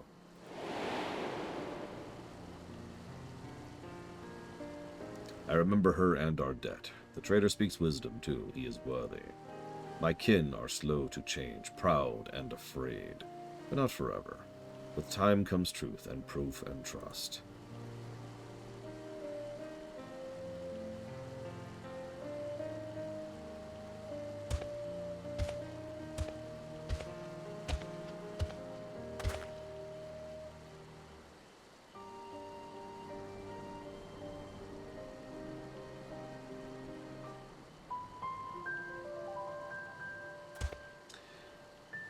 Speaker 1: I remember her and our debt. The trader speaks wisdom, too. He is worthy. My kin are slow to change, proud and afraid, but not forever. With time comes truth and proof and trust.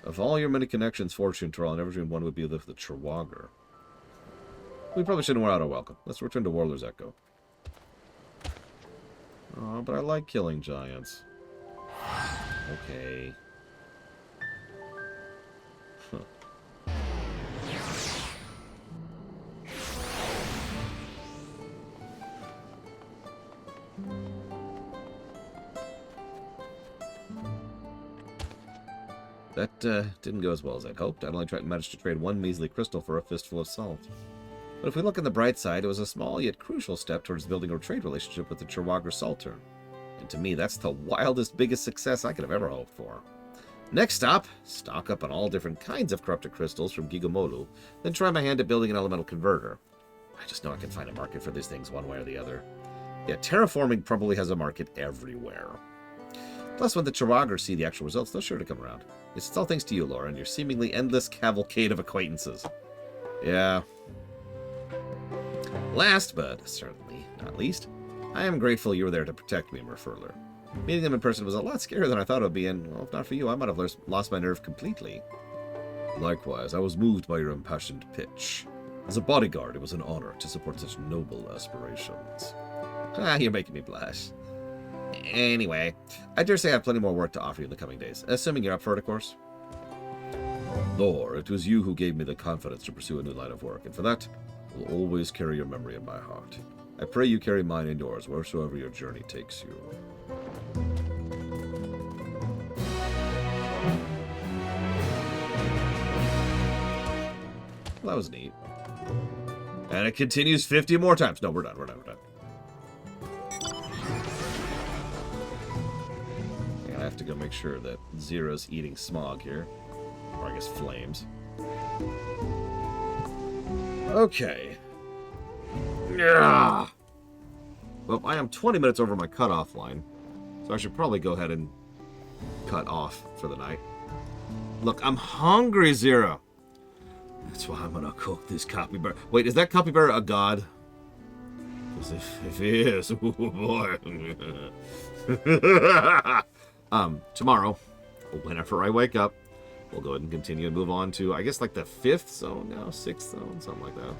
Speaker 1: Of all your many connections, Fortune Troll, I never dreamed one would be the Chirwagar. We probably shouldn't wear out our welcome. Let's return to Warlord's Echo. Oh, but I like killing giants. Okay. Huh. That didn't go as well as I'd hoped. I'd only managed to trade one measly crystal for a fistful of salt. But if we look on the bright side, it was a small yet crucial step towards building a trade relationship with the Chihuahua Salter. And to me, that's the wildest, biggest success I could have ever hoped for. Next stop, stock up on all different kinds of corrupted crystals from Gigomolu, then try my hand at building an elemental converter. I just know I can find a market for these things one way or the other. Yeah, terraforming probably has a market everywhere. Plus, when the Chihuahua see the actual results, they're sure to come around. It's all thanks to you, Laura, and your seemingly endless cavalcade of acquaintances. Yeah. Last, but certainly not least, I am grateful you were there to protect me, Merfurler. Meeting them in person was a lot scarier than I thought it would be, and, well, if not for you, I might have lost my nerve completely. Likewise, I was moved by your impassioned pitch. As a bodyguard, it was an honor to support such noble aspirations. Ah, you're making me blush. Anyway, I dare say I have plenty more work to offer you in the coming days, assuming you're up for it, of course. Lore, it was you who gave me the confidence to pursue a new line of work, and for that, I will always carry your memory in my heart. I pray you carry mine in yours wheresoever your journey takes you. Well, that was neat. And it continues 50 more times. No, we're done. I have to go make sure that Zero's eating smog here. Or I guess flames. Okay. Yeah. Well, I am 20 minutes over my cutoff line. So I should probably go ahead and cut off for the night. Look, I'm hungry, Zero. That's why I'm gonna cook this capybara. Wait, is that capybara a god? Because if he is, oh boy. Tomorrow, whenever I wake up, we'll go ahead and continue and move on to, I guess, like the 5th zone now, 6th zone, something like that.